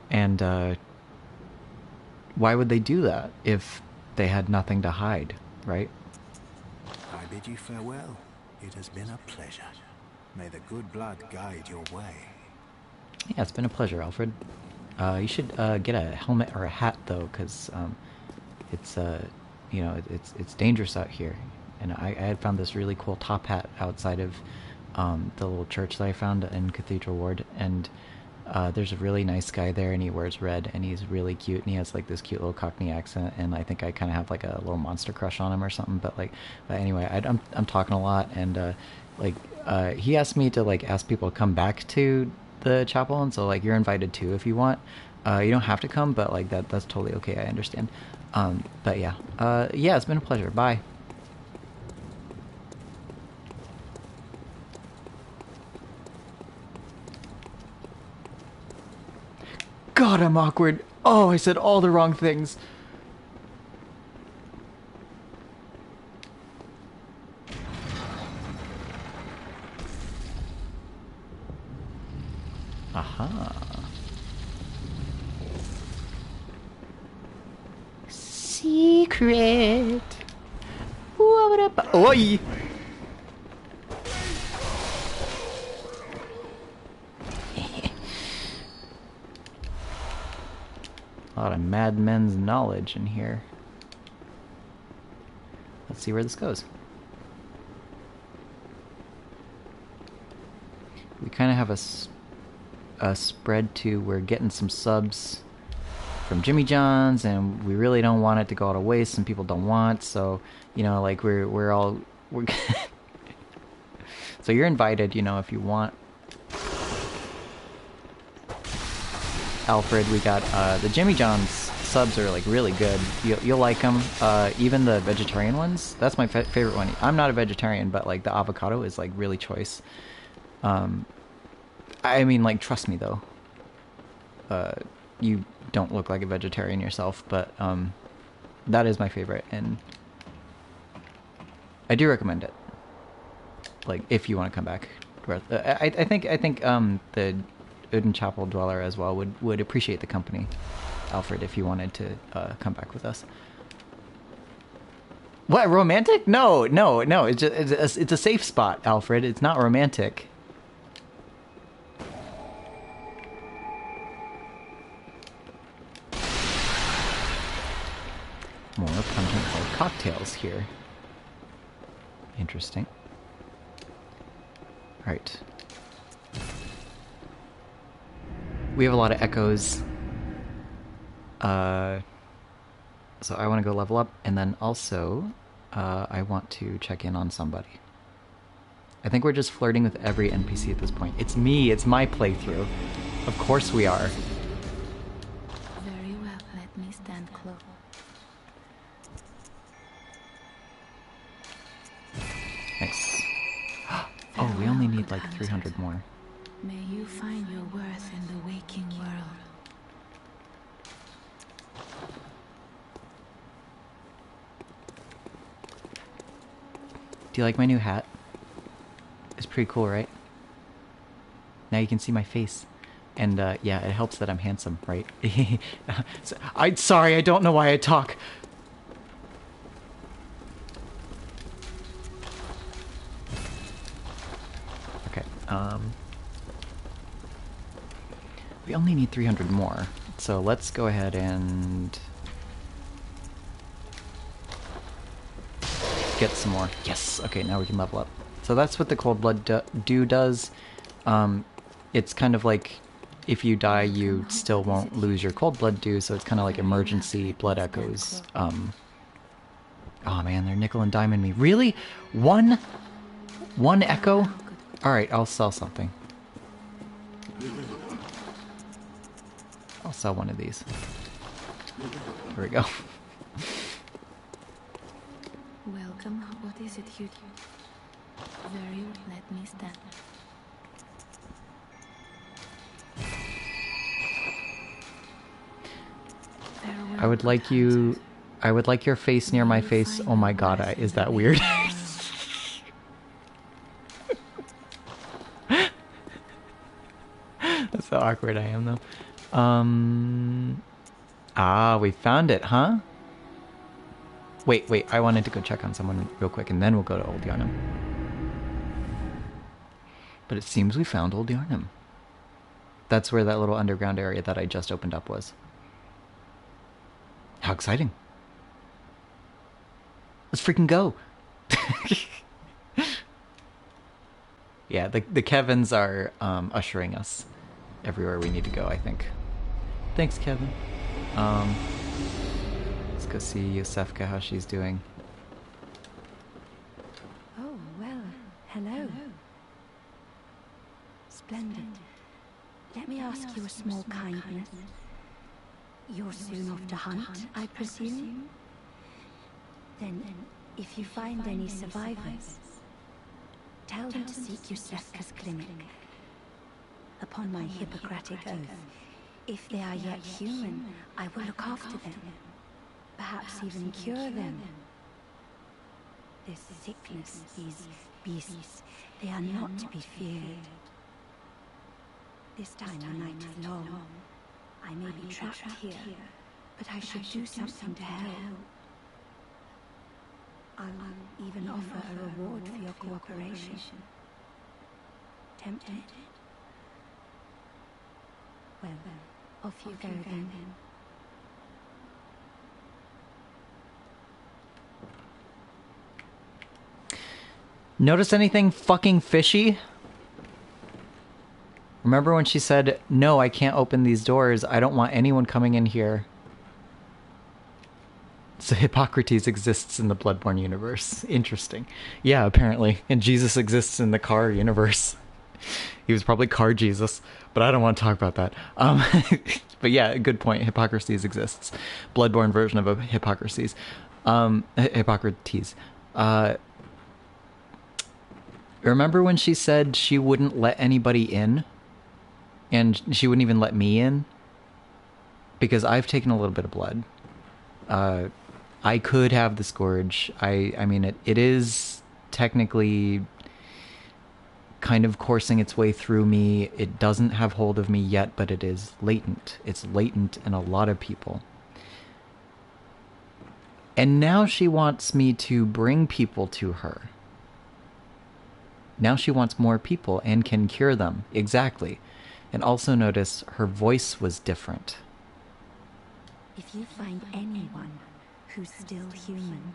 And why would they do that if they had nothing to hide, right? I bid you farewell. It has been a pleasure. May the good blood guide your way. Yeah, it's been a pleasure, Alfred. You should get a helmet or a hat, though, because it's it's dangerous out here. And I had found this really cool top hat outside of the little church that I found in Cathedral Ward, and there's a really nice guy there, and he wears red, and he's really cute, and he has like this cute little Cockney accent, and I think I kind of have like a little monster crush on him or something. But anyway, I'm talking a lot, and he asked me to like ask people to come back to the chapel, and so like you're invited too if you want. You don't have to come, but like that's totally okay. I understand. But yeah, it's been a pleasure. Bye. God, I'm awkward. Oh, I said all the wrong things. Aha. Secret. Oi. A lot of Mad Men's knowledge in here. Let's see where this goes. We kind of have a spread to, we're getting some subs from Jimmy John's, and we really don't want it to go out of waste. Some people don't want, so like we're so you're invited, if you want. Alfred, we got the Jimmy John's subs are like really good. You'll like them. Even the vegetarian ones, that's my favorite one. I'm not a vegetarian, but like the avocado is like really choice. I mean, like, trust me though. You don't look like a vegetarian yourself, but that is my favorite, and I do recommend it. Like, if you want to come back, I think the Oedon Chapel dweller as well would appreciate the company, Alfred, if you wanted to come back with us. What, romantic? No. It's a safe spot, Alfred. It's not romantic. More pungent cocktails here. Interesting. Alright. We have a lot of echoes. So I want to go level up, and then also I want to check in on somebody. I think we're just flirting with every NPC at this point. It's me, it's my playthrough. Of course we are. Very well, let me stand close. Nice. Oh, we only need like 300 more. May you find your worth in the waking world. Do you like my new hat? It's pretty cool, right? Now you can see my face. And yeah, it helps that I'm handsome, right? Sorry, I don't know why I talk. Okay, we only need 300 more. So let's go ahead and get some more. Yes, okay, now we can level up. So that's what the Cold Blood Dew does. It's kind of like if you die, you still won't lose your Cold Blood Dew, so it's kind of like emergency blood echoes. Oh man, they're nickel and diamond me. Really? One echo? Alright, I'll sell something. I'll sell one of these. Here we go. Welcome. What is it you do? Very well, let me stand. I would like you... I would like your face near my face. Oh my god, is that weird? That's how awkward I am, though. Ah, we found it, huh? Wait, I wanted to go check on someone real quick, and then we'll go to Old Yharnam. But it seems we found Old Yharnam. That's where that little underground area that I just opened up was. How exciting. Let's freaking go. Yeah, the Kevins are ushering us everywhere we need to go, I think. Thanks, Kevin. Let's go see Iosefka, how she's doing. Oh, well, hello. Splendid. Let me ask you a small kindness. You're soon off to hunt, I presume? Then, if you find any survivors, tell them to seek Iosefka's clinic. Upon my Hippocratic oath, if they are yet human, I will look after them. Perhaps even cure them. This sickness, these beasts, they are not to be feared. This time the night is long. I may be trapped here, but I should do something to help. I'll even offer a reward for your cooperation. Tempted? Well, off you go then. Notice anything fucking fishy? Remember when she said, no, I can't open these doors. I don't want anyone coming in here. So Hippocrates exists in the Bloodborne universe. Interesting. Yeah, apparently. And Jesus exists in the Car universe. He was probably Car Jesus, but I don't want to talk about that. But yeah, good point. Hippocrates exists. Bloodborne version of a Hippocrates. Hippocrates. Remember when she said she wouldn't let anybody in? And she wouldn't even let me in? Because I've taken a little bit of blood. I could have the Scourge. I mean, it is technically kind of coursing its way through me. It doesn't have hold of me yet, but it is latent. It's latent in a lot of people. And now she wants me to bring people to her. Now she wants more people and can cure them. Exactly. And also notice her voice was different. If you find anyone who's still human,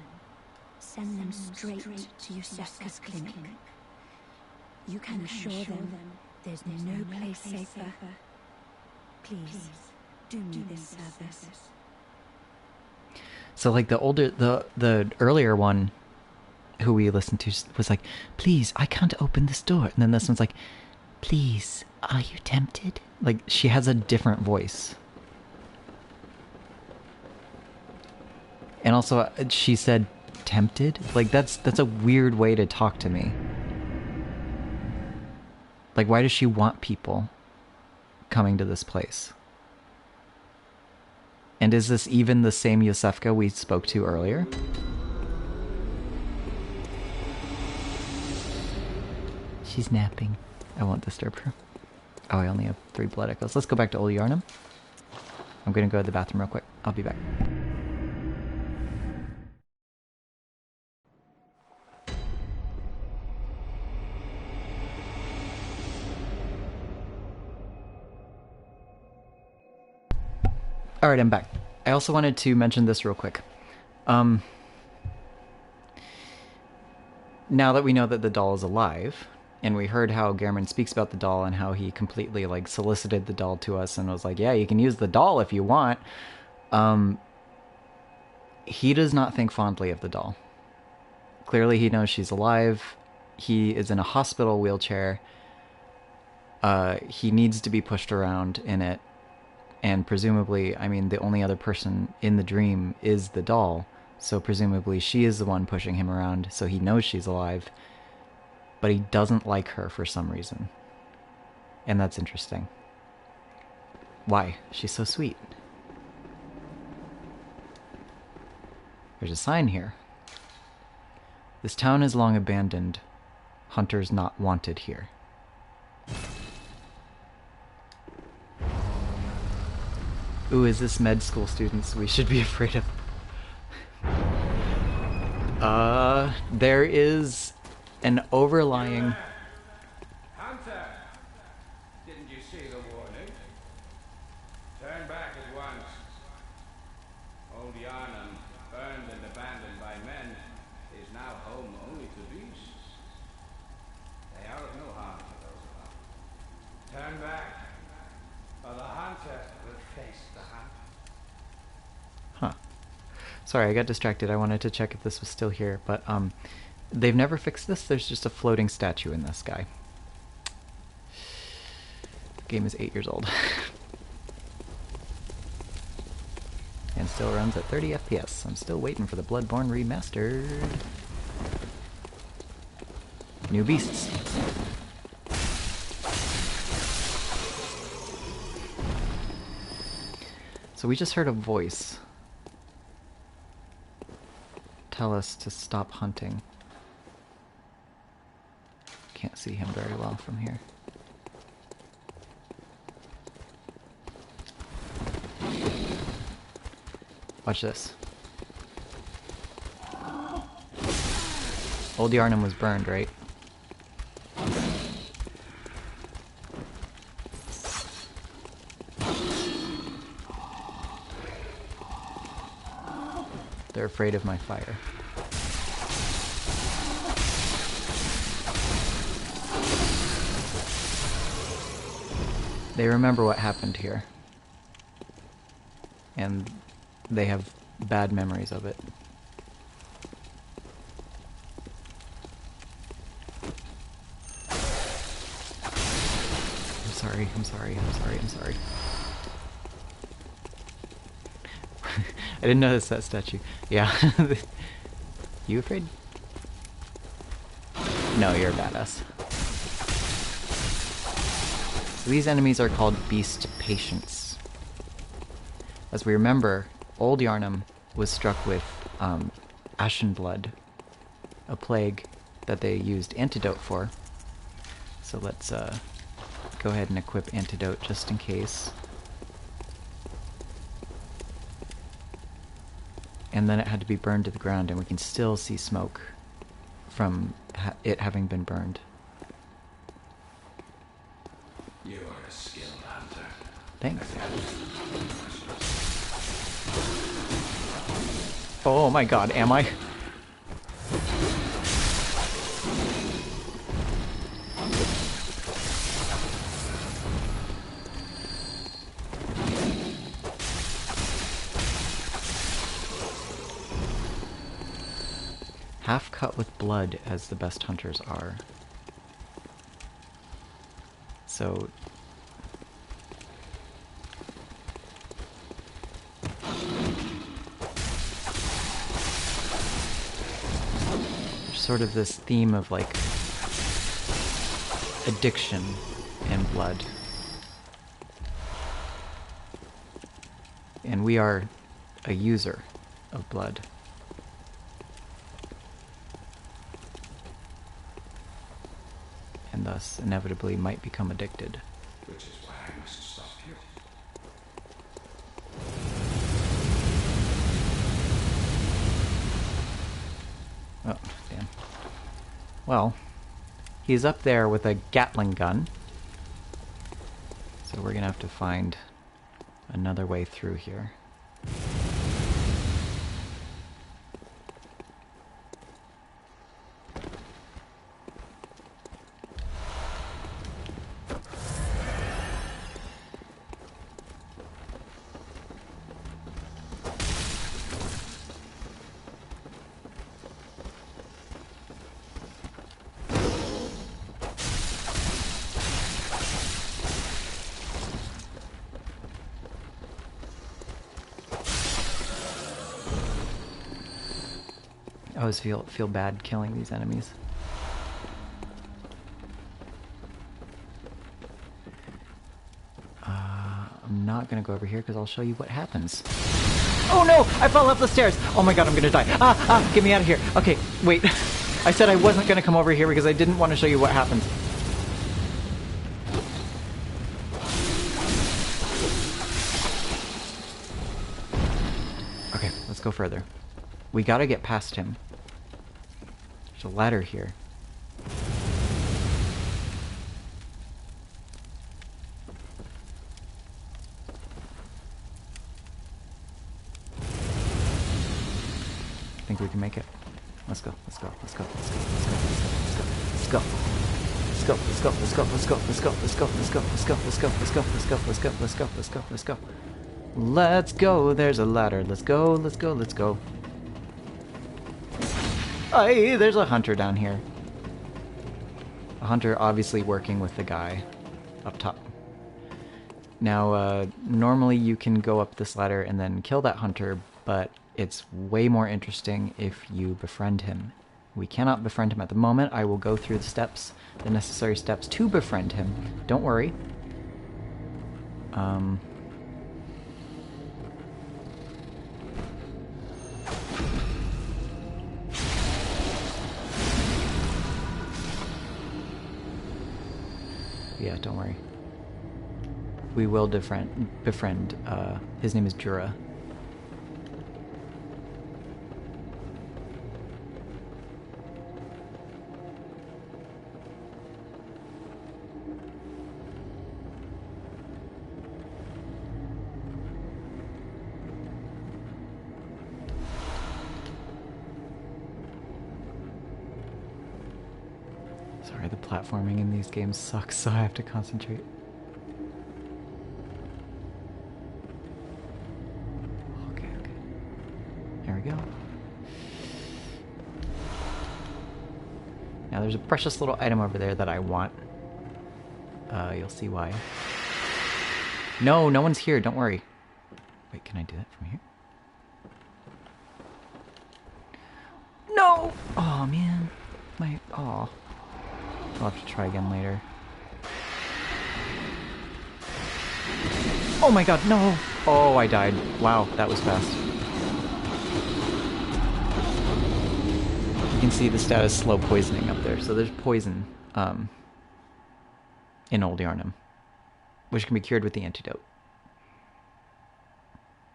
send them straight to Iosefka's clinic. You can assure them there's no place safer. Please, do me this service. So like the earlier one who we listened to was like, please, I can't open this door. And then this one's like, please, are you tempted? Like, she has a different voice. And also, she said tempted? Like, that's a weird way to talk to me. Like, why does she want people coming to this place? And is this even the same Iosefka we spoke to earlier? She's napping. I won't disturb her. Oh, I only have 3 blood echoes. Let's go back to old Yharnam. I'm gonna go to the bathroom real quick. I'll be back. Alright, I'm back. I also wanted to mention this real quick. Now that we know that the doll is alive, and we heard how Gehrman speaks about the doll and how he completely, like, solicited the doll to us and was like, yeah, you can use the doll if you want. He does not think fondly of the doll. Clearly he knows she's alive. He is in a hospital wheelchair. He needs to be pushed around in it. And presumably, I mean, the only other person in the dream is the doll. So presumably she is the one pushing him around, so he knows she's alive. But he doesn't like her for some reason. And that's interesting. Why? She's so sweet. There's a sign here. This town is long abandoned. Hunters not wanted here. Ooh, is this med school students we should be afraid of? There is an overlying... Hunter! Didn't you see the warning? Turn back at once. Old Yharnam, burned and abandoned by men, is now home only to beasts. They are of no harm to those around. Turn back, or the hunter will face the hunt. Huh. Sorry, I got distracted. I wanted to check if this was still here, but they've never fixed this. There's just a floating statue in this guy. The game is 8 years old. And still runs at 30 FPS. I'm still waiting for the Bloodborne remastered. New beasts. So we just heard a voice tell us to stop hunting. Can't see him very well from here. Watch this. Old Yharnam was burned, right? They're afraid of my fire. They remember what happened here. And they have bad memories of it. I'm sorry, I'm sorry, I'm sorry, I'm sorry. I didn't notice that statue. Yeah. You afraid? No, you're a badass. These enemies are called beast patients. As we remember, old Yharnam was struck with ashen blood, a plague that they used antidote for. So let's go ahead and equip antidote just in case. And then it had to be burned to the ground, and we can still see smoke from it having been burned. You are a skilled hunter. Thanks. Oh my god, am I? half cut with blood as the best hunters are. So there's sort of this theme of like addiction and blood. And we are a user of blood. And thus inevitably might become addicted. Which is why I must stop you. Oh, damn. Well, he's up there with a Gatling gun. So we're gonna have to find another way through here. I always feel bad killing these enemies. I'm not gonna go over here because I'll show you what happens. Oh no! I fell off the stairs! Oh my god, I'm gonna die. Get me out of here. Okay, wait. I said I wasn't gonna come over here because I didn't want to show you what happens. Okay, let's go further. We gotta get past him. There's a ladder here. I think we can make it. Let's go, let's go, let's go, let's go, let's go, let's go, let's go, let's go, let's go, let's go, let's go, let's go, let's go, let's go, let's go, let's go, let's go, let's go, let's go, let's go. Let's go, there's a ladder. Let's go, let's go, let's go. Hey, there's a hunter down here. A hunter obviously working with the guy up top. Now, normally you can go up this ladder and then kill that hunter, but it's way more interesting if you befriend him. We cannot befriend him at the moment. I will go through the steps, the necessary steps to befriend him. Don't worry. Yeah, don't worry. We will befriend. His name is Jura. Sorry, the platforming in these games sucks, so I have to concentrate. Okay. There we go. Now there's a precious little item over there that I want. You'll see why. No one's here, don't worry. Wait, can I do that from here? No! Oh man. I'll have to try again later. Oh my god, no! Oh, I died. Wow, that was fast. You can see the status slow poisoning up there. So there's poison in Old Yharnam, which can be cured with the antidote.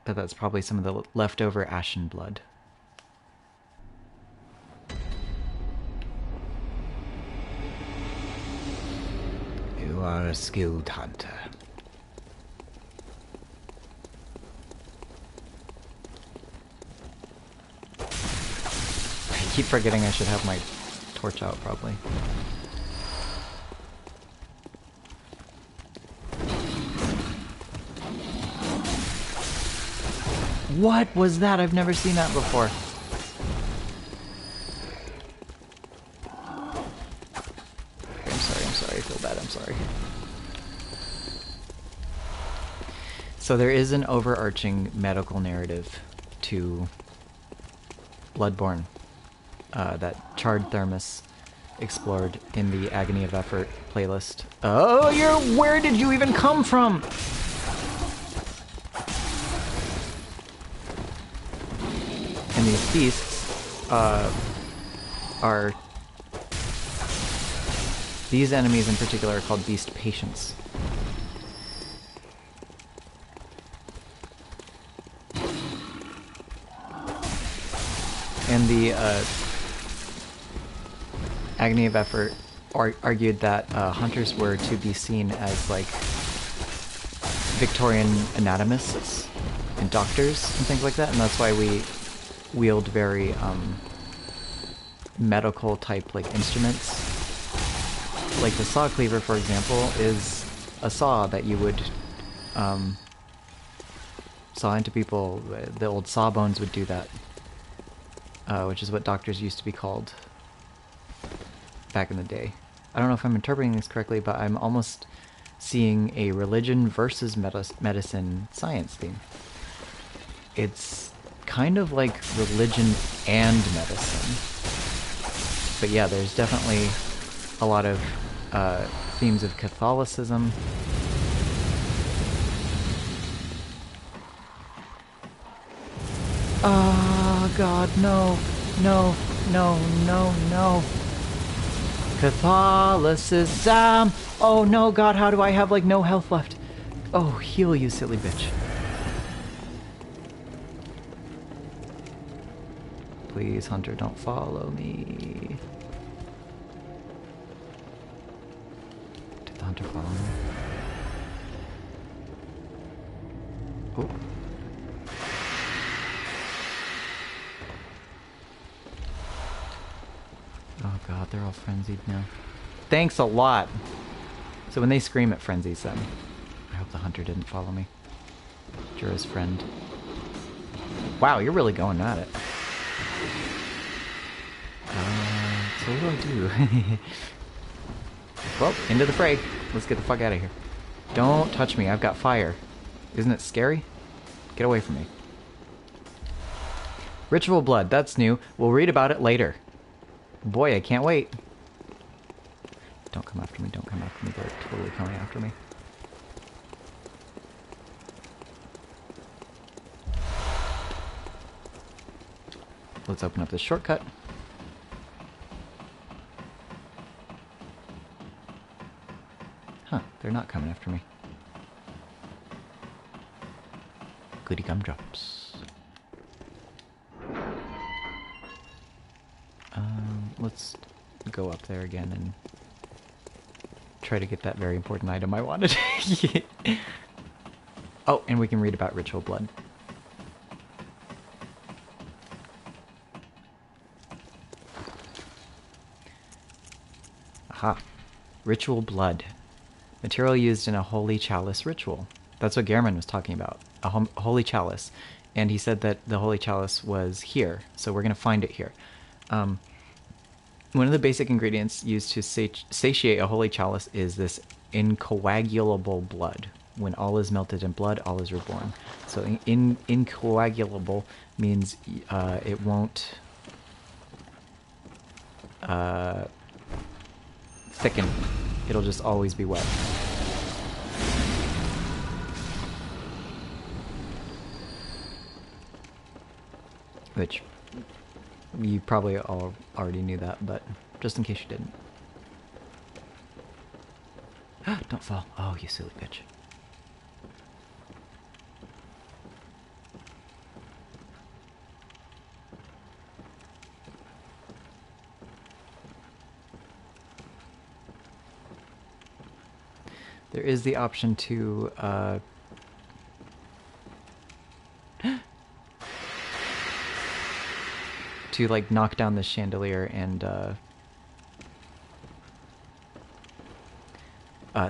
But that's probably some of the leftover ashen blood. You are a skilled hunter. I keep forgetting I should have my torch out, probably. What was that? I've never seen that before. I'm sorry. So there is an overarching medical narrative to Bloodborne that Charred Thermos explored in the Agony of Effort playlist. Oh, where did you even come from? And these beasts are... These enemies in particular are called beast patients. And the Agony of Effort argued that hunters were to be seen as like Victorian anatomists and doctors and things like that, and that's why we wield very medical type like instruments. Like the saw cleaver, for example, is a saw that you would saw into people. The old sawbones would do that, which is what doctors used to be called back in the day. I don't know if I'm interpreting this correctly, but I'm almost seeing a religion versus medicine science theme. It's kind of like religion and medicine. But yeah, there's definitely a lot of themes of Catholicism. Oh god, no, no, no, no, no. Catholicism! Oh no, god, how do I have like no health left? Oh, heal, you silly bitch. Please, Hunter, don't follow me. Did the Hunter follow me? Oh. Oh god, they're all frenzied now. Thanks a lot! So when they scream, it frenzies them. I hope the Hunter didn't follow me. Jura's friend. Wow, you're really going at it. So what do I do? Well, into the fray. Let's get the fuck out of here. Don't touch me, I've got fire. Isn't it scary? Get away from me. Ritual blood, that's new. We'll read about it later. Boy, I can't wait. Don't come after me, don't come after me. They're totally coming after me. Let's open up this shortcut. Huh, they're not coming after me. Goody gumdrops. Let's go up there again and try to get that very important item I wanted. Oh, and we can read about ritual blood. Aha. Ritual blood. Material used in a holy chalice ritual. That's what Gehrman was talking about. A holy chalice. And he said that the holy chalice was here. So we're going to find it here. One of the basic ingredients used to satiate a holy chalice is this incoagulable blood. When all is melted in blood, all is reborn. So incoagulable means it won't thicken. It'll just always be wet. Which you probably all already knew that, but just in case you didn't. Don't fall. Oh, you silly bitch. There is the option to to like knock down the chandelier and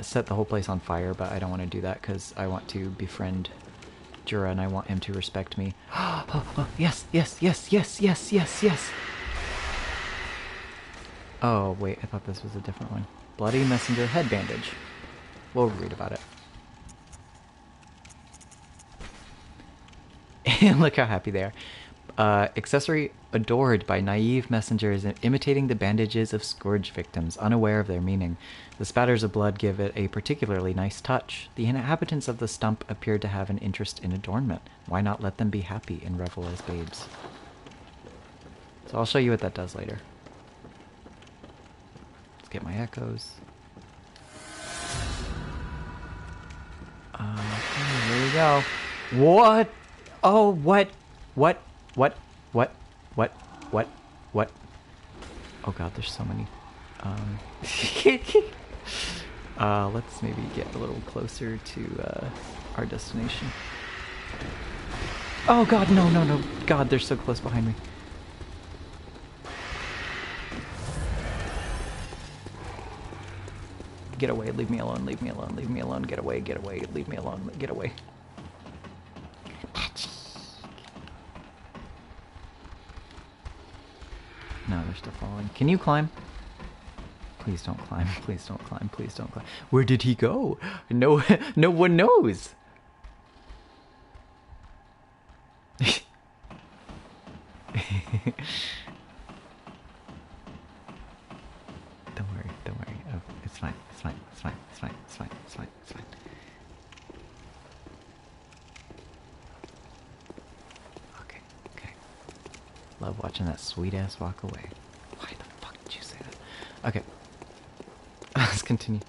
set the whole place on fire, but I don't want to do that because I want to befriend Jura and I want him to respect me. Oh, yes, yes, yes, yes, yes, yes, yes. Oh, wait, I thought this was a different one. Bloody messenger head bandage. We'll read about it. Look how happy they are. Accessory adored by naive messengers imitating the bandages of scourge victims, unaware of their meaning. The spatters of blood give it a particularly nice touch. The inhabitants of the stump appeared to have an interest in adornment. Why not let them be happy and revel as babes? So I'll show you what that does later. Let's get my echoes. Okay, here we go. What? Oh, what? What? What? What? What? What? What? Oh god, there's so many. Let's maybe get a little closer to our destination. Oh god, no, no, no. God, they're so close behind me. Get away, leave me alone, leave me alone, leave me alone, get away, leave me alone, get away. No, they're still falling. Can you climb? Please don't climb, please don't climb, please don't climb. Where did he go? No, no one knows. Don't worry, don't worry. Oh, it's fine, it's fine, it's fine, it's fine, it's fine, it's fine, it's fine. Okay, okay. Love watching that sweet ass walk away. Why the fuck did you say that? Okay. Let's continue.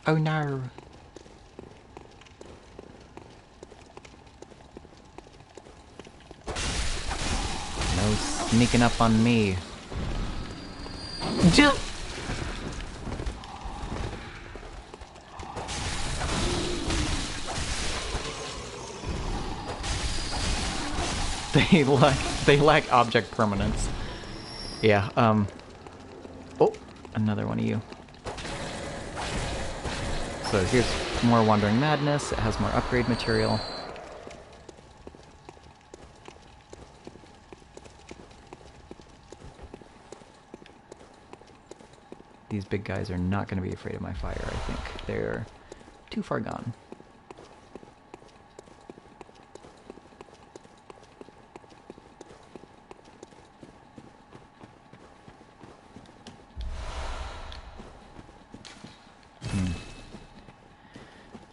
Oh no. No sneaking up on me. They lack object permanence. Yeah, oh, another one of you. So here's more Wandering Madness. It has more upgrade material. These big guys are not going to be afraid of my fire, I think. They're too far gone.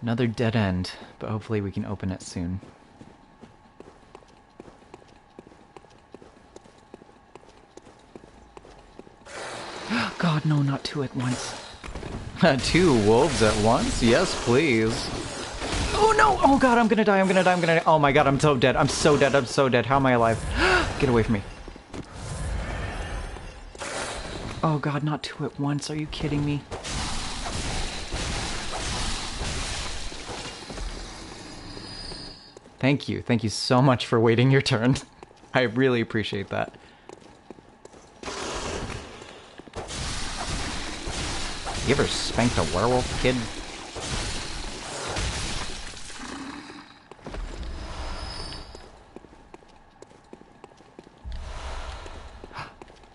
Another dead end, but hopefully we can open it soon. God, no, not two at once. Two wolves at once? Yes, please. Oh no! Oh god, I'm gonna die, I'm gonna die, I'm gonna die. Oh my god, I'm so dead, I'm so dead, I'm so dead. How am I alive? Get away from me. Oh god, not two at once, are you kidding me? Thank you so much for waiting your turn. I really appreciate that. You ever spanked a werewolf, kid?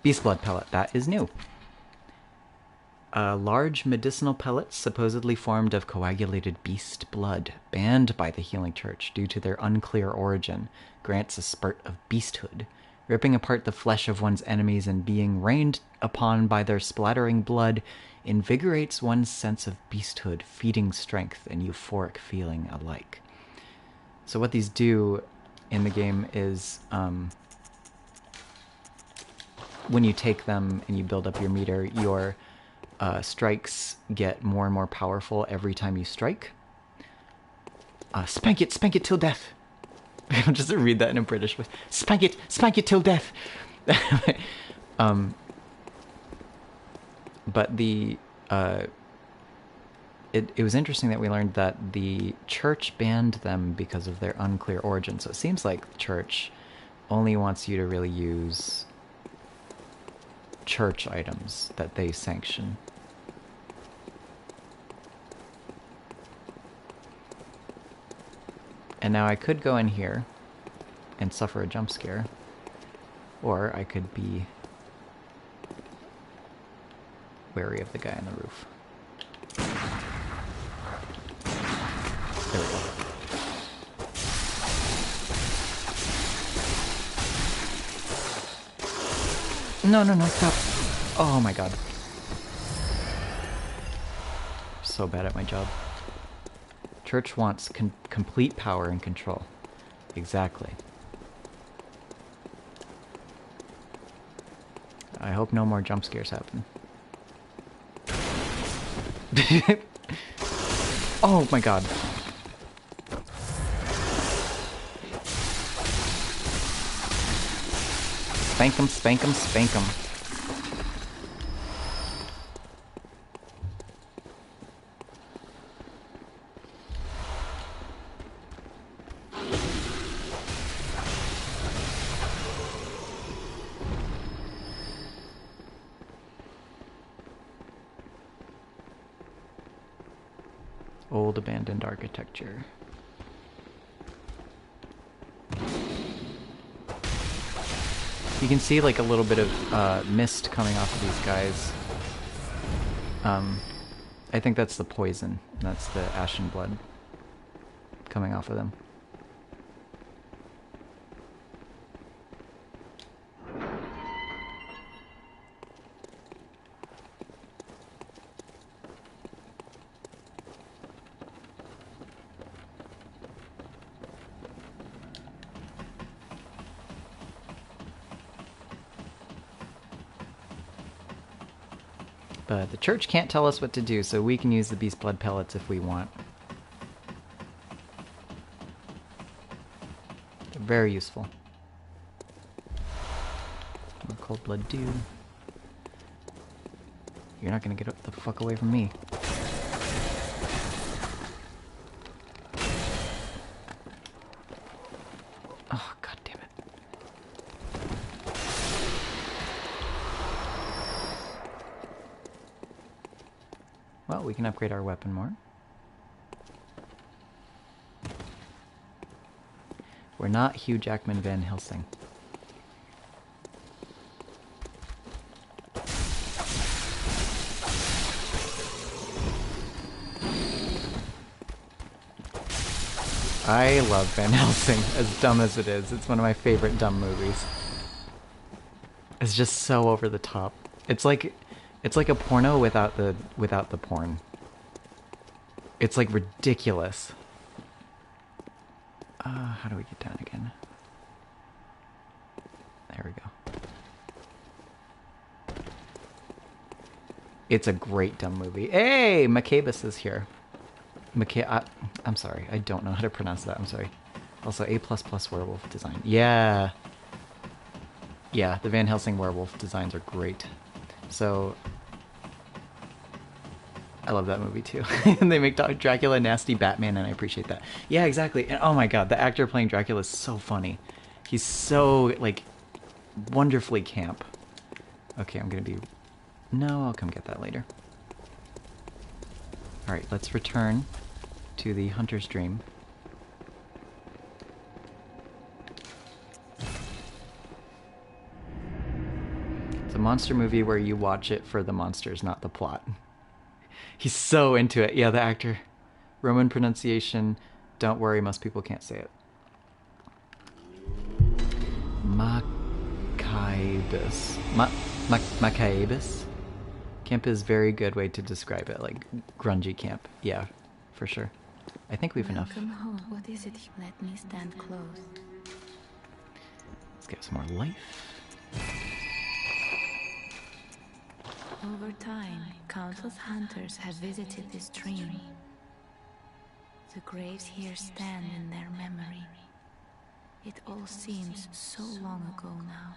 Beast blood pellet, that is new. Large medicinal pellets supposedly formed of coagulated beast blood, banned by the Healing Church due to their unclear origin, grants a spurt of beasthood. Ripping apart the flesh of one's enemies and being rained upon by their splattering blood invigorates one's sense of beasthood, feeding strength and euphoric feeling alike. So what these do in the game is, when you take them and you build up your meter, your strikes get more and more powerful every time you strike. Spank it till death. I'll just read that in a British voice. Spank it till death. But the it was interesting that we learned that the church banned them because of their unclear origin. So it seems like the church only wants you to really use church items that they sanction. And now I could go in here and suffer a jump scare, or I could be wary of the guy on the roof. No, no, no, stop. Oh my god. So bad at my job. Church wants complete power and control. Exactly. I hope no more jump scares happen. Oh my god. Spank 'em, spank 'em, spank 'em. Old abandoned architecture. You can see like a little bit of mist coming off of these guys. I think that's the poison. That's the ashen blood coming off of them. But the church can't tell us what to do, so we can use the beast blood pellets if we want. They're very useful. Cold blood dew. You're not gonna get the fuck away from me. Oh, god damn it. Well, we can upgrade our weapon more. We're not Hugh Jackman Van Helsing. I love Van Helsing, as dumb as it is. It's one of my favorite dumb movies. It's just so over the top. It's like a porno without the porn. It's like ridiculous. How do we get down again? There we go. It's a great dumb movie. Hey, Macabus is here. I'm sorry, I don't know how to pronounce that. I'm sorry. Also, A++ werewolf design. Yeah. Yeah, the Van Helsing werewolf designs are great. So, I love that movie too. And they make Dracula nasty Batman, and I appreciate that. Yeah, exactly. And oh my god, the actor playing Dracula is so funny. He's so, like, wonderfully camp. Okay, I'm gonna be... No, I'll come get that later. Alright, let's return to the Hunter's Dream. It's a monster movie where you watch it for the monsters, not the plot. He's so into it. Yeah, the actor. Roman pronunciation. Don't worry, most people can't say it. Macabus. Macabus. Camp is very good way to describe it, like grungy camp. Yeah, for sure. I think we've enough. Welcome home. What is it? Let me stand close. Let's get some more life. Over time, countless hunters have visited this stream. The graves here stand in their memory. It all seems so long ago now.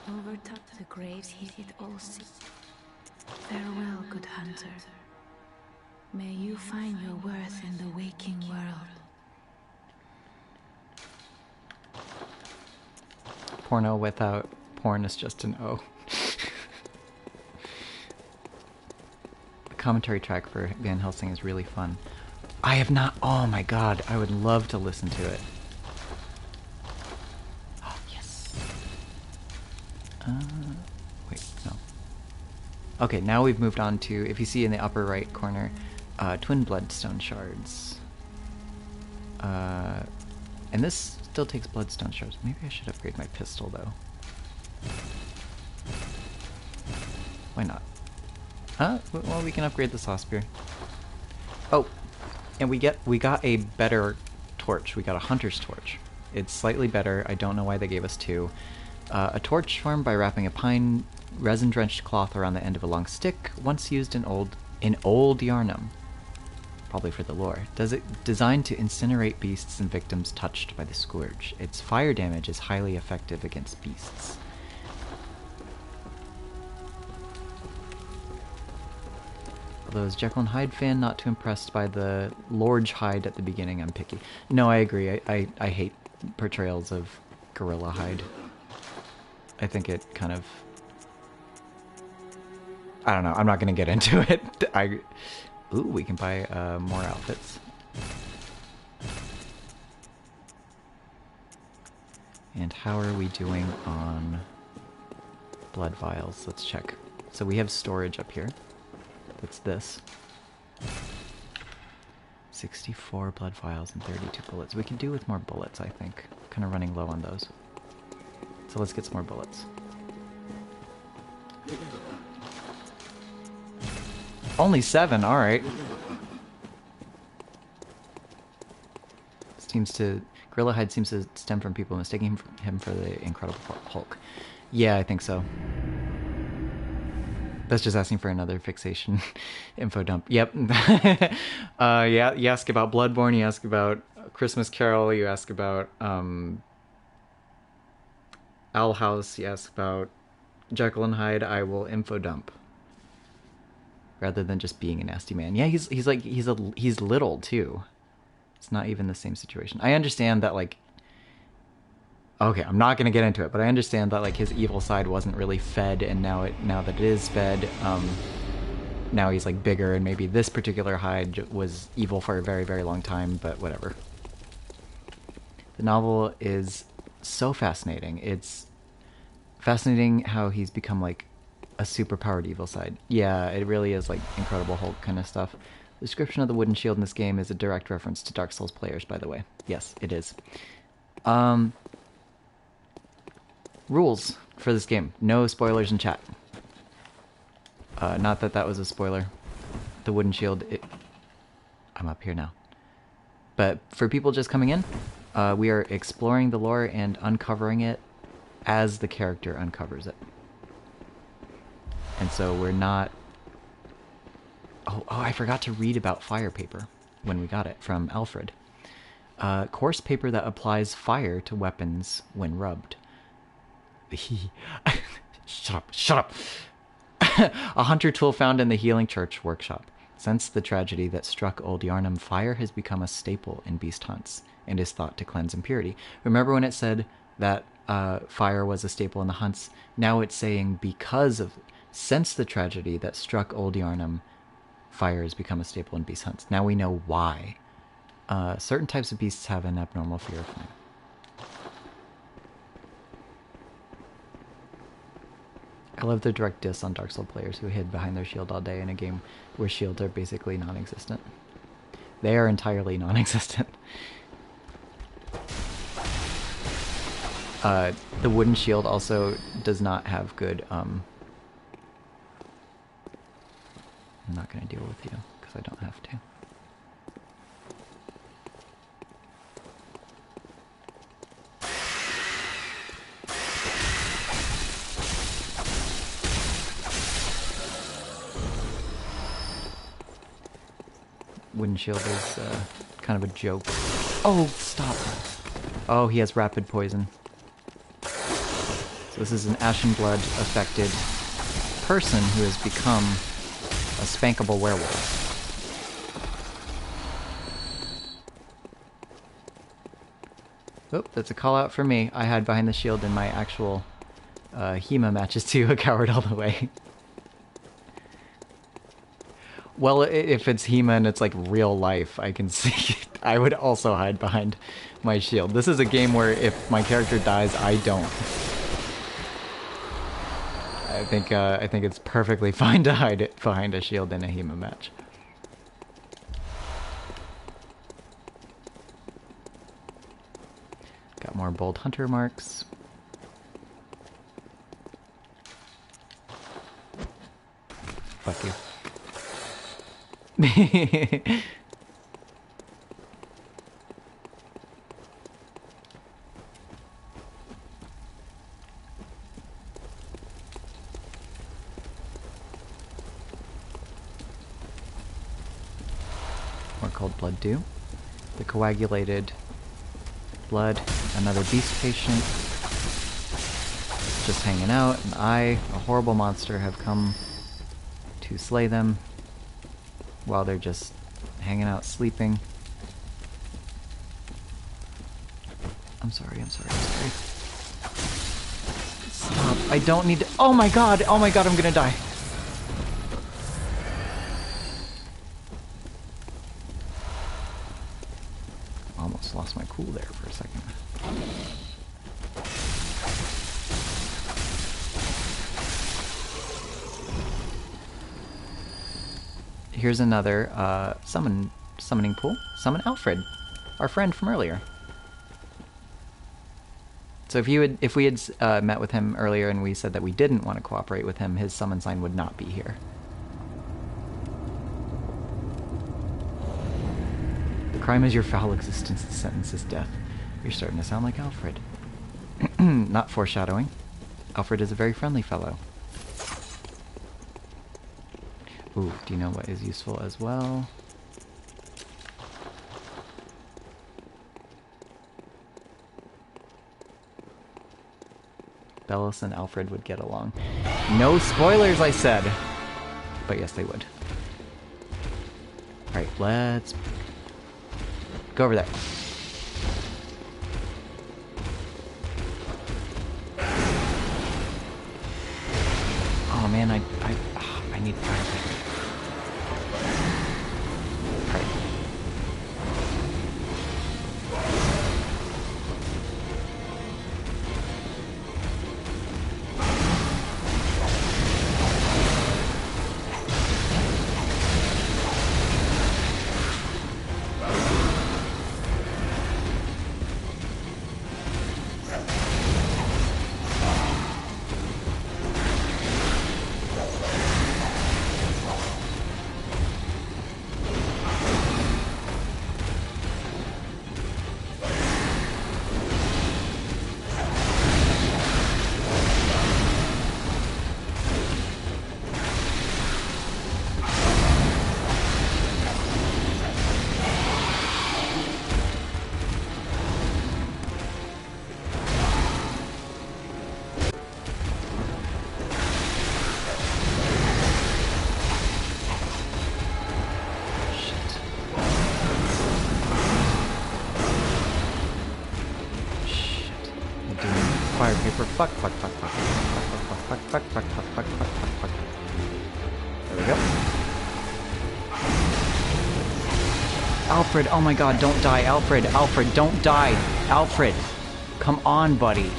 Over top the graves here, it all seems. Farewell, good hunter. May you find your worth in the waking world. Porno without porn is just an O. The commentary track for Van Helsing is really fun. I have not... Oh my god, I would love to listen to it. Oh, yes. Wait, no. Okay, now we've moved on to, if you see in the upper right corner, Twin Bloodstone Shards. And this still takes bloodstone shards. Maybe I should upgrade my pistol though. Why not? Huh? Well, we can upgrade the saw spear. Oh, and we got a better torch. We got a hunter's torch. It's slightly better. I don't know why they gave us two. A torch formed by wrapping a pine resin-drenched cloth around the end of a long stick, once used in old Yharnam. Probably for the lore. Designed to incinerate beasts and victims touched by the scourge. Its fire damage is highly effective against beasts. Although as Jekyll and Hyde fan, not too impressed by the Lord's hide at the beginning, I'm picky. No, I agree. I hate portrayals of Gorilla Hide. I think it kind of... I don't know. I'm not going to get into it. Ooh, we can buy more outfits. And how are we doing on blood vials? Let's check. So we have storage up here. That's this. 64 blood vials and 32 bullets. We can do with more bullets, I think. Kind of running low on those. So let's get some more bullets. Only 7, alright. Gorilla Hide seems to stem from people mistaking him for the Incredible Hulk. Yeah, I think so. That's just asking for another fixation info dump. Yep. Yeah, you ask about Bloodborne, you ask about Christmas Carol, you ask about Owl House, you ask about Jekyll and Hyde, I will info dump. Rather than just being a nasty man. Yeah, he's little too. It's not even the same situation. I understand that, like, okay, I'm not gonna get into it, but I understand that, like, his evil side wasn't really fed, and now that it is fed, now he's like bigger, and maybe this particular Hyde was evil for a very, very long time, but whatever. The novel is so fascinating. It's fascinating how he's become like a super-powered evil side. Yeah, it really is like Incredible Hulk kind of stuff. The description of the wooden shield in this game is a direct reference to Dark Souls players, by the way. Yes, it is. Rules for this game. No spoilers in chat. Not that that was a spoiler. The wooden shield... I'm up here now. But for people just coming in, we are exploring the lore and uncovering it as the character uncovers it. And so we're not... Oh, I forgot to read about fire paper when we got it from Alfred. Coarse paper that applies fire to weapons when rubbed. Shut up. A hunter tool found in the Healing Church workshop. Since the tragedy that struck Old Yharnam, fire has become a staple in beast hunts and is thought to cleanse impurity. Remember when it said that fire was a staple in the hunts? Now it's saying since the tragedy that struck Old Yharnam, fire has become a staple in beast hunts. Now we know why. Certain types of beasts have an abnormal fear of flame. I love the direct diss on Dark Souls players who hid behind their shield all day in a game where shields are basically non-existent. They are entirely non-existent. The wooden shield also does not have good... I'm not going to deal with you, because I don't have to. Wooden shield is kind of a joke. Oh, stop! Oh, he has rapid poison. So this is an Ashen Blood affected person who has become a spankable werewolf. Oh, that's a call out for me. I hide behind the shield in my actual HEMA matches too, a coward all the way. Well, if it's HEMA and it's like real life, I can see it. I would also hide behind my shield. This is a game where if my character dies, I don't. I think it's perfectly fine to hide it behind a shield in a HEMA match. Got more bold hunter marks. Fuck you. More cold blood dew. The coagulated blood. Another beast patient. Just hanging out, and I, a horrible monster, have come to slay them while they're just hanging out sleeping. I'm sorry. Stop. I don't need to— oh my god, I'm gonna die. Almost lost my cool there for a second. Here's another summoning pool. Summon Alfred, our friend from earlier. So if we had met with him earlier and we said that we didn't want to cooperate with him, his summon sign would not be here. The crime is your foul existence, the sentence is death. You're starting to sound like Alfred. Not foreshadowing. Alfred is a very friendly fellow. Ooh, do you know what is useful as well? Bellis and Alfred would get along. No spoilers, I said! But yes, they would. Alright, let's go over there. Oh man, I need fire. Fuck. There we go. Alfred, oh my god, don't die. Alfred, don't die. Alfred, come on, buddy.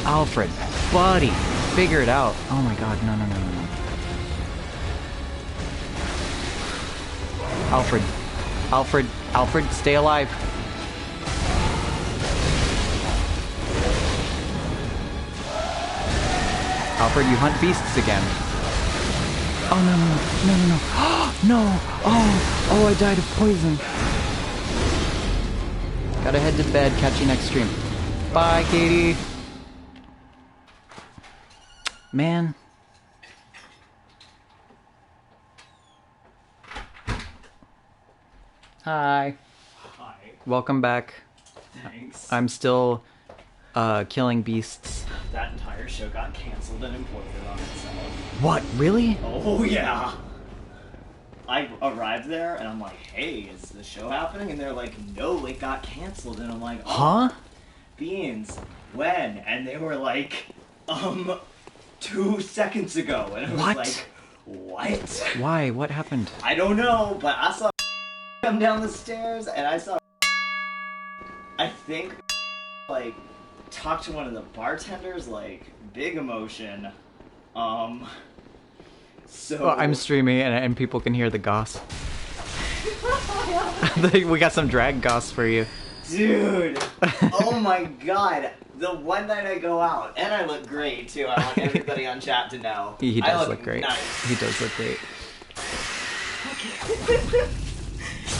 Alfred, buddy, figure it out. Oh my god, no. Alfred, stay alive. Alfred, you hunt beasts again. Oh, no. No. Oh, I died of poison. Gotta head to bed. Catch you next stream. Bye, Katie. Man. Hi. Hi. Welcome back. Thanks. I'm still killing beasts. That entire show got canceled and imploded on itself. What? Really? Oh, yeah. I arrived there and I'm like, hey, is the show happening? And they're like, no, it got canceled. And I'm like, oh, huh? Beans, when? And they were like, 2 seconds ago. And I was like, what? Why? What happened? I don't know, but I saw come down the stairs and I saw I think like talk to one of the bartenders, like big emotion. So well, I'm streaming and people can hear the goss. We got some drag goss for you. Dude! Oh my god! The one night I go out, and I look great too. I want everybody on chat to know. He I does look great. Nice. He does look great.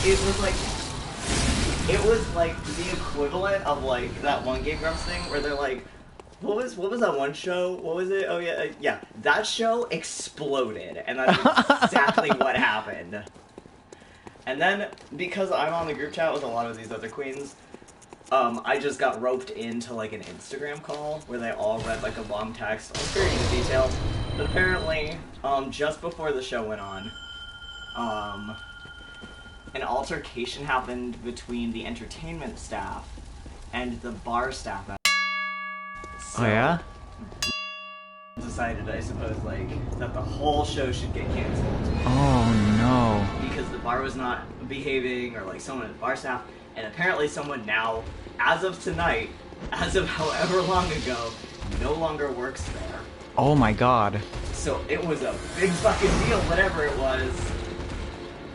It was like the equivalent of like that one Game Grumps thing where they're like, what was that one show? What was it? Oh yeah, yeah. That show exploded, and that's exactly what happened. And then because I'm on the group chat with a lot of these other queens, I just got roped into like an Instagram call where they all read like a long text. I'm sure you the details, but apparently, just before the show went on, an altercation happened between the entertainment staff and the bar staff. So, oh yeah? Decided, I suppose, like, that the whole show should get canceled. Oh no. Because the bar was not behaving, or like someone at the bar staff, and apparently someone now, as of tonight, as of however long ago, no longer works there. Oh my god. So it was a big fucking deal, whatever it was.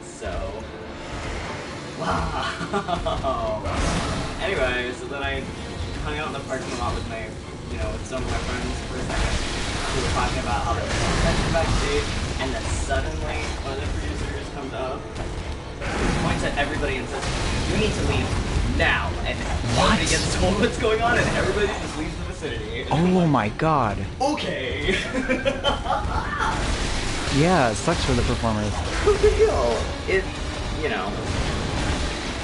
So... wow. Anyway, so then I hung out in the parking lot with my, with some of my friends for a second. We were talking about how they're backstage, and then suddenly one of the producers comes up, points at everybody and says, "You need to leave now." And everybody gets told what's going on, and everybody just leaves the vicinity. Oh my god. Okay. Yeah, it sucks for the performers. No big deal.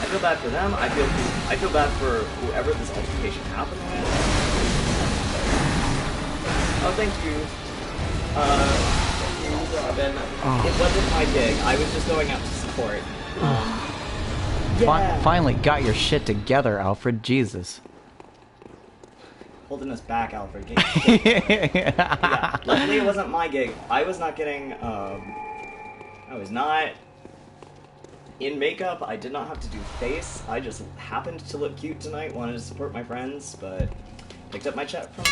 I feel bad for them. I feel bad for whoever this altercation happened with. Oh, thank you. Robin. Oh. It wasn't my gig. I was just going out to support. Finally got your shit together, Alfred. Jesus. Holding us back, Alfred. Yeah. Luckily, it wasn't my gig. I was not getting. I was not in makeup. I did not have to do face. I just happened to look cute tonight. Wanted to support my friends, but picked up my check from.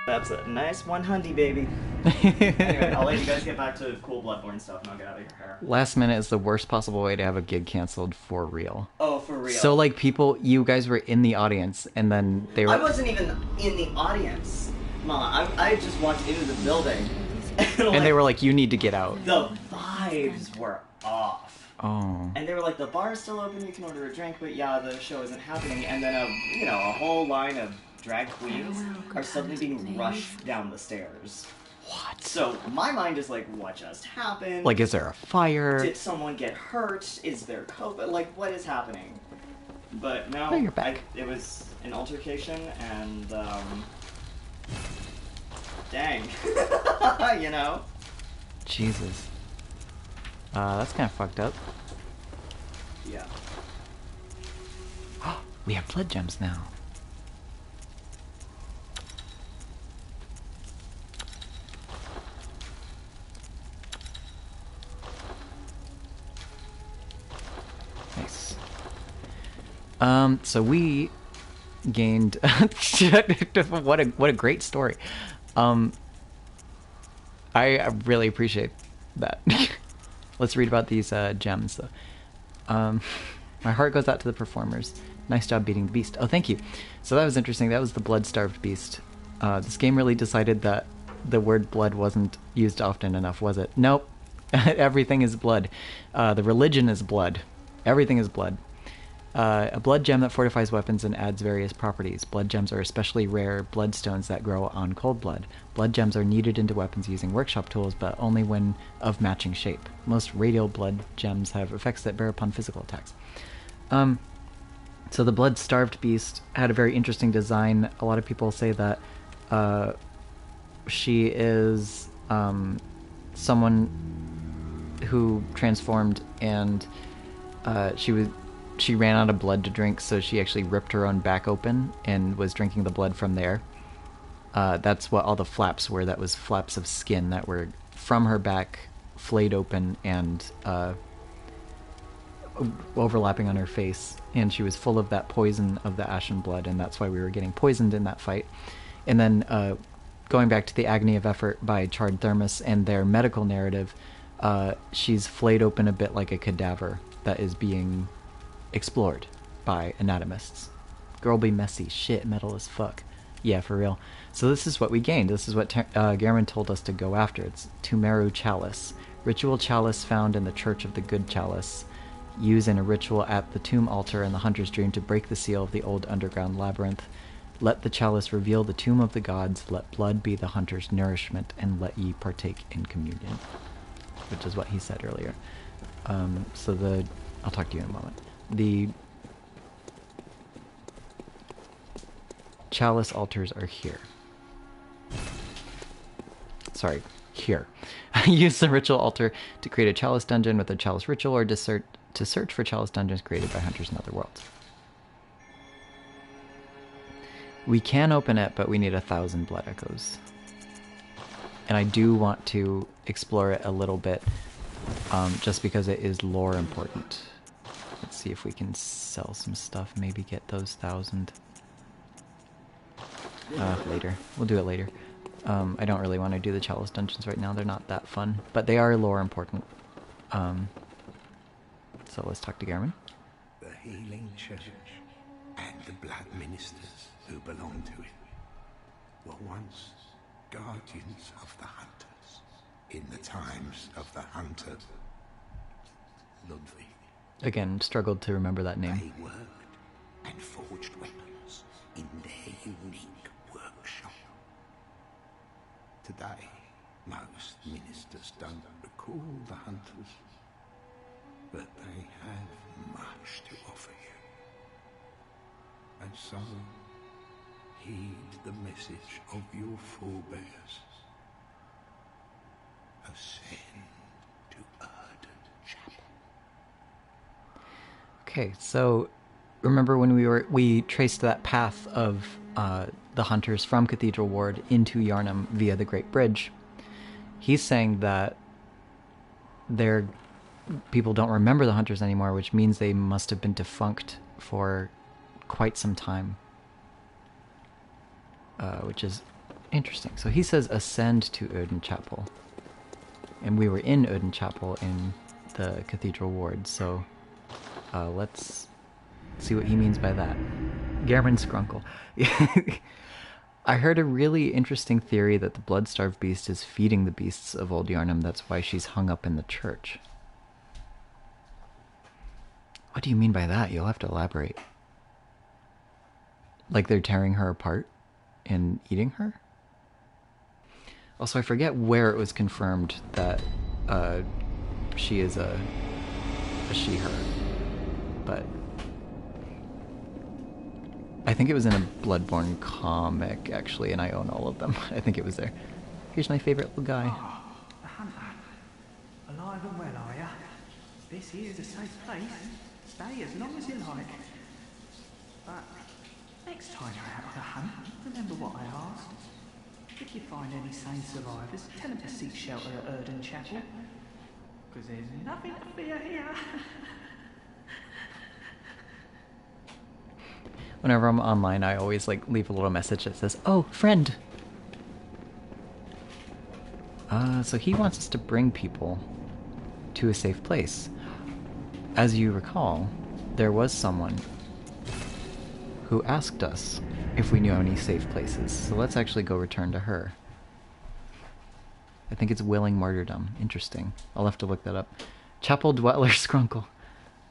That's a nice 100, baby. Anyway, I'll let you guys get back to cool Bloodborne stuff, and I'll get out of your hair. Last minute is the worst possible way to have a gig canceled for real. Oh, for real. So, like, you guys were in the audience, and then they were... I wasn't even in the audience, Mama. I just walked into the building. And they were like, you need to get out. The vibes were off. Oh. And they were like, the bar's still open, you can order a drink, but yeah, the show isn't happening. And then, a whole line of drag queens are suddenly being rushed down the stairs. What? So my mind is like, what just happened? Like, is there a fire? Did someone get hurt? Is there COVID? Like, what is happening? But no, oh, you're back. It was an altercation, and dang, Jesus. That's kind of fucked up. Yeah. We have blood gems now. Nice. So we gained what a great story. I really appreciate that. Let's read about these gems. My heart goes out to the performers. Nice job beating the beast. Oh, thank you. So that was interesting. That was the blood-starved beast. This game really decided that the word blood wasn't used often enough, was it? Nope. Everything is blood. The religion is blood. Everything is blood. A blood gem that fortifies weapons and adds various properties. Blood gems are especially rare bloodstones that grow on cold blood. Blood gems are kneaded into weapons using workshop tools, but only when of matching shape. Most radial blood gems have effects that bear upon physical attacks. So the blood-starved beast had a very interesting design. A lot of people say that she is someone who transformed, and she ran out of blood to drink, so she actually ripped her own back open and was drinking the blood from there. That's what all the flaps were. That was flaps of skin that were from her back, flayed open and overlapping on her face. And she was full of that poison of the ashen blood, and that's why we were getting poisoned in that fight. And then going back to the Agony of Effort by Charred Thermos and their medical narrative, she's flayed open a bit like a cadaver that is being explored by anatomists. Girl be messy. Shit, metal as fuck. Yeah, for real. So this is what we gained. This is what Gehrman told us to go after. It's Tumeru Chalice. Ritual chalice found in the Church of the Good Chalice. Use in a ritual at the tomb altar in the Hunter's Dream to break the seal of the old underground labyrinth. Let the chalice reveal the tomb of the gods. Let blood be the hunter's nourishment, and let ye partake in communion. Which is what he said earlier. I'll talk to you in a moment. The chalice altars are here. Sorry, here. Use the ritual altar to create a chalice dungeon with a chalice ritual, or to search for chalice dungeons created by hunters in other worlds. We can open it, but we need 1,000 blood echoes. And I do want to explore it a little bit, just because it is lore important. Let's see if we can sell some stuff, maybe get those 1,000. Later. We'll do it later. I don't really want to do the chalice dungeons right now. They're not that fun, but they are lore important. So let's talk to Gehrman. The healing church and the blood ministers who belong to it were once guardians of the hunters in the times of the hunter Ludwig. Again, struggled to remember that name. They worked and forged weapons in their unique workshop. Today, most ministers don't recall the hunters, but they have much to offer you. And so, heed the message of your forebears. Ascend to Oedon Chapel. Okay, so remember when we traced that path of the hunters from Cathedral Ward into Yharnam via the Great Bridge? He's saying that people don't remember the hunters anymore, which means they must have been defunct for quite some time. Which is interesting. So he says ascend to Oedon Chapel. And we were in Oedon Chapel in the Cathedral Ward, so let's see what he means by that. Gehrman Skrunkle. I heard a really interesting theory that the blood-starved beast is feeding the beasts of Old Yharnam. That's why she's hung up in the church. What do you mean by that? You'll have to elaborate. Like they're tearing her apart and eating her? Also, I forget where it was confirmed that she is a she-her, but I think it was in a Bloodborne comic, actually, and I own all of them. I think it was there. Here's my favorite little guy. Oh, the hunter. Alive and well, are ya? This here's a safe place. Stay as long as you like. But next time you're out on a hunt, remember what I asked. If you find any sane survivors, tell them to seek shelter at Oedon Chapel. Because there's nothing to fear here. Whenever I'm online, I always leave a little message that says, "Oh, friend." So he wants us to bring people to a safe place. As you recall, there was someone who asked us if we knew any safe places. So let's actually go return to her. I think it's Willing Martyrdom. Interesting. I'll have to look that up. Chapel Dweller Skrunkle.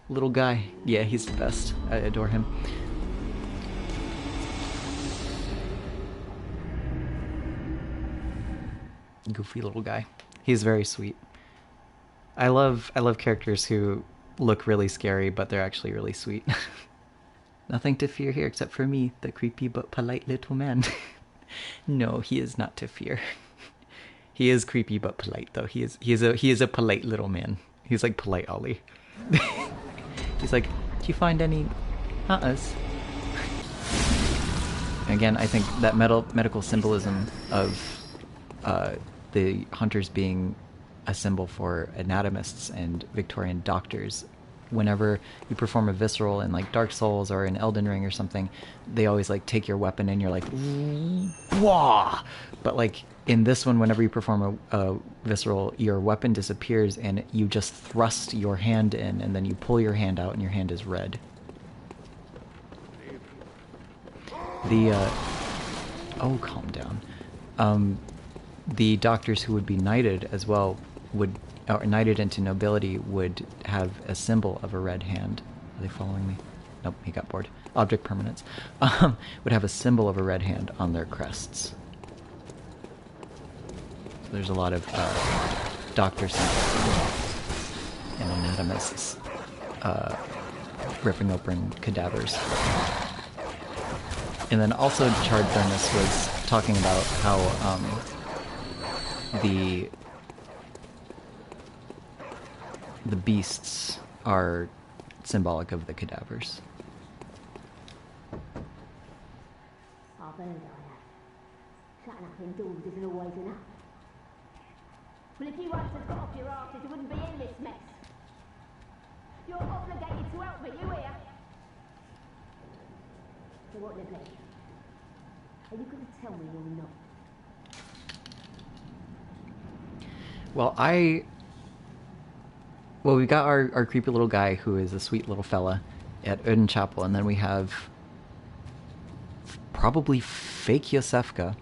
Little guy. Yeah, he's the best. I adore him. Goofy little guy. He's very sweet. I love characters who look really scary, but they're actually really sweet. Nothing to fear here except for me, the creepy but polite little man. No, he is not to fear. He is creepy but polite, though. He is a polite little man. He's like polite Ollie. He's like, "Do you find any hunters?" Again, I think that medical symbolism of the hunters being a symbol for anatomists and Victorian doctors. Whenever you perform a visceral in Dark Souls or in Elden Ring or something, they always take your weapon and you're like, wah! But in this one, whenever you perform a visceral, your weapon disappears and you just thrust your hand in, and then you pull your hand out and your hand is red. The, oh, calm down. The doctors who would be knighted as well would, or knighted into nobility, would have a symbol of a red hand. Are they following me? Nope, he got bored. Object permanence. Would have a symbol of a red hand on their crests. So there's a lot of doctors and anatomists ripping open cadavers. And then also Charred Thermos was talking about how the beasts are symbolic of the cadavers. I've heard I have. Shutting up indoors isn't always enough. Well, if you once had got off your arses, you wouldn't be in this mess. You're obligated to help me, you hear? So what, Nibley? Are you going to tell me or not? Well, we got our creepy little guy who is a sweet little fella at Oedon Chapel, and then we have probably fake Iosefka,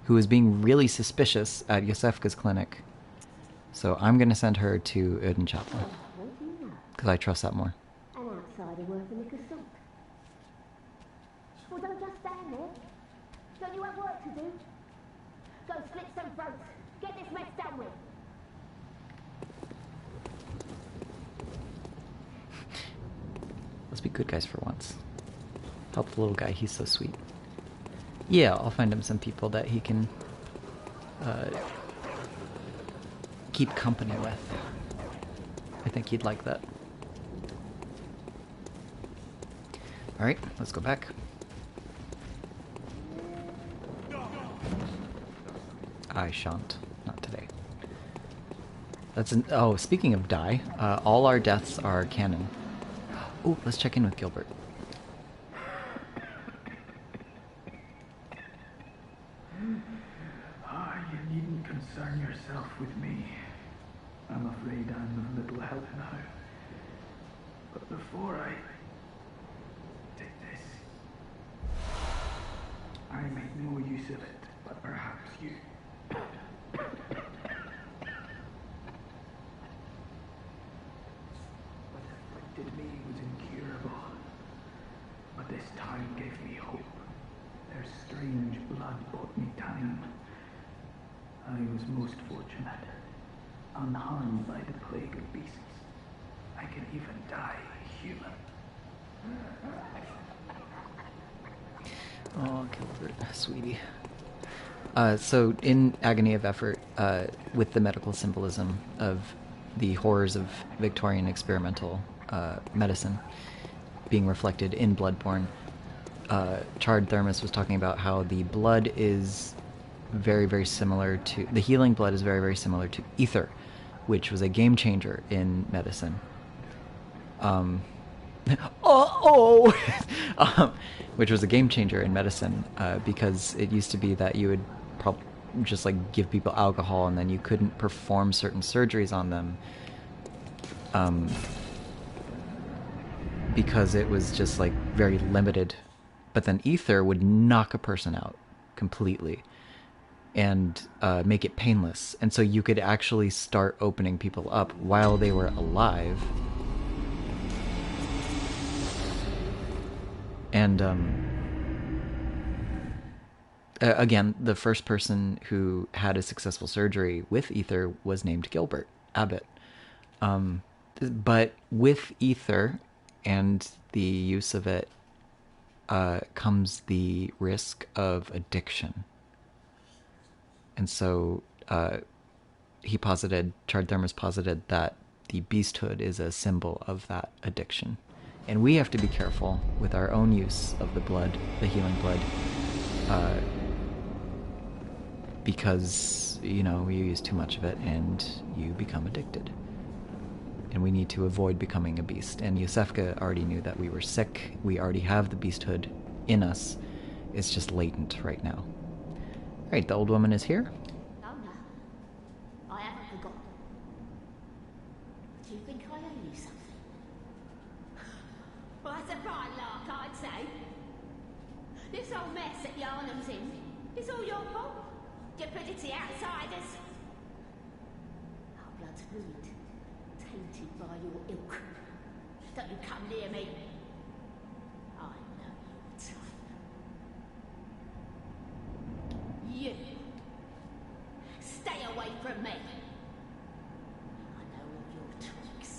who is being really suspicious at Iosefka's clinic. So I'm going to send her to Oedon Chapel, because I trust that more. An outsider worth a lick of salt. Well, don't just stand there. Don't you have work to do? Go slit some throats. Get this mess done with. Let's be good guys for once. Help the little guy, he's so sweet. Yeah, I'll find him some people that he can keep company with. I think he'd like that. Alright, let's go back. I shan't. Not today. That's an... Oh, speaking of die, all our deaths are canon. Oh, let's check in with Gilbert. You needn't concern yourself with me. I'm afraid I'm of little help now. But before I did this, I made no use of it, but perhaps you. What afflicted me was incurable, but this time gave me hope. Their strange blood bought me time. I was most fortunate, unharmed by the plague of beasts. I can even die human. Oh, Gilbert, sweetie. So in Agony of Effort, with the medical symbolism of the horrors of Victorian experimental medicine being reflected in Bloodborne, Charred Thermos was talking about how the blood is very, very similar to... The healing blood is very, very similar to ether, which was a game changer in medicine. Which was a game changer in medicine, because it used to be that you would probably just like give people alcohol and then you couldn't perform certain surgeries on them, because it was just like very limited. But then ether would knock a person out completely and make it painless, and so you could actually start opening people up while they were alive. And again, the first person who had a successful surgery with ether was named Gilbert Abbott. But with ether and the use of it comes the risk of addiction. And so Charred Thermos posited that the beasthood is a symbol of that addiction. And we have to be careful with our own use of the blood, the healing blood, because, you know, you use too much of it and you become addicted. And we need to avoid becoming a beast. And Iosefka already knew that we were sick. We already have the beasthood in us. It's just latent right now. Alright, the old woman is here. No, I haven't forgotten. Do you think I owe you something? Well, that's a fine lark, I'd say. This old mess that Yharnam's in, it's all your fault. Stupidity outsiders. Our blood's red, tainted by your ilk. Don't you come near me. I know your type. You. Stay away from me. I know all your tricks.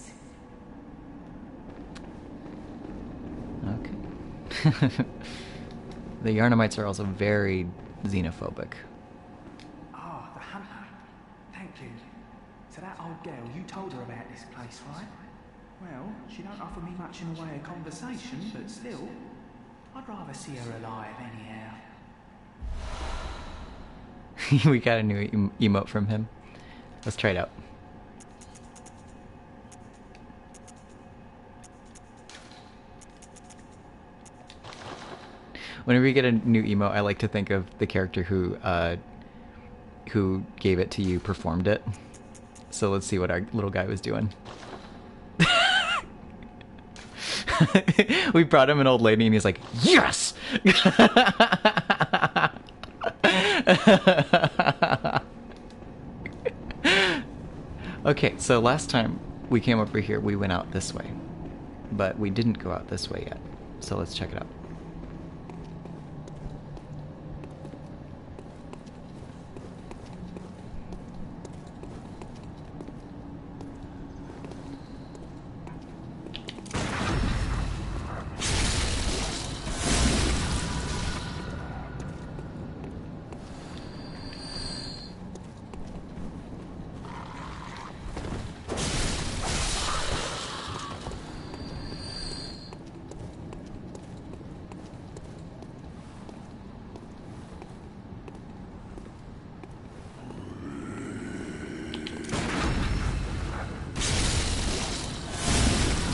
Okay. The Yharnamites are also very xenophobic. Ah, the hunter. Thank you. So that old girl, you told her about this place, right? Well, she don't offer me much in the way of conversation, but still, I'd rather see her alive anyhow. We got a new emote from him. Let's try it out. Whenever you get a new emote, I like to think of the character who gave it to you performed it. So let's see what our little guy was doing. We brought him an old lady and he's like, yes! Okay, so last time we came over here, we went out this way. But we didn't go out this way yet. So let's check it out.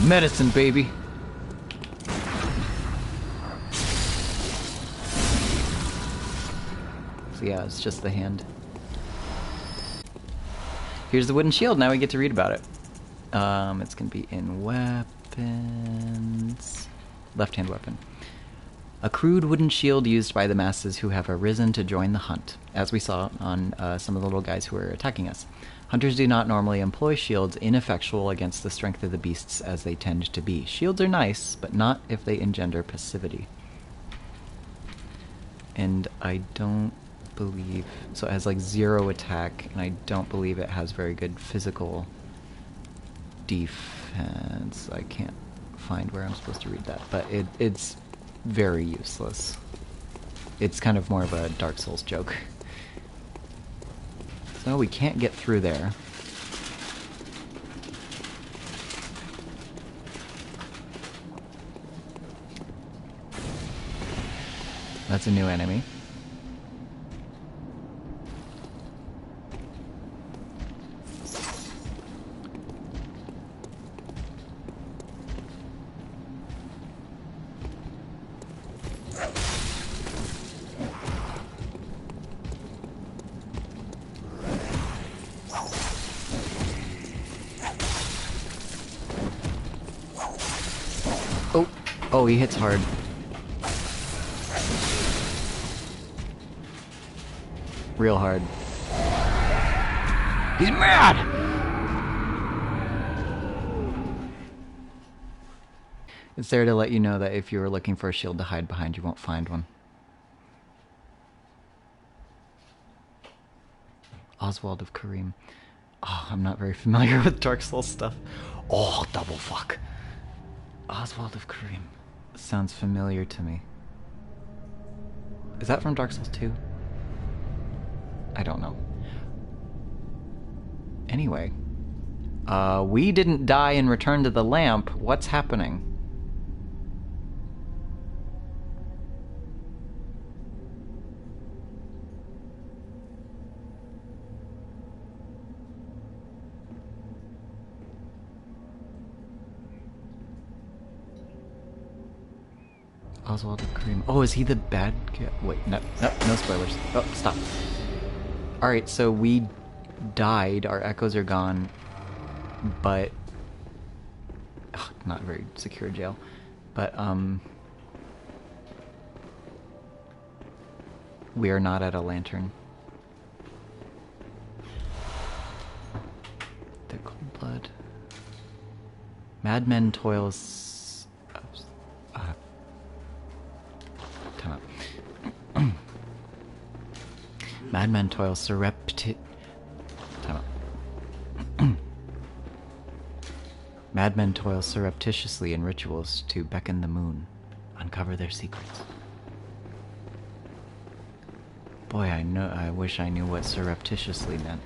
Medicine, baby. So yeah, it's just the hand. Here's the wooden shield. Now we get to read about it. It's gonna be in weapons. Left-hand weapon. A crude wooden shield used by the masses who have arisen to join the hunt, as we saw on some of the little guys who were attacking us. Hunters do not normally employ shields, ineffectual against the strength of the beasts as they tend to be. Shields are nice, but not if they engender passivity. And I don't believe... So it has like 0 attack, and I don't believe it has very good physical defense. I can't find where I'm supposed to read that, but it's very useless. It's kind of more of a Dark Souls joke. So we can't get through there. That's a new enemy. Oh, he hits hard. Real hard. He's mad! It's there to let you know that if you are looking for a shield to hide behind, you won't find one. Oswald of Karim. Oh, I'm not very familiar with Dark Souls stuff. Oh, double fuck. Oswald of Karim. Sounds familiar to me. Is that from Dark Souls 2? I don't know. Anyway. We didn't die and return to the lamp. What's happening? Oswald of Karim. Oh, is he the bad guy? Wait, no spoilers. Oh, stop. Alright, so we died. Our echoes are gone. But... Ugh, not a very secure jail. But, We are not at a lantern. The cold blood. Madmen toils. Time out. Madmen toil Madmen toil surreptitiously in rituals to beckon the moon, uncover their secrets. Boy, I wish I knew what surreptitiously meant.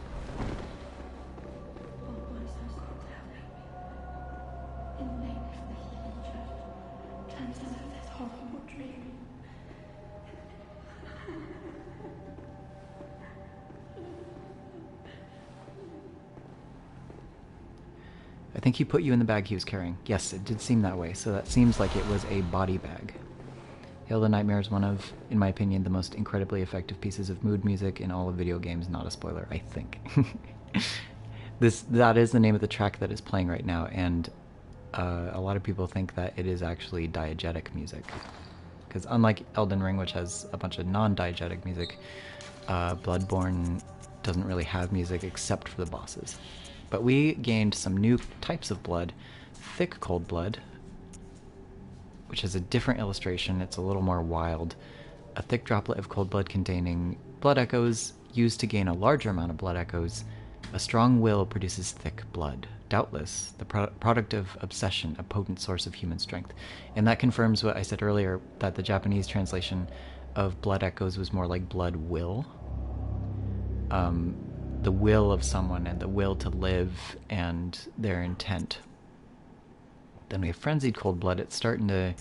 I think he put you in the bag he was carrying. Yes, it did seem that way, so that seems like it was a body bag. Hail the Nightmare is one of, in my opinion, the most incredibly effective pieces of mood music in all of video games. Not a spoiler, I think. That is the name of the track that is playing right now, and a lot of people think that it is actually diegetic music. Because unlike Elden Ring, which has a bunch of non-diegetic music, Bloodborne doesn't really have music except for the bosses. But we gained some new types of blood. Thick cold blood, which has a different illustration. It's a little more wild. A thick droplet of cold blood containing blood echoes, used to gain a larger amount of blood echoes. A strong will produces thick blood. Doubtless, the product of obsession, a potent source of human strength. And that confirms what I said earlier, that the Japanese translation of blood echoes was more like blood will. The will of someone and the will to live and their intent. Then we have frenzied cold blood. It's starting to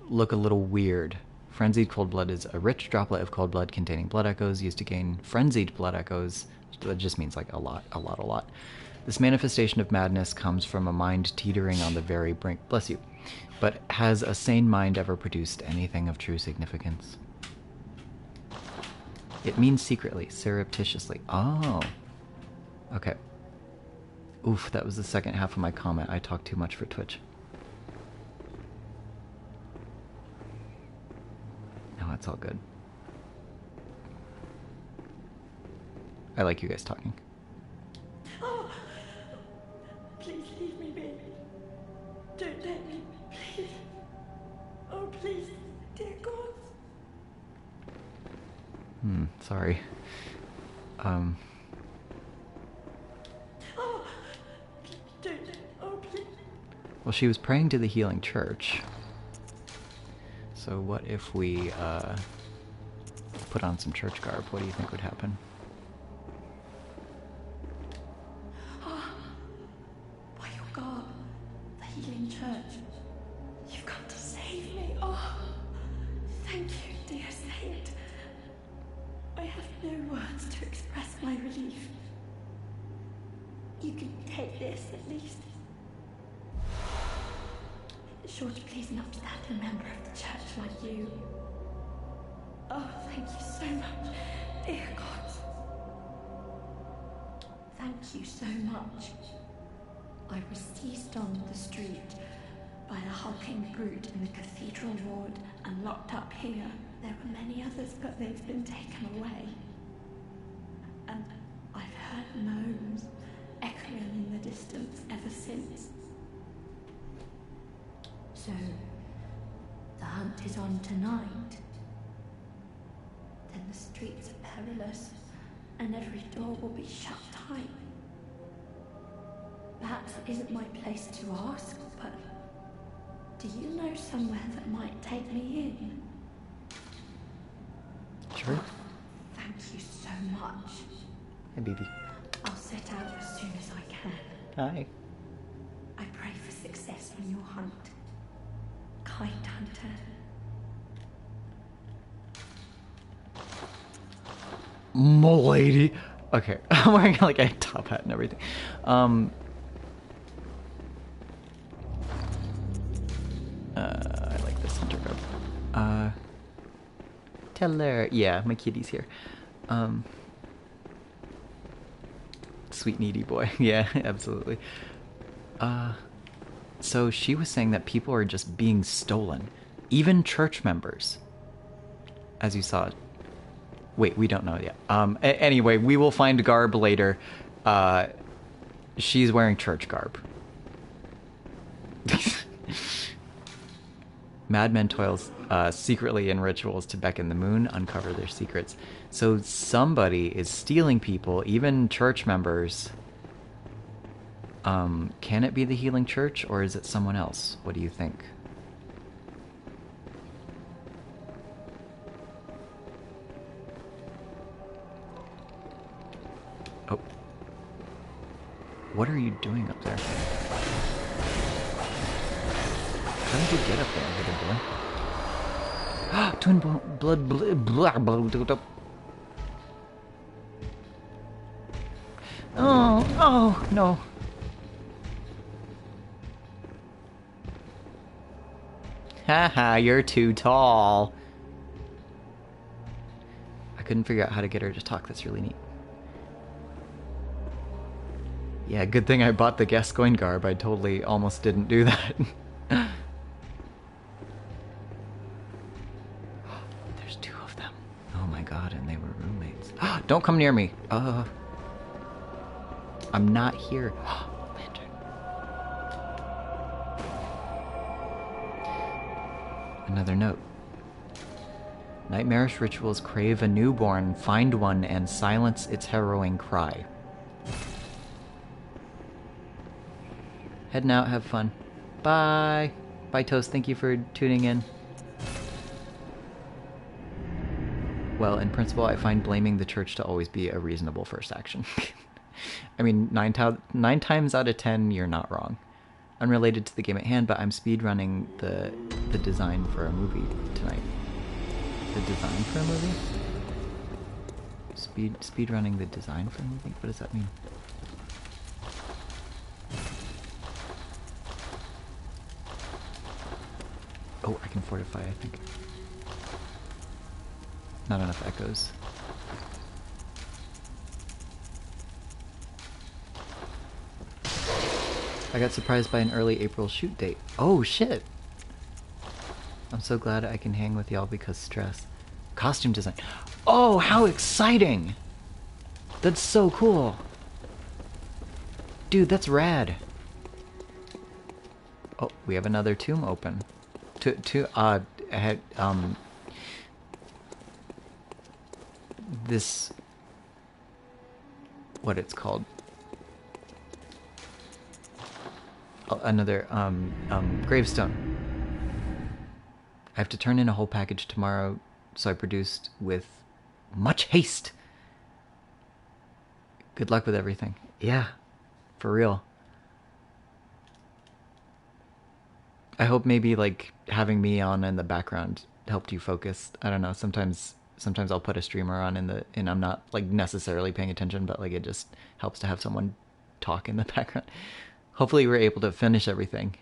look a little weird. Frenzied cold blood is a rich droplet of cold blood containing blood echoes used to gain frenzied blood echoes. That just means like a lot. This manifestation of madness comes from a mind teetering on the very brink. Bless you. But has a sane mind ever produced anything of true significance? It means secretly, surreptitiously. Oh. Okay. Oof, that was the second half of my comment. I talk too much for Twitch. No, it's all good. I like you guys talking. Oh, please leave me be. Don't let me, please. Oh, please, dear God. Sorry. Oh, don't. Oh, please. Well, she was praying to the healing church. So what if we put on some church garb? What do you think would happen? By your God, the healing church. You've come to save me. Oh, thank you, dear saint. I have no words to express my relief. You can take this at least. Sure to please an upstanding member of the church like you. Oh, thank you so much, dear God. Thank you so much. I was seized on the street by the hulking brute in the Cathedral Ward and locked up here. There were many others, but they've been taken away. And I've heard moans echoing in the distance ever since. So, the hunt is on tonight. Then the streets are perilous, and every door will be shut tight. Perhaps it isn't my place to ask, but do you know somewhere that might take me in? Sure. Thank you so much. Hey, baby. I'll set out as soon as I can. Hi. I pray for success on your hunt, kind hunter. M'lady. Okay, I'm wearing like a top hat and everything. I like this hunter garb. Tell her. Yeah, my kitty's here. Sweet needy boy. Yeah, absolutely. So she was saying that people are just being stolen. Even church members. As you saw, Wait, we don't know yet. Anyway, we will find garb later. She's wearing church garb. Madmen toils secretly in rituals to beckon the moon, uncover their secrets. So somebody is stealing people, even church members. Can it be the Healing Church, or is it someone else? What do you think? Oh. What are you doing up there? How did you get up there, little boy? Twin blood, oh, no. Haha, you're too tall. I couldn't figure out how to get her to talk. That's really neat. Yeah, good thing I bought the Gascoigne garb. I totally almost didn't do that. There's two of them. Oh my god, and they were roommates. Don't come near me. I'm not here. Lantern. Another note. Nightmarish rituals crave a newborn, find one, and silence its harrowing cry. Heading out, have fun. Bye. Bye, Toast. Thank you for tuning in. Well, in principle, I find blaming the church to always be a reasonable first action. I mean, 9 times out of 10, you're not wrong. Unrelated to the game at hand, but I'm speedrunning the design for a movie tonight. The design for a movie? Speedrunning the design for a movie? What does that mean? Oh, I can fortify, I think. Not enough echoes. I got surprised by an early April shoot date. Oh, shit! I'm so glad I can hang with y'all because stress. Costume design. Oh, how exciting! That's so cool! Dude, that's rad! Oh, we have another tomb open. This... what it's called. Another, gravestone. I have to turn in a whole package tomorrow, so I produced with much haste. Good luck with everything. Yeah, for real. I hope maybe, like, having me on in the background helped you focus. I don't know, sometimes I'll put a streamer on and I'm not, like, necessarily paying attention, but, like, it just helps to have someone talk in the background. Hopefully we're able to finish everything.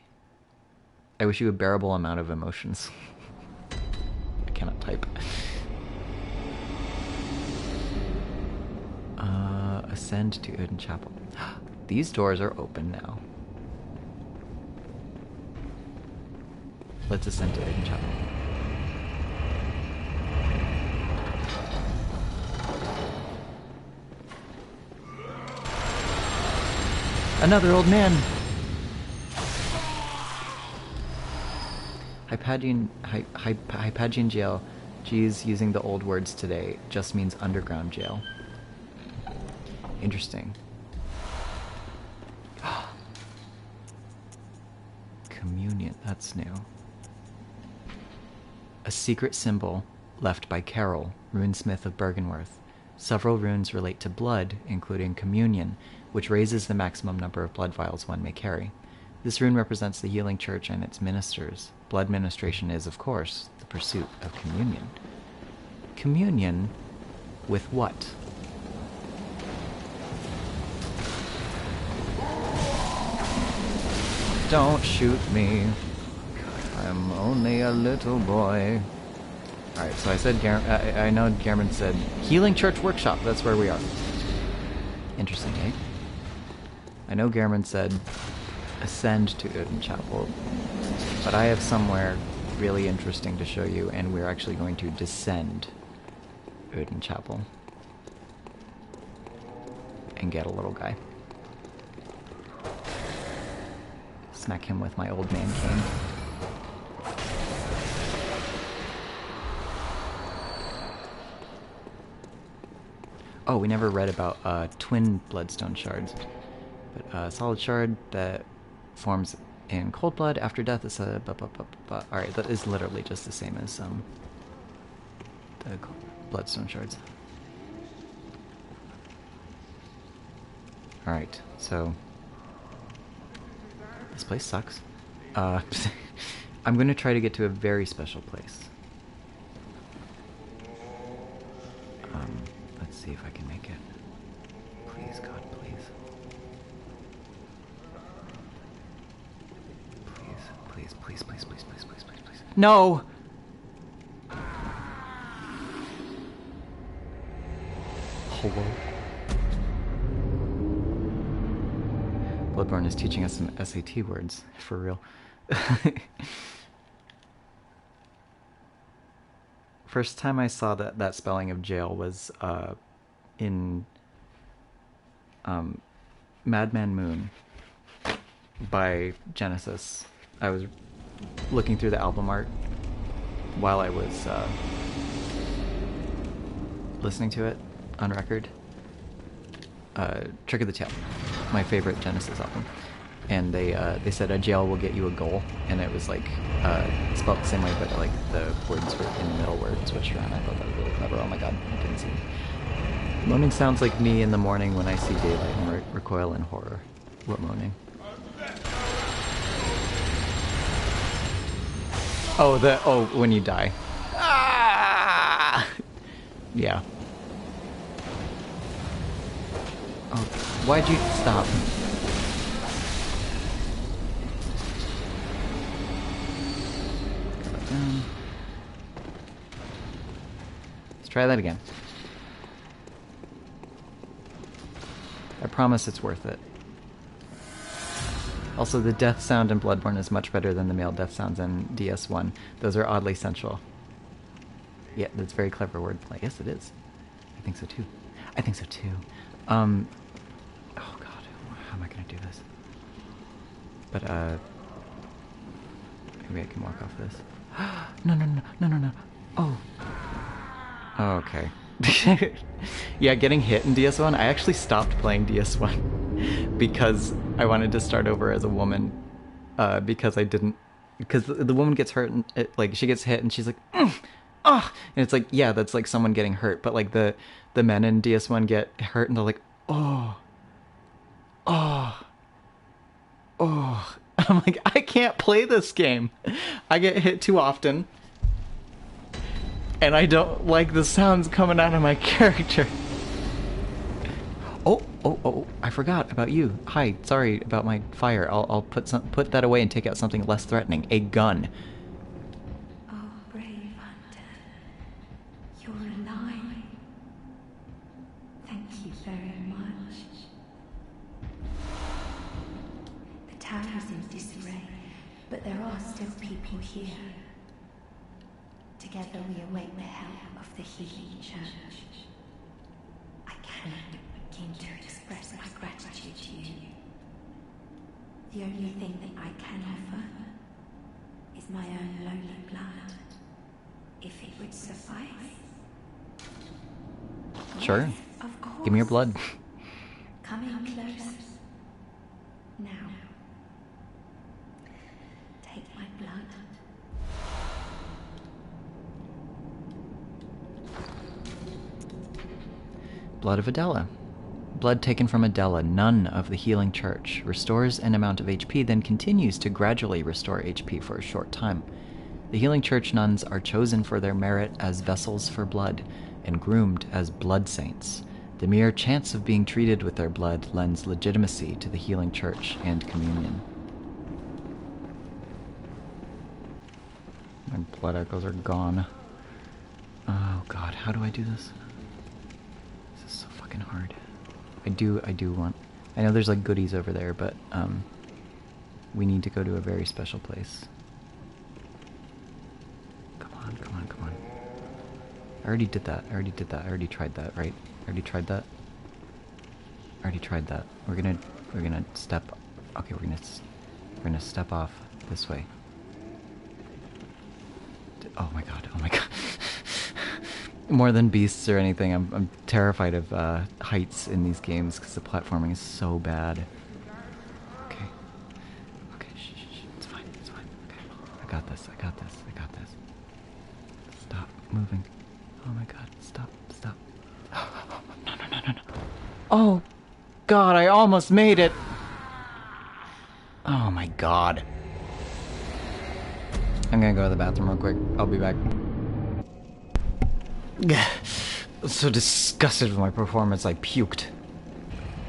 I wish you a bearable amount of emotions. I cannot type. Ascend to Oedon Chapel. These doors are open now. Let's ascend to Hypageon Gaol. Another old man! Hypageon Gaol. Geez, using the old words today just means underground jail. Interesting. Communion, that's new. A secret symbol left by Carol, runesmith of Bergenworth. Several runes relate to blood, including communion, which raises the maximum number of blood vials one may carry. This rune represents the healing church and its ministers. Blood ministration is, of course, the pursuit of communion. Communion with what? Don't shoot me. I'm only a little boy. Alright, so I said, I know Gehrman said, Healing Church Workshop, that's where we are. Interesting, eh? I know Gehrman said, ascend to Oedon Chapel, but I have somewhere really interesting to show you, and we're actually going to descend. Oedon Chapel and get a little guy. Smack him with my old man cane. Oh, we never read about twin bloodstone shards. But a solid shard that forms in cold blood after death is a... Alright, that is literally just the same as the bloodstone shards. Alright, so... This place sucks. I'm going to try to get to a very special place. Let's see if I can make it. Please, God, please. Please, please, please, please, please, please, please, please. No! Hello? Bloodborne is teaching us some SAT words, for real. First time I saw that spelling of jail was in Madman Moon by Genesis. I was looking through the album art while I was listening to it on record. Trick of the Tail, my favorite Genesis album. And they said a jail will get you a goal, and it was like spelled the same way, but like the words were in the middle were switched around. I thought that was really clever. Oh my god, I didn't see it. Moaning sounds like me in the morning when I see daylight and recoil in horror. What moaning? Oh, when you die. Ah! Yeah. Oh, why'd you stop? Let's try that again. I promise it's worth it. Also, the death sound in Bloodborne is much better than the male death sounds in DS1. Those are oddly sensual. Yeah, that's very clever wordplay. Yes, it is. I think so too. I think so too. Oh god, how am I gonna do this? But, maybe I can walk off this. No. Oh. Oh, okay. Yeah, getting hit in DS1, I actually stopped playing DS1 because I wanted to start over as a woman, because the woman gets hurt and like she gets hit and she's like, and it's like, yeah, that's like someone getting hurt, but like the men in DS1 get hurt and they're like, oh. I'm like, I can't play this game. I get hit too often. And I don't like the sounds coming out of my character. Oh, I forgot about you. Hi, sorry about my fire. I'll put that away and take out something less threatening. A gun. Oh, brave hunter. You're alive. Thank you very much. The tower's in disarray, but there are still people here. Together we await the help of the healing church. I cannot begin to express my gratitude to you. The only thing that I can offer is my own lowly blood, if it would suffice. Sure. Yes, of course. Give me your blood. Come in close. Now, take my blood. Blood of Adella. Blood taken from Adella, nun of the healing church, restores an amount of HP, then continues to gradually restore HP for a short time. The healing church nuns are chosen for their merit as vessels for blood, and groomed as blood saints. The mere chance of being treated with their blood lends legitimacy to the healing church and communion. My blood echoes are gone. Oh god, how do I do this? This is so fucking hard. I do want... I know there's like goodies over there, but we need to go to a very special place. Come on. I already did that. I already did that. I already tried that, right? I already tried that. I already tried that. We're gonna step. Okay, we're gonna step off this way. Oh my god! Oh my god! More than beasts or anything, I'm terrified of heights in these games because the platforming is so bad. Okay. Okay. Shh. It's fine. It's fine. Okay. I got this. I got this. I got this. Stop moving. Oh my god. Stop. Stop. No. Oh god, I almost made it. Oh my god. I'm gonna go to the bathroom real quick. I'll be back. I'm so disgusted with my performance, I puked.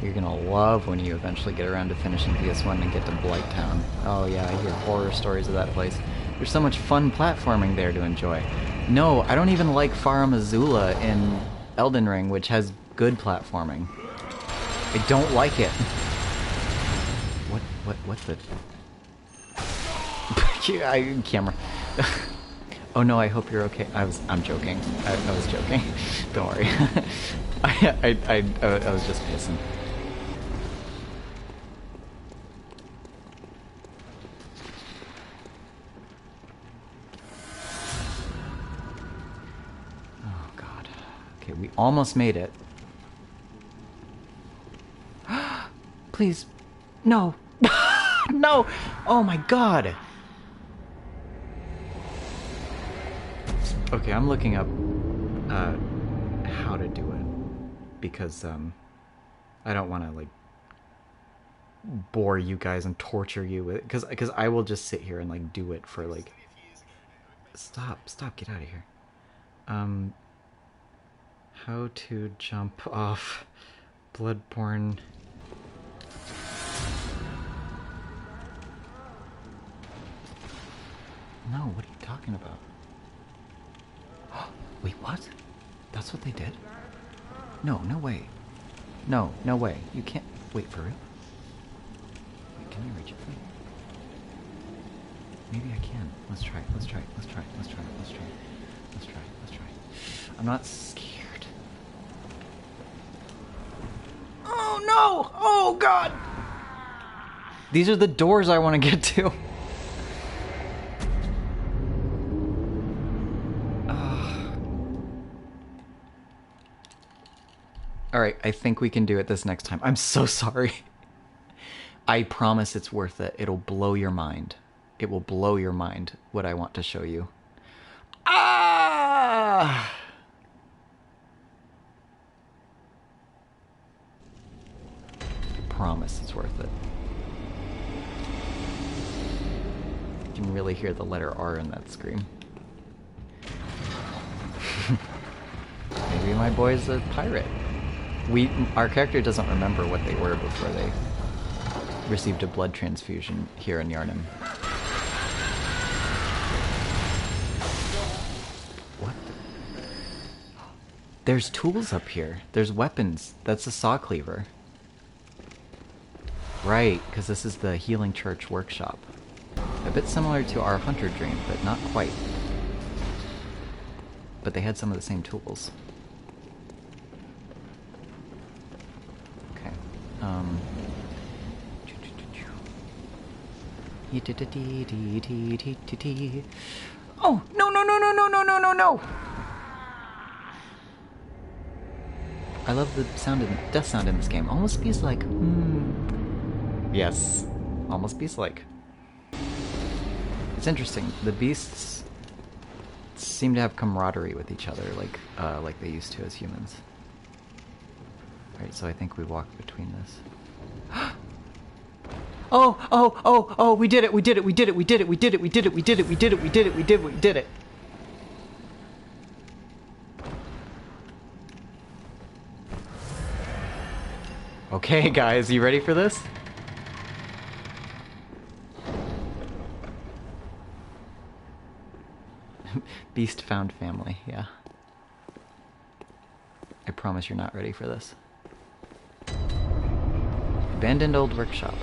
You're gonna love when you eventually get around to finishing PS1 and get to Blighttown. Oh yeah, I hear horror stories of that place. There's so much fun platforming there to enjoy. No, I don't even like Farum Azula in Elden Ring, which has good platforming. I don't like it. What's the... camera. Oh no, I hope you're okay. I'm joking. I was joking. Don't worry. I was just pissing. Oh god. Okay, we almost made it. Please. No. No! Oh my god! Okay, I'm looking up how to do it because I don't want to like bore you guys and torture you with it because I will just sit here and like do it for like stop get out of here. How to jump off Bloodborne. No, what are you talking about? Wait, what? That's what they did? No way. No way. You can't... Wait, for real? Wait, can you reach it for me? Maybe I can. Let's try. I'm not scared. Oh no! Oh god! These are the doors I want to get to. Alright, I think we can do it this next time. I'm so sorry. I promise it's worth it. It'll blow your mind. It will blow your mind what I want to show you. Ah! I promise it's worth it. You can really hear the letter R in that scream. Maybe my boy's a pirate. Our character doesn't remember what they were before they received a blood transfusion here in Yharnam. What? There's tools up here. There's weapons. That's a saw cleaver. Right, because this is the Healing Church workshop. A bit similar to our Hunter Dream, but not quite. But they had some of the same tools. Oh, no. I love the death sound in this game. Almost beast-like. Yes. Almost beast-like. It's interesting. The beasts seem to have camaraderie with each other like they used to as humans. Alright, so I think we walk between this. Oh, we did it. Okay, guys, you ready for this? Beast found family, yeah. I promise you're not ready for this. Abandoned old workshop.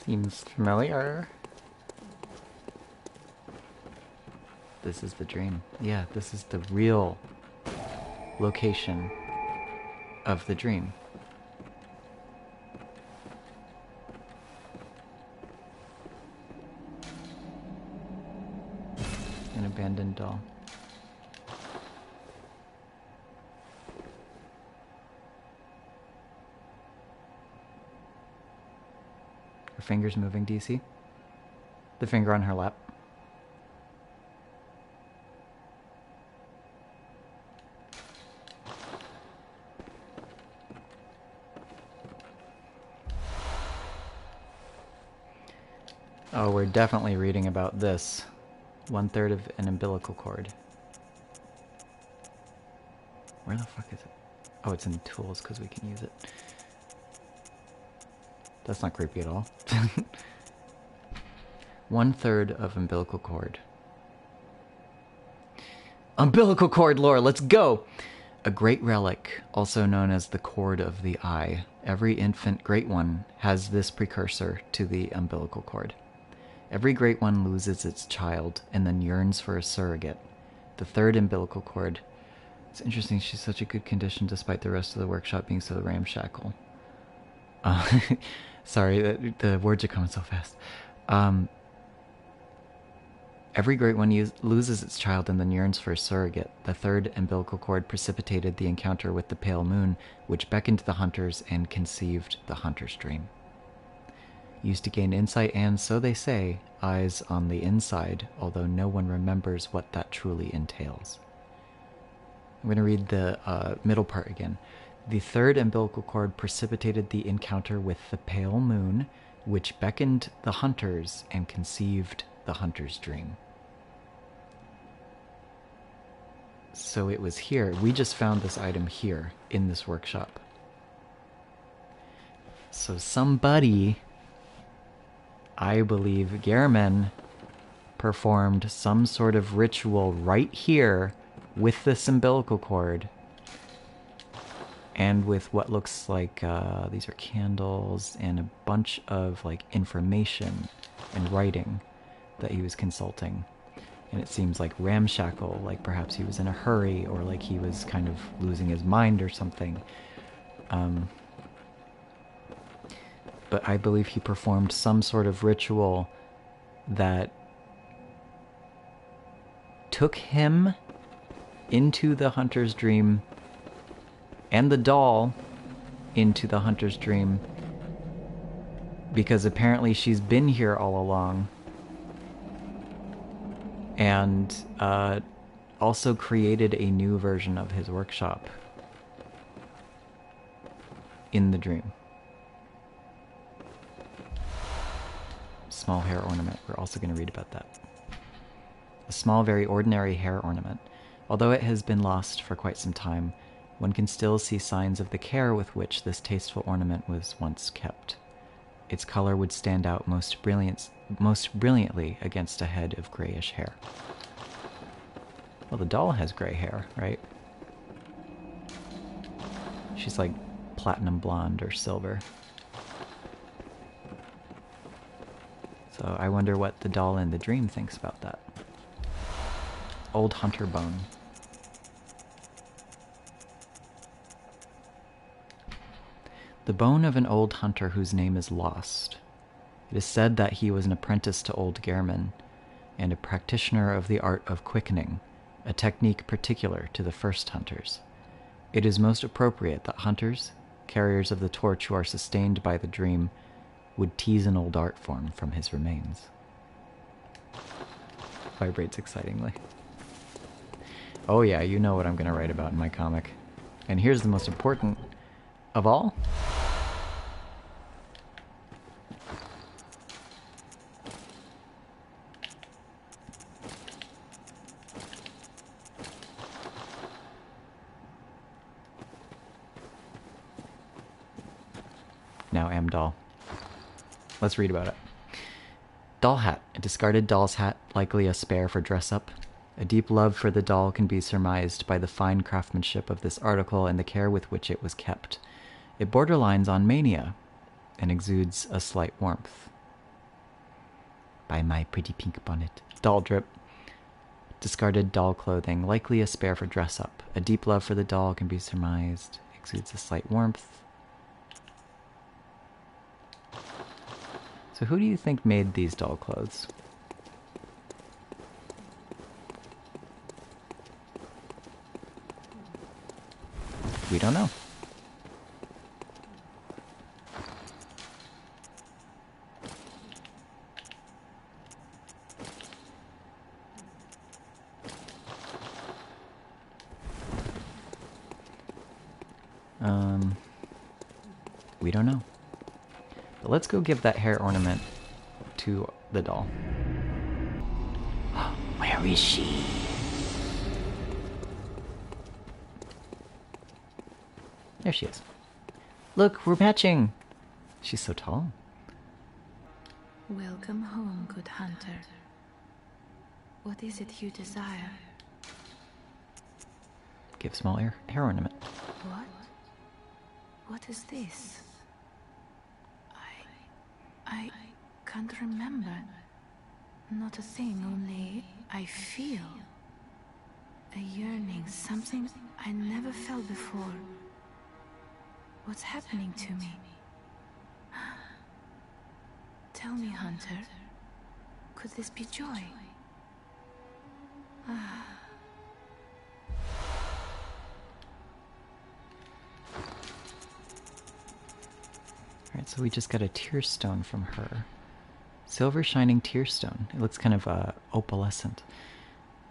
Seems familiar. This is the dream. Yeah, this is the real location of the dream. An abandoned doll. Her finger's moving, do you see? The finger on her lap. Oh, we're definitely reading about this. 1/3 of an umbilical cord. Where the fuck is it? Oh, it's in tools because we can use it. That's not creepy at all. 1/3 of umbilical cord. Umbilical cord lore, let's go! A great relic, also known as the cord of the eye. Every infant great one has this precursor to the umbilical cord. Every great one loses its child and then yearns for a surrogate. The third umbilical cord. It's interesting she's such a good condition despite the rest of the workshop being so ramshackle. Sorry, the words are coming so fast. Every great one loses its child and then yearns for a surrogate. The third umbilical cord precipitated the encounter with the pale moon, which beckoned the hunters and conceived the hunter's dream. Used to gain insight and, so they say, eyes on the inside, although no one remembers what that truly entails. I'm going to read the middle part again. The third umbilical cord precipitated the encounter with the pale moon, which beckoned the hunters and conceived the hunter's dream. So it was here. We just found this item here in this workshop. So somebody, I believe Gehrman, performed some sort of ritual right here with this umbilical cord and with what looks like these are candles and a bunch of like information and writing that he was consulting. And it seems like ramshackle, like perhaps he was in a hurry or like he was kind of losing his mind or something. But I believe he performed some sort of ritual that took him into the hunter's dream and the doll into the hunter's dream, because apparently she's been here all along, and also created a new version of his workshop in the dream. Small hair ornament. We're also going to read about that. A small, very ordinary hair ornament. Although it has been lost for quite some time, one can still see signs of the care with which this tasteful ornament was once kept. Its color would stand out most brilliantly against a head of grayish hair. Well, the doll has gray hair, right? She's like platinum blonde or silver. So I wonder what the doll in the dream thinks about that. Old hunter bone. The bone of an old hunter whose name is lost. It is said that he was an apprentice to old Gehrman and a practitioner of the art of quickening, a technique particular to the first hunters. It is most appropriate that hunters, carriers of the torch who are sustained by the dream, would tease an old art form from his remains. Vibrates excitingly. Oh yeah, you know what I'm going to write about in my comic. And here's the most important of all. Now doll. Let's read about it. Doll hat. A discarded doll's hat, likely a spare for dress-up. A deep love for the doll can be surmised by the fine craftsmanship of this article and the care with which it was kept. It borderlines on mania and exudes a slight warmth. by my pretty pink bonnet. Doll drip. Discarded doll clothing, likely a spare for dress up. A deep love for the doll can be surmised. Exudes a slight warmth. So who do you think made these doll clothes? We don't know. We don't know. But let's go give that hair ornament to the doll. Where is she? There she is. Look, we're matching! She's so tall. Welcome home, good hunter. What is it you desire? Give small hair ornament. What? What is this? I can't remember. Not a thing, only I feel. A yearning, something I never felt before. What's happening to me? Tell me, Hunter. Could this be joy? Alright, so we just got a tear stone from her. Silver shining tear stone. It looks kind of opalescent.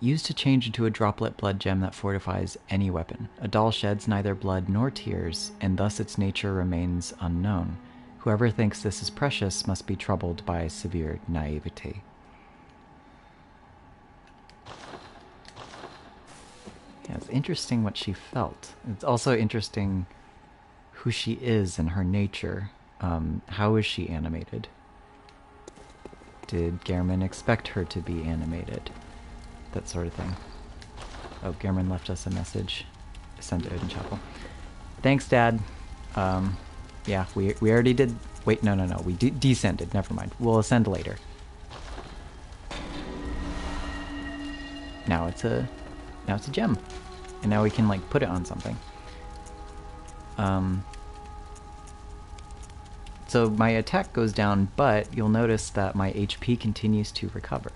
Used to change into a droplet blood gem that fortifies any weapon. A doll sheds neither blood nor tears, and thus its nature remains unknown. Whoever thinks this is precious must be troubled by severe naivety. Yeah, it's interesting what she felt. It's also interesting who she is and her nature. How is she animated? Did Gehrman expect her to be animated? That sort of thing. Oh, Gehrman left us a message. Send to Oedon Chapel. Thanks, Dad. Yeah, we already did... Wait, no. We descended. Never mind. We'll ascend later. Now it's a gem. And now we can, like, put it on something. So my attack goes down, but you'll notice that my HP continues to recover.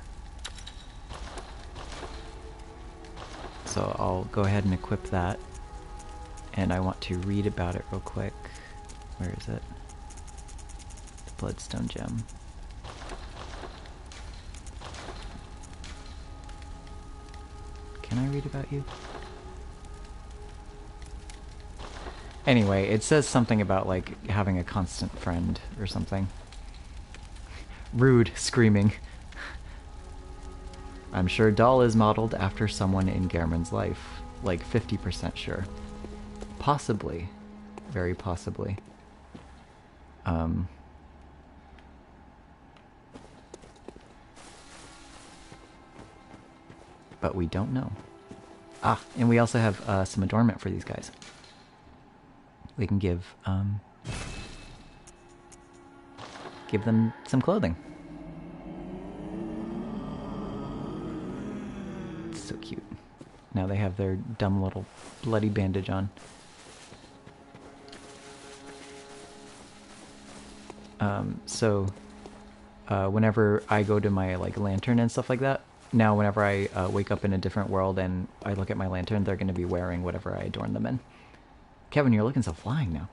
So I'll go ahead and equip that. And I want to read about it real quick. Where is it? The Bloodstone Gem. Can I read about you? Anyway, it says something about, like, having a constant friend or something. Rude, screaming. I'm sure Doll is modeled after someone in Gehrman's life. Like, 50% sure. Possibly. Very possibly. But we don't know. Ah, and we also have some adornment for these guys. We can give them some clothing. It's so cute. Now they have their dumb little bloody bandage on. Whenever I go to my, like, lantern and stuff like that, now whenever I wake up in a different world and I look at my lantern, they're going to be wearing whatever I adorn them in. Kevin, you're looking so flying now.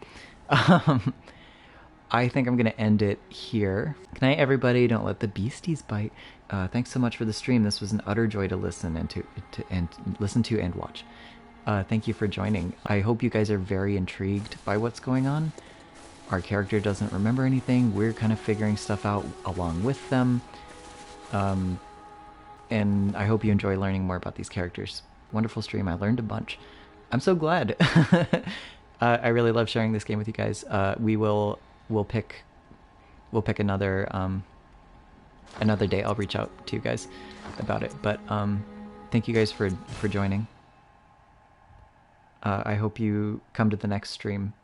I think I'm going to end it here. Good night, everybody. Don't let the beasties bite. Thanks so much for the stream. This was an utter joy to listen and watch. Thank you for joining. I hope you guys are very intrigued by what's going on. Our character doesn't remember anything. We're kind of figuring stuff out along with them. And I hope you enjoy learning more about these characters. Wonderful stream. I learned a bunch. I'm so glad. I really love sharing this game with you guys. We'll pick another day. I'll reach out to you guys about it. But thank you guys for joining. I hope you come to the next stream.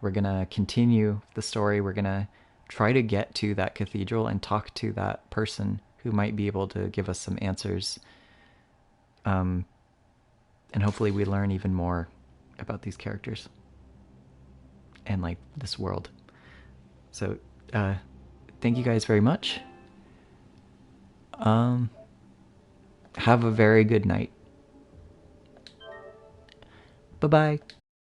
We're gonna continue the story. We're gonna try to get to that cathedral and talk to that person who might be able to give us some answers. And hopefully we learn even more about these characters and like this world. So thank you guys very much. Have a very good night. Bye-bye.